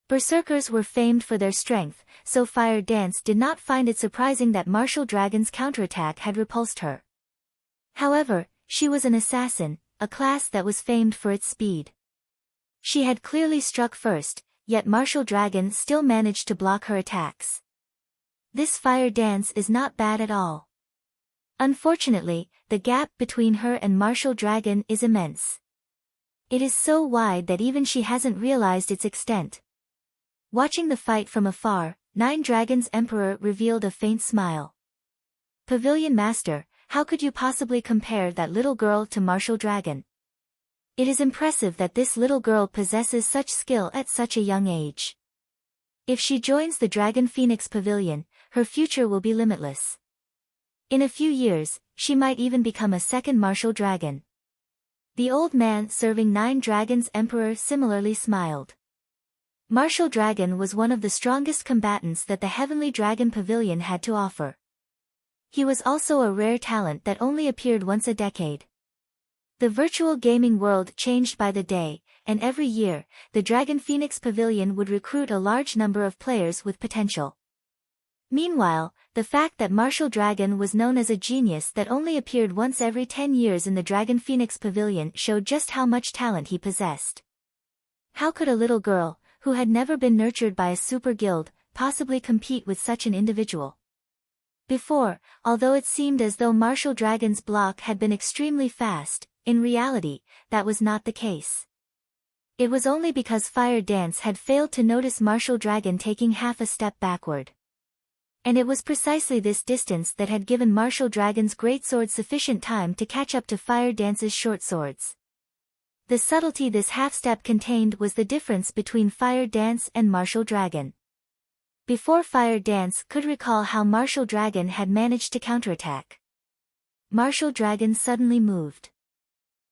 Berserkers were famed for their strength, so Fire Dance did not find it surprising that Martial Dragon's counterattack had repulsed her. However, she was an assassin, a class that was famed for its speed. She had clearly struck first, yet Martial Dragon still managed to block her attacks. This Fire Dance is not bad at all. Unfortunately, the gap between her and Martial Dragon is immense. It is so wide that even she hasn't realized its extent. Watching the fight from afar, Nine Dragons Emperor revealed a faint smile. Pavilion Master, how could you possibly compare that little girl to Martial Dragon? It is impressive that this little girl possesses such skill at such a young age. If she joins the Dragon Phoenix Pavilion, her future will be limitless. In a few years, she might even become a second Martial Dragon. The old man serving Nine Dragons Emperor similarly smiled. Martial Dragon was one of the strongest combatants that the Heavenly Dragon Pavilion had to offer. He was also a rare talent that only appeared once a decade. The virtual gaming world changed by the day, and every year, the Dragon Phoenix Pavilion would recruit a large number of players with potential. Meanwhile, the fact that Martial Dragon was known as a genius that only appeared once every 10 years in the Dragon Phoenix Pavilion showed just how much talent he possessed. How could a little girl, who had never been nurtured by a super guild, possibly compete with such an individual? Before, although it seemed as though Martial Dragon's block had been extremely fast, in reality, that was not the case. It was only because Fire Dance had failed to notice Martial Dragon taking half a step backward. And it was precisely this distance that had given Martial Dragon's greatsword sufficient time to catch up to Fire Dance's short swords. The subtlety this half-step contained was the difference between Fire Dance and Martial Dragon. Before Fire Dance could recall how Martial Dragon had managed to counterattack, Martial Dragon suddenly moved.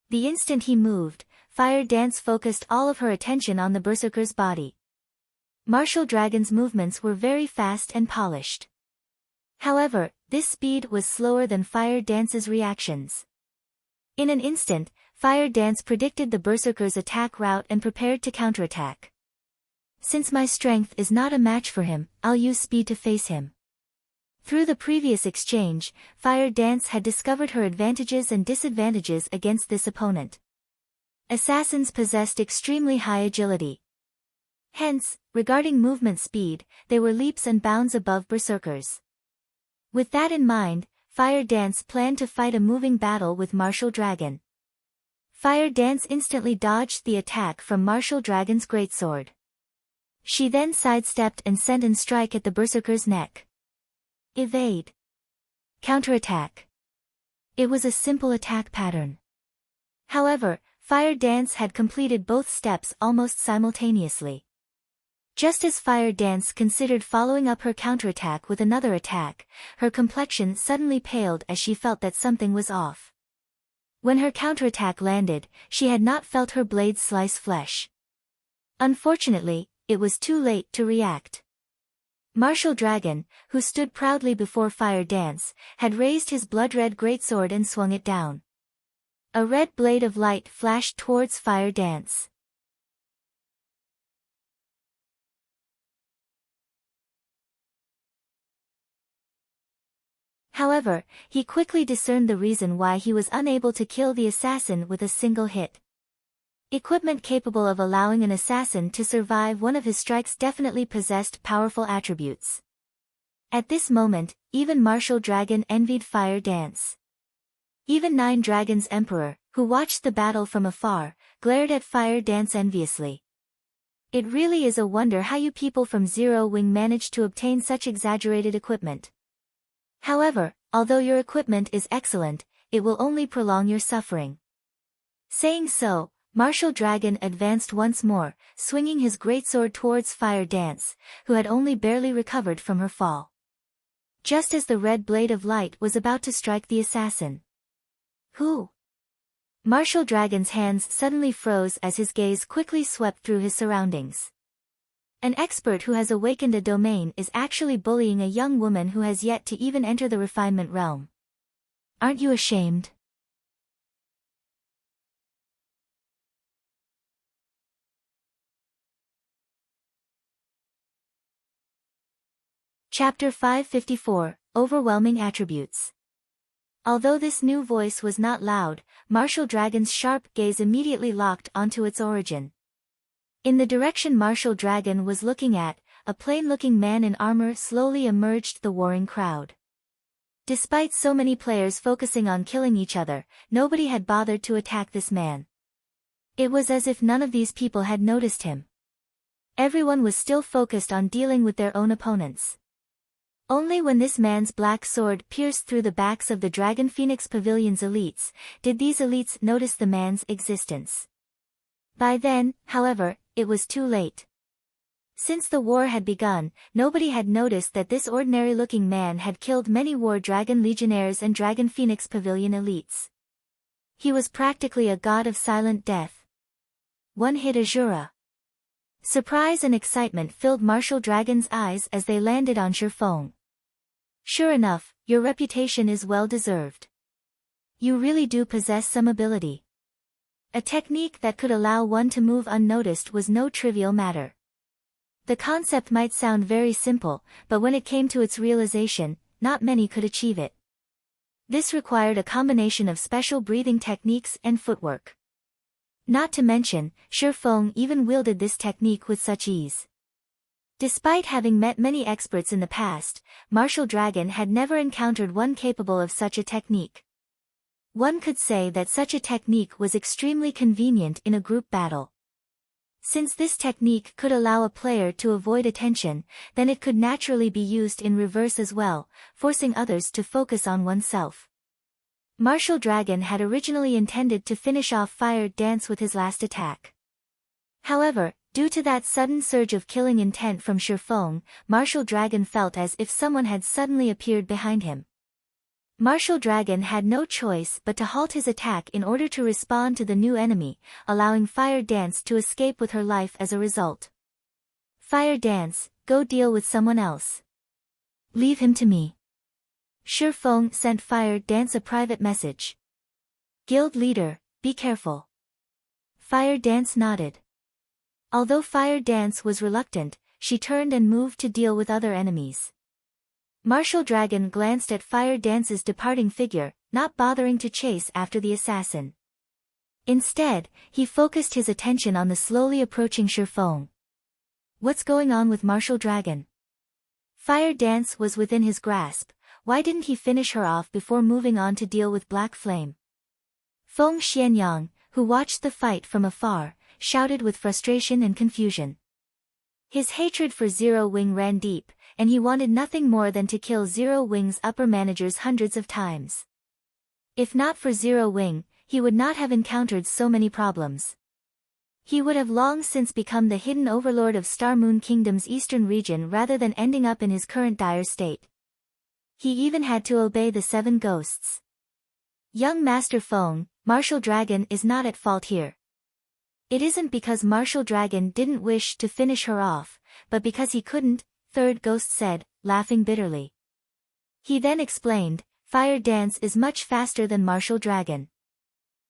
The instant he moved, Fire Dance focused all of her attention on the berserker's body. Martial Dragon's movements were very fast and polished. However, this speed was slower than Fire Dance's reactions. In an instant, Fire Dance predicted the berserker's attack route and prepared to counterattack. Since my strength is not a match for him, I'll use speed to face him. Through the previous exchange, Fire Dance had discovered her advantages and disadvantages against this opponent. Assassins possessed extremely high agility. Hence, regarding movement speed, they were leaps and bounds above berserkers. With that in mind, Fire Dance planned to fight a moving battle with Martial Dragon. Fire Dance instantly dodged the attack from Martial Dragon's greatsword. She then sidestepped and sent an strike at the berserker's neck. Evade. Counterattack. It was a simple attack pattern. However, Fire Dance had completed both steps almost simultaneously. Just as Fire Dance considered following up her counterattack with another attack, her complexion suddenly paled as she felt that something was off. When her counterattack landed, she had not felt her blade slice flesh. Unfortunately, it was too late to react. Martial Dragon, who stood proudly before Fire Dance, had raised his blood-red greatsword and swung it down. A red blade of light flashed towards Fire Dance. However, he quickly discerned the reason why he was unable to kill the assassin with a single hit. Equipment capable of allowing an assassin to survive one of his strikes definitely possessed powerful attributes. At this moment, even Martial Dragon envied Fire Dance. Even Nine Dragons Emperor, who watched the battle from afar, glared at Fire Dance enviously. It really is a wonder how you people from Zero Wing managed to obtain such exaggerated equipment. However, although your equipment is excellent, it will only prolong your suffering. Saying so, Martial Dragon advanced once more, swinging his greatsword towards Fire Dance, who had only barely recovered from her fall. Just as the red blade of light was about to strike the assassin. Who? Martial Dragon's hands suddenly froze as his gaze quickly swept through his surroundings. An expert who has awakened a domain is actually bullying a young woman who has yet to even enter the refinement realm. Aren't you ashamed? Chapter 554, Overwhelming Attributes. Although this new voice was not loud, Martial Dragon's sharp gaze immediately locked onto its origin. In the direction Martial Dragon was looking at, a plain-looking man in armor slowly emerged the warring crowd. Despite so many players focusing on killing each other, nobody had bothered to attack this man. It was as if none of these people had noticed him. Everyone was still focused on dealing with their own opponents. Only when this man's black sword pierced through the backs of the Dragon Phoenix Pavilion's elites, did these elites notice the man's existence. By then, however, it was too late. Since the war had begun, nobody had noticed that this ordinary-looking man had killed many War Dragon Legionnaires and Dragon Phoenix Pavilion elites. He was practically a god of silent death. One hit Azura. Surprise and excitement filled Martial Dragon's eyes as they landed on Shifeng. Sure enough, your reputation is well deserved. You really do possess some ability. A technique that could allow one to move unnoticed was no trivial matter. The concept might sound very simple, but when it came to its realization, not many could achieve it. This required a combination of special breathing techniques and footwork. Not to mention, Shifeng even wielded this technique with such ease. Despite having met many experts in the past, Martial Dragon had never encountered one capable of such a technique. One could say that such a technique was extremely convenient in a group battle. Since this technique could allow a player to avoid attention, then it could naturally be used in reverse as well, forcing others to focus on oneself. Martial Dragon had originally intended to finish off Fire Dance with his last attack. However, due to that sudden surge of killing intent from Shifeng, Martial Dragon felt as if someone had suddenly appeared behind him. Martial Dragon had no choice but to halt his attack in order to respond to the new enemy, allowing Fire Dance to escape with her life as a result. Fire Dance, go deal with someone else. Leave him to me. Shifeng sent Fire Dance a private message. Guild leader, be careful. Fire Dance nodded. Although Fire Dance was reluctant, she turned and moved to deal with other enemies. Martial Dragon glanced at Fire Dance's departing figure, not bothering to chase after the assassin. Instead, he focused his attention on the slowly approaching Shifeng. What's going on with Martial Dragon? Fire Dance was within his grasp. Why didn't he finish her off before moving on to deal with Black Flame? Feng Xianyang, who watched the fight from afar, shouted with frustration and confusion. His hatred for Zero Wing ran deep, and he wanted nothing more than to kill Zero Wing's upper managers hundreds of times. If not for Zero Wing, he would not have encountered so many problems. He would have long since become the hidden overlord of Star Moon Kingdom's eastern region rather than ending up in his current dire state. He even had to obey the 7 ghosts. Young Master Feng, Martial Dragon is not at fault here. It isn't because Martial Dragon didn't wish to finish her off, but because he couldn't, Third Ghost said, laughing bitterly. He then explained, Fire Dance is much faster than Martial Dragon.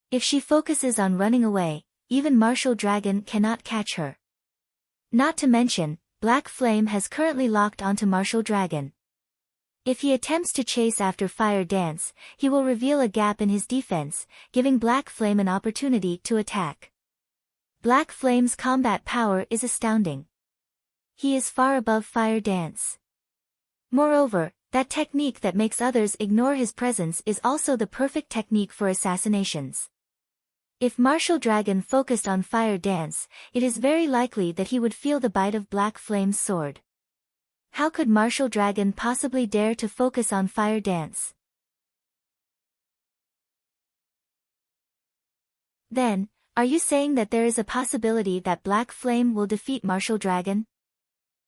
If she focuses on running away, even Martial Dragon cannot catch her. Not to mention, Black Flame has currently locked onto Martial Dragon. If he attempts to chase after Fire Dance, he will reveal a gap in his defense, giving Black Flame an opportunity to attack. Black Flame's combat power is astounding. He is far above Fire Dance. Moreover, that technique that makes others ignore his presence is also the perfect technique for assassinations. If Martial Dragon focused on Fire Dance, it is very likely that he would feel the bite of Black Flame's sword. How could Martial Dragon possibly dare to focus on Fire Dance? Then, are you saying that there is a possibility that Black Flame will defeat Martial Dragon?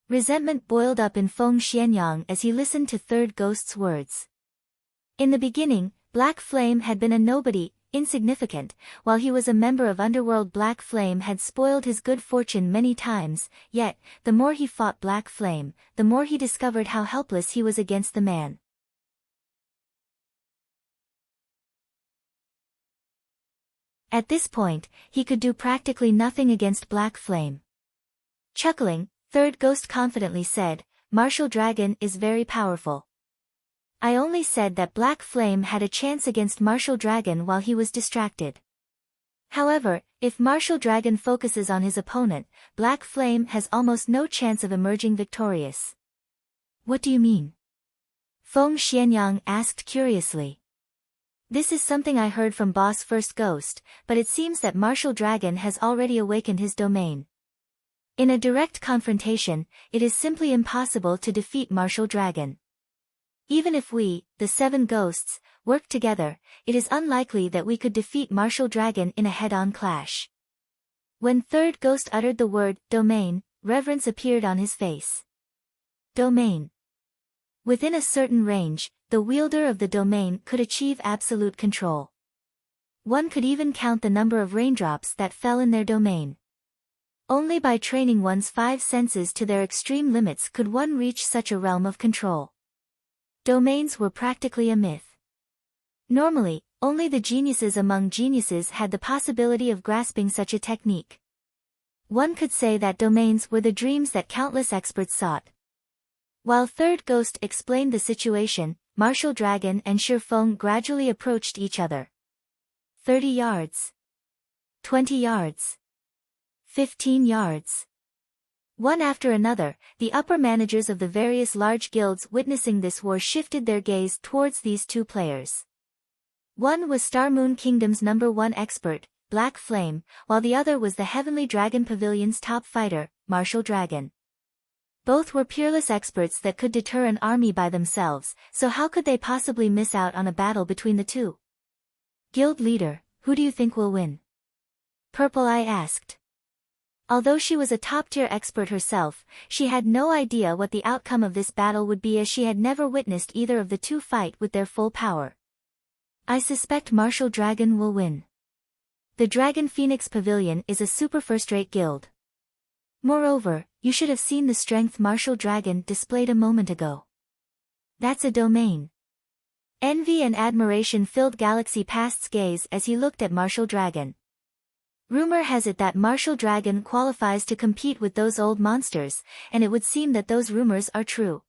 Resentment boiled up in Feng Xianyang as he listened to Third Ghost's words. In the beginning, Black Flame had been a nobody, insignificant, while he was a member of Underworld. Black Flame had spoiled his good fortune many times, yet, the more he fought Black Flame, the more he discovered how helpless he was against the man. At this point, he could do practically nothing against Black Flame. Chuckling, Third Ghost confidently said, Martial Dragon is very powerful. I only said that Black Flame had a chance against Martial Dragon while he was distracted. However, if Martial Dragon focuses on his opponent, Black Flame has almost no chance of emerging victorious. What do you mean? Feng Xianyang asked curiously. This is something I heard from Boss First Ghost, but it seems that Martial Dragon has already awakened his domain. In a direct confrontation, it is simply impossible to defeat Martial Dragon. Even if we, the 7 ghosts, work together, it is unlikely that we could defeat Martial Dragon in a head-on clash. When Third Ghost uttered the word, domain, reverence appeared on his face. Domain. Within a certain range, the wielder of the domain could achieve absolute control. One could even count the number of raindrops that fell in their domain. Only by training one's 5 senses to their extreme limits could one reach such a realm of control. Domains were practically a myth. Normally, only the geniuses among geniuses had the possibility of grasping such a technique. One could say that domains were the dreams that countless experts sought. While Third Ghost explained the situation, Martial Dragon and Shi Feng gradually approached each other. 30 yards. 20 yards. 15 yards. One after another, the upper managers of the various large guilds witnessing this war shifted their gaze towards these 2 players. One was Star Moon Kingdom's #1 expert, Black Flame, while the other was the Heavenly Dragon Pavilion's top fighter, Martial Dragon. Both were peerless experts that could deter an army by themselves, so how could they possibly miss out on a battle between the 2? Guild leader, who do you think will win? Purple Eye asked. Although she was a top-tier expert herself, she had no idea what the outcome of this battle would be as she had never witnessed either of the 2 fight with their full power. I suspect Martial Dragon will win. The Dragon Phoenix Pavilion is a super first-rate guild. Moreover, you should have seen the strength Martial Dragon displayed a moment ago. That's a domain. Envy and admiration filled Galaxy Past's gaze as he looked at Martial Dragon. Rumor has it that Martial Dragon qualifies to compete with those old monsters, and it would seem that those rumors are true.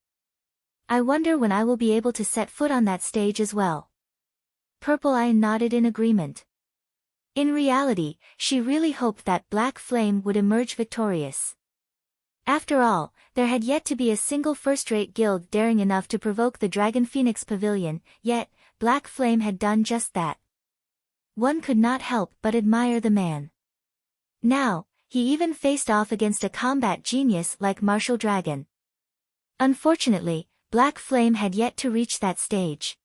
I wonder when I will be able to set foot on that stage as well. Purple Eye nodded in agreement. In reality, she really hoped that Black Flame would emerge victorious. After all, there had yet to be a single first-rate guild daring enough to provoke the Dragon Phoenix Pavilion, yet, Black Flame had done just that. One could not help but admire the man. Now, he even faced off against a combat genius like Martial Dragon. Unfortunately, Black Flame had yet to reach that stage.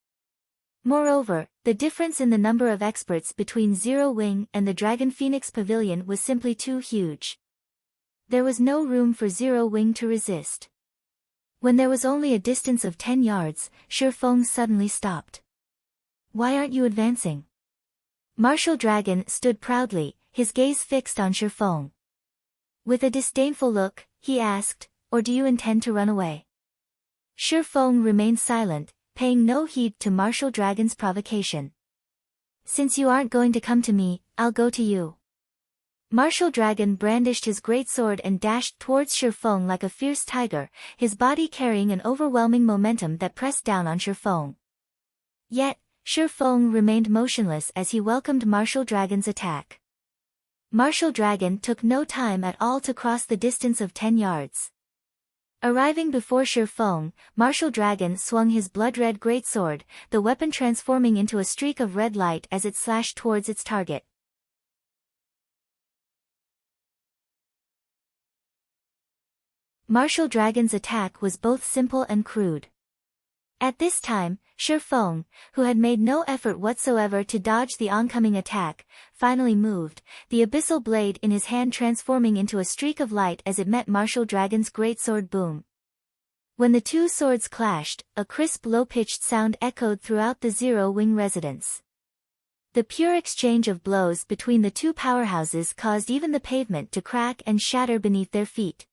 Moreover, the difference in the number of experts between Zero Wing and the Dragon Phoenix Pavilion was simply too huge. There was no room for Zero Wing to resist. When there was only a distance of 10 yards, Shifeng suddenly stopped. "Why aren't you advancing?" Martial Dragon stood proudly, his gaze fixed on Shifeng. With a disdainful look, he asked, "Or do you intend to run away?" Shifeng remained silent, paying no heed to Martial Dragon's provocation. "Since you aren't going to come to me, I'll go to you." Martial Dragon brandished his greatsword and dashed towards Shifeng like a fierce tiger, his body carrying an overwhelming momentum that pressed down on Shifeng. Yet, Shifeng remained motionless as he welcomed Martial Dragon's attack. Martial Dragon took no time at all to cross the distance of 10 yards. Arriving before Shifeng, Martial Dragon swung his blood-red greatsword, the weapon transforming into a streak of red light as it slashed towards its target. Martial Dragon's attack was both simple and crude. At this time, Shifeng, who had made no effort whatsoever to dodge the oncoming attack, finally moved, the abyssal blade in his hand transforming into a streak of light as it met Martial Dragon's greatsword boom. When the two swords clashed, a crisp low-pitched sound echoed throughout the Zero Wing residence. The pure exchange of blows between the two powerhouses caused even the pavement to crack and shatter beneath their feet.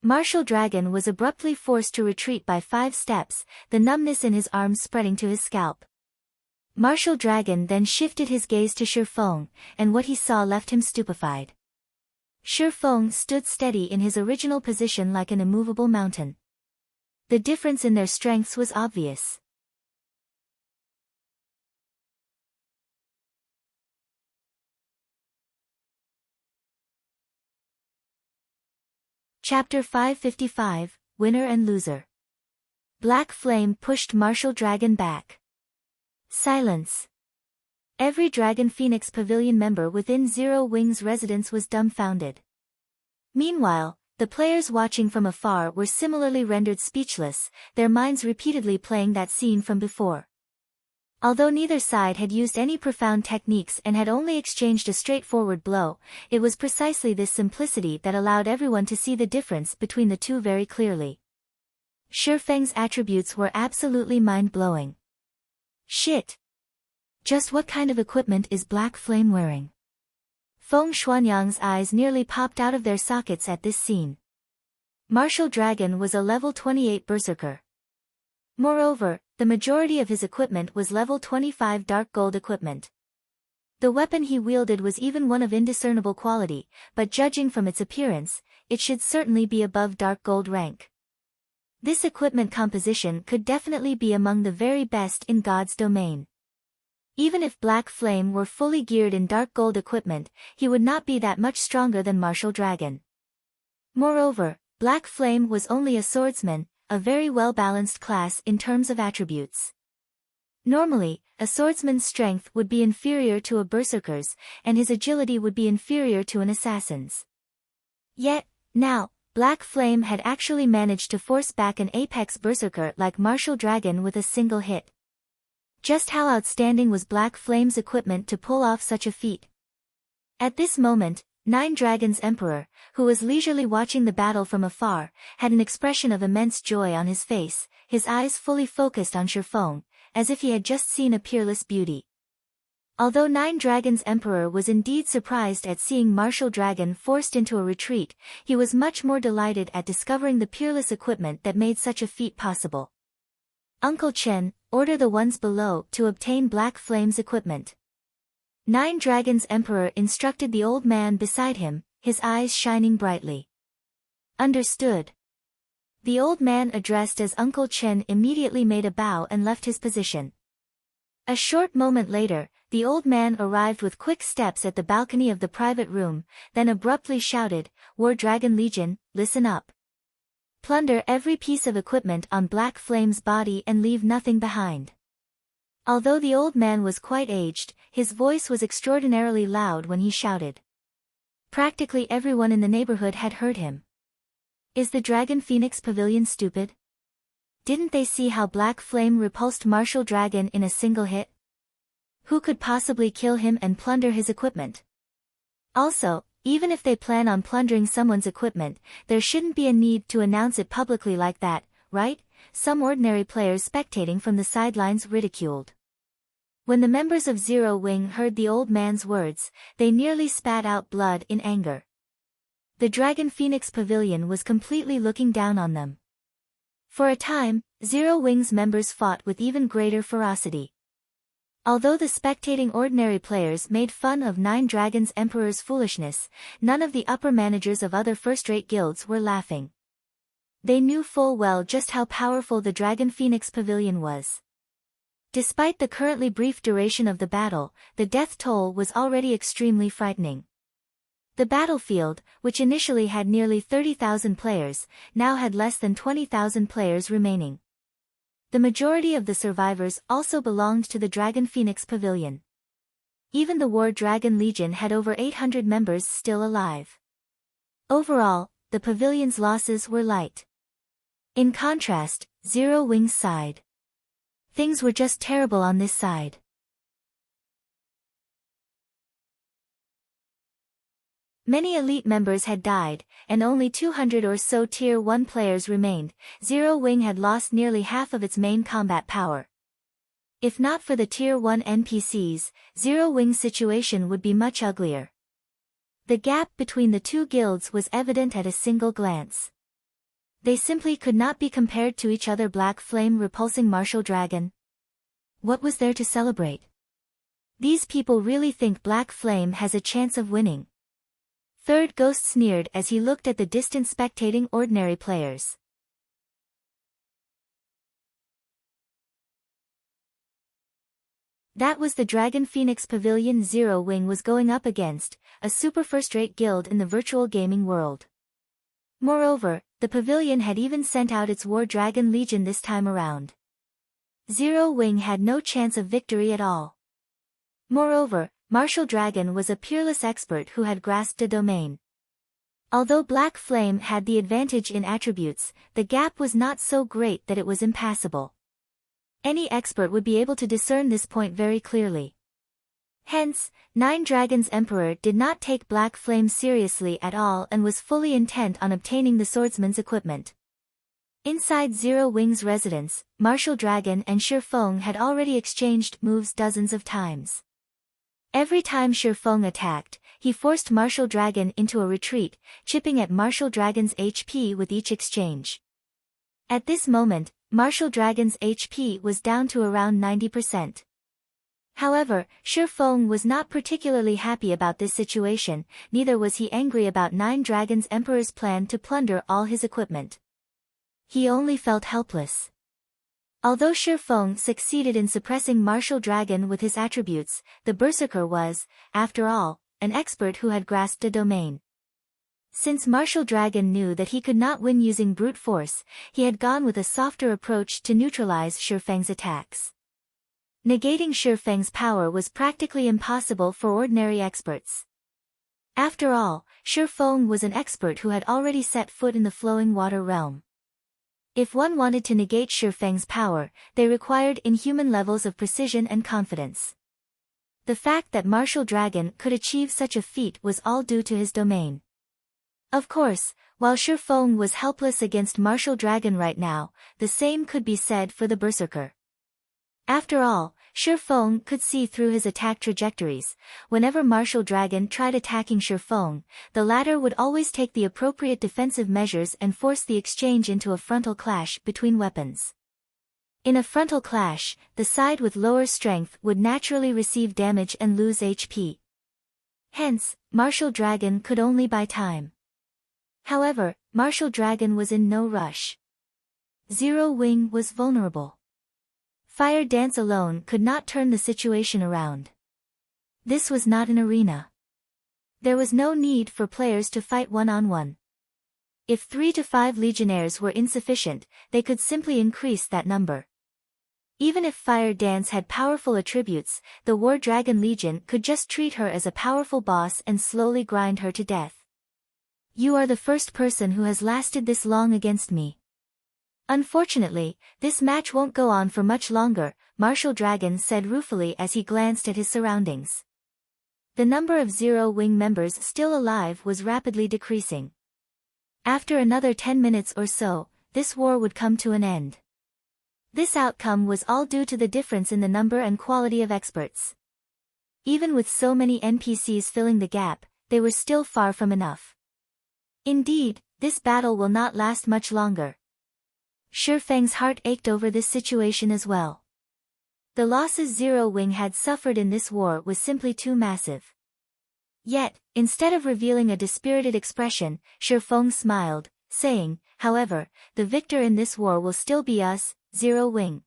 Martial Dragon was abruptly forced to retreat by 5 steps, the numbness in his arms spreading to his scalp. Martial Dragon then shifted his gaze to Shifeng, and what he saw left him stupefied. Shifeng stood steady in his original position like an immovable mountain. The difference in their strengths was obvious. Chapter 555, Winner and Loser. Black Flame pushed Martial Dragon back. Silence. Every Dragon Phoenix Pavilion member within Zero Wing's residence was dumbfounded. Meanwhile, the players watching from afar were similarly rendered speechless, their minds repeatedly playing that scene from before. Although neither side had used any profound techniques and had only exchanged a straightforward blow, it was precisely this simplicity that allowed everyone to see the difference between the two very clearly. Shifeng's attributes were absolutely mind-blowing. Shit! Just what kind of equipment is Black Flame wearing? Feng Xuanyang's eyes nearly popped out of their sockets at this scene. Martial Dragon was a level 28 berserker. Moreover, the majority of his equipment was level 25 dark gold equipment. The weapon he wielded was even one of indiscernible quality, but judging from its appearance, it should certainly be above dark gold rank. This equipment composition could definitely be among the very best in God's domain. Even if Black Flame were fully geared in dark gold equipment, he would not be that much stronger than Martial Dragon. Moreover, Black Flame was only a swordsman, a very well-balanced class in terms of attributes. Normally, a swordsman's strength would be inferior to a berserker's, and his agility would be inferior to an assassin's. Yet, now, Black Flame had actually managed to force back an apex berserker like Martial Dragon with a single hit. Just how outstanding was Black Flame's equipment to pull off such a feat? At this moment, Nine Dragons Emperor, who was leisurely watching the battle from afar, had an expression of immense joy on his face, his eyes fully focused on Shifeng, as if he had just seen a peerless beauty. Although Nine Dragons Emperor was indeed surprised at seeing Martial Dragon forced into a retreat, he was much more delighted at discovering the peerless equipment that made such a feat possible. Uncle Chen, order the ones below to obtain Black Flame's equipment. Nine Dragons Emperor instructed the old man beside him, his eyes shining brightly. Understood. The old man addressed as Uncle Chen immediately made a bow and left his position. A short moment later, the old man arrived with quick steps at the balcony of the private room, then abruptly shouted, "War Dragon Legion, listen up. Plunder every piece of equipment on Black Flame's body and leave nothing behind. Although the old man was quite aged, his voice was extraordinarily loud when he shouted. Practically everyone in the neighborhood had heard him. Is the Dragon Phoenix Pavilion stupid? Didn't they see how Black Flame repulsed Martial Dragon in a single hit? Who could possibly kill him and plunder his equipment? Also, even if they plan on plundering someone's equipment, there shouldn't be a need to announce it publicly like that, right? Some ordinary players spectating from the sidelines ridiculed. When the members of Zero Wing heard the old man's words, they nearly spat out blood in anger. The Dragon Phoenix Pavilion was completely looking down on them. For a time, Zero Wing's members fought with even greater ferocity. Although the spectating ordinary players made fun of Nine Dragons Emperor's foolishness, none of the upper managers of other first-rate guilds were laughing. They knew full well just how powerful the Dragon Phoenix Pavilion was. Despite the currently brief duration of the battle, the death toll was already extremely frightening. The battlefield, which initially had nearly 30,000 players, now had less than 20,000 players remaining. The majority of the survivors also belonged to the Dragon Phoenix Pavilion. Even the War Dragon Legion had over 800 members still alive. Overall, the pavilion's losses were light. In contrast, Zero Wing's side. Things were just terrible on this side. Many elite members had died, and only 200 or so Tier 1 players remained. Zero Wing had lost nearly half of its main combat power. If not for the Tier 1 NPCs, Zero Wing's situation would be much uglier. The gap between the two guilds was evident at a single glance. They simply could not be compared to each other. Black Flame repulsing Martial Dragon. What was there to celebrate? These people really think Black Flame has a chance of winning. Third Ghost sneered as he looked at the distant spectating ordinary players. That was the Dragon Phoenix Pavilion Zero Wing was going up against, a super first-rate guild in the virtual gaming world. Moreover, the pavilion had even sent out its War Dragon Legion this time around. Zero Wing had no chance of victory at all. Moreover, Martial Dragon was a peerless expert who had grasped a domain. Although Black Flame had the advantage in attributes, the gap was not so great that it was impassable. Any expert would be able to discern this point very clearly. Hence, Nine Dragons Emperor did not take Black Flame seriously at all and was fully intent on obtaining the swordsman's equipment. Inside Zero Wing's residence, Martial Dragon and Shifeng had already exchanged moves dozens of times. Every time Shifeng attacked, he forced Martial Dragon into a retreat, chipping at Martial Dragon's HP with each exchange. At this moment, Martial Dragon's HP was down to around 90%. However, Shifeng was not particularly happy about this situation, neither was he angry about Nine Dragons Emperor's plan to plunder all his equipment. He only felt helpless. Although Shifeng succeeded in suppressing Martial Dragon with his attributes, the Berserker was, after all, an expert who had grasped a domain. Since Martial Dragon knew that he could not win using brute force, he had gone with a softer approach to neutralize Shifeng's attacks. Negating Shifeng's power was practically impossible for ordinary experts. After all, Shifeng was an expert who had already set foot in the flowing water realm. If one wanted to negate Shifeng's power, they required inhuman levels of precision and confidence. The fact that Martial Dragon could achieve such a feat was all due to his domain. Of course, while Shifeng was helpless against Martial Dragon right now, the same could be said for the Berserker. After all, Shifeng could see through his attack trajectories. Whenever Martial Dragon tried attacking Shifeng, the latter would always take the appropriate defensive measures and force the exchange into a frontal clash between weapons. In a frontal clash, the side with lower strength would naturally receive damage and lose HP. Hence, Martial Dragon could only buy time. However, Martial Dragon was in no rush. Zero Wing was vulnerable. Fire Dance alone could not turn the situation around. This was not an arena. There was no need for players to fight one-on-one. If 3 to 5 legionnaires were insufficient, they could simply increase that number. Even if Fire Dance had powerful attributes, the War Dragon Legion could just treat her as a powerful boss and slowly grind her to death. You are the first person who has lasted this long against me. Unfortunately, this match won't go on for much longer, Martial Dragon said ruefully as he glanced at his surroundings. The number of Zero Wing members still alive was rapidly decreasing. After another 10 minutes or so, this war would come to an end. This outcome was all due to the difference in the number and quality of experts. Even with so many NPCs filling the gap, they were still far from enough. Indeed, this battle will not last much longer. Shifeng's heart ached over this situation as well. The losses Zero Wing had suffered in this war was simply too massive. Yet, instead of revealing a dispirited expression, Shifeng smiled, saying, "However, the victor in this war will still be us, Zero Wing.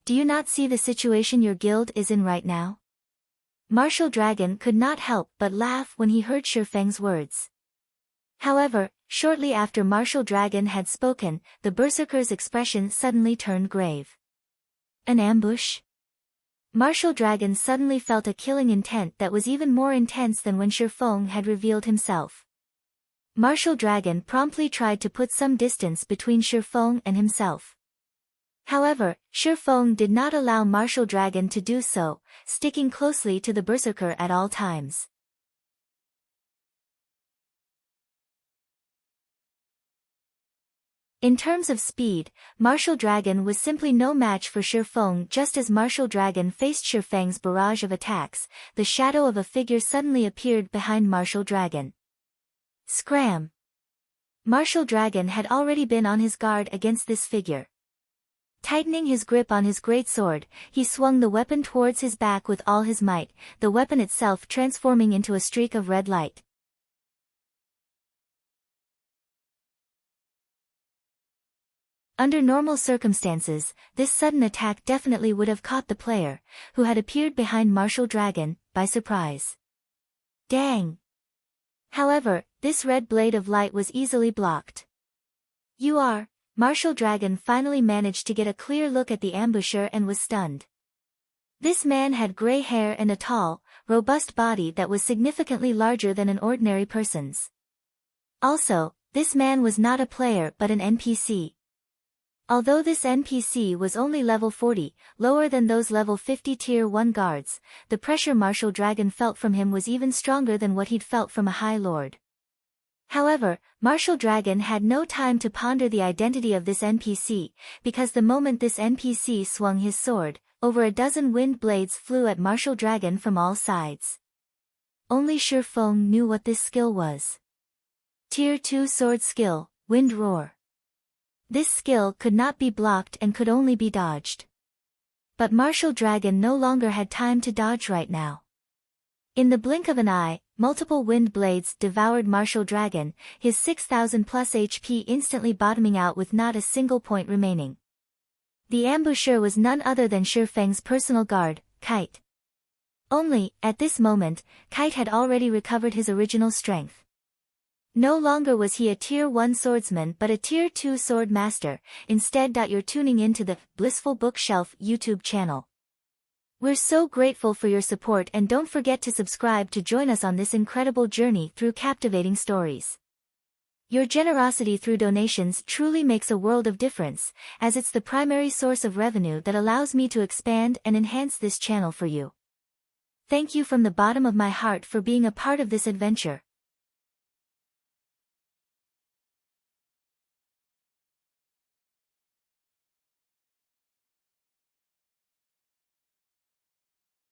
Do you not see the situation your guild is in right now?" Martial Dragon could not help but laugh when he heard Shifeng's words. However, shortly after Martial Dragon had spoken, the Berserker's expression suddenly turned grave. An ambush? Martial Dragon suddenly felt a killing intent that was even more intense than when Shifeng had revealed himself. Martial Dragon promptly tried to put some distance between Shifeng and himself. However, Shifeng did not allow Martial Dragon to do so, sticking closely to the Berserker at all times. In terms of speed, Martial Dragon was simply no match for Shifeng. Just as Martial Dragon faced Shifeng's barrage of attacks, the shadow of a figure suddenly appeared behind Martial Dragon. Scram! Martial Dragon had already been on his guard against this figure. Tightening his grip on his greatsword, he swung the weapon towards his back with all his might, the weapon itself transforming into a streak of red light. Under normal circumstances, this sudden attack definitely would have caught the player, who had appeared behind Martial Dragon, by surprise. Dang! However, this red blade of light was easily blocked. Martial Dragon finally managed to get a clear look at the ambusher and was stunned. This man had gray hair and a tall, robust body that was significantly larger than an ordinary person's. Also, this man was not a player but an NPC. Although this NPC was only level 40, lower than those level 50 tier 1 guards, the pressure Martial Dragon felt from him was even stronger than what he'd felt from a High Lord. However, Martial Dragon had no time to ponder the identity of this NPC, because the moment this NPC swung his sword, over a dozen wind blades flew at Martial Dragon from all sides. Only Shifeng knew what this skill was. Tier 2 sword skill, Wind Roar. This skill could not be blocked and could only be dodged. But Martial Dragon no longer had time to dodge right now. In the blink of an eye, multiple wind blades devoured Martial Dragon, his 6,000 plus HP instantly bottoming out with not a single point remaining. The ambusher was none other than Shifeng's personal guard, Kite. Only, at this moment, Kite had already recovered his original strength. No longer was he a tier 1 swordsman but a tier 2 sword master. Instead, you're tuning into the Blissful Bookshelf YouTube channel. We're so grateful for your support, and don't forget to subscribe to join us on this incredible journey through captivating stories. Your generosity through donations truly makes a world of difference, as it's the primary source of revenue that allows me to expand and enhance this channel for you. Thank you from the bottom of my heart for being a part of this adventure.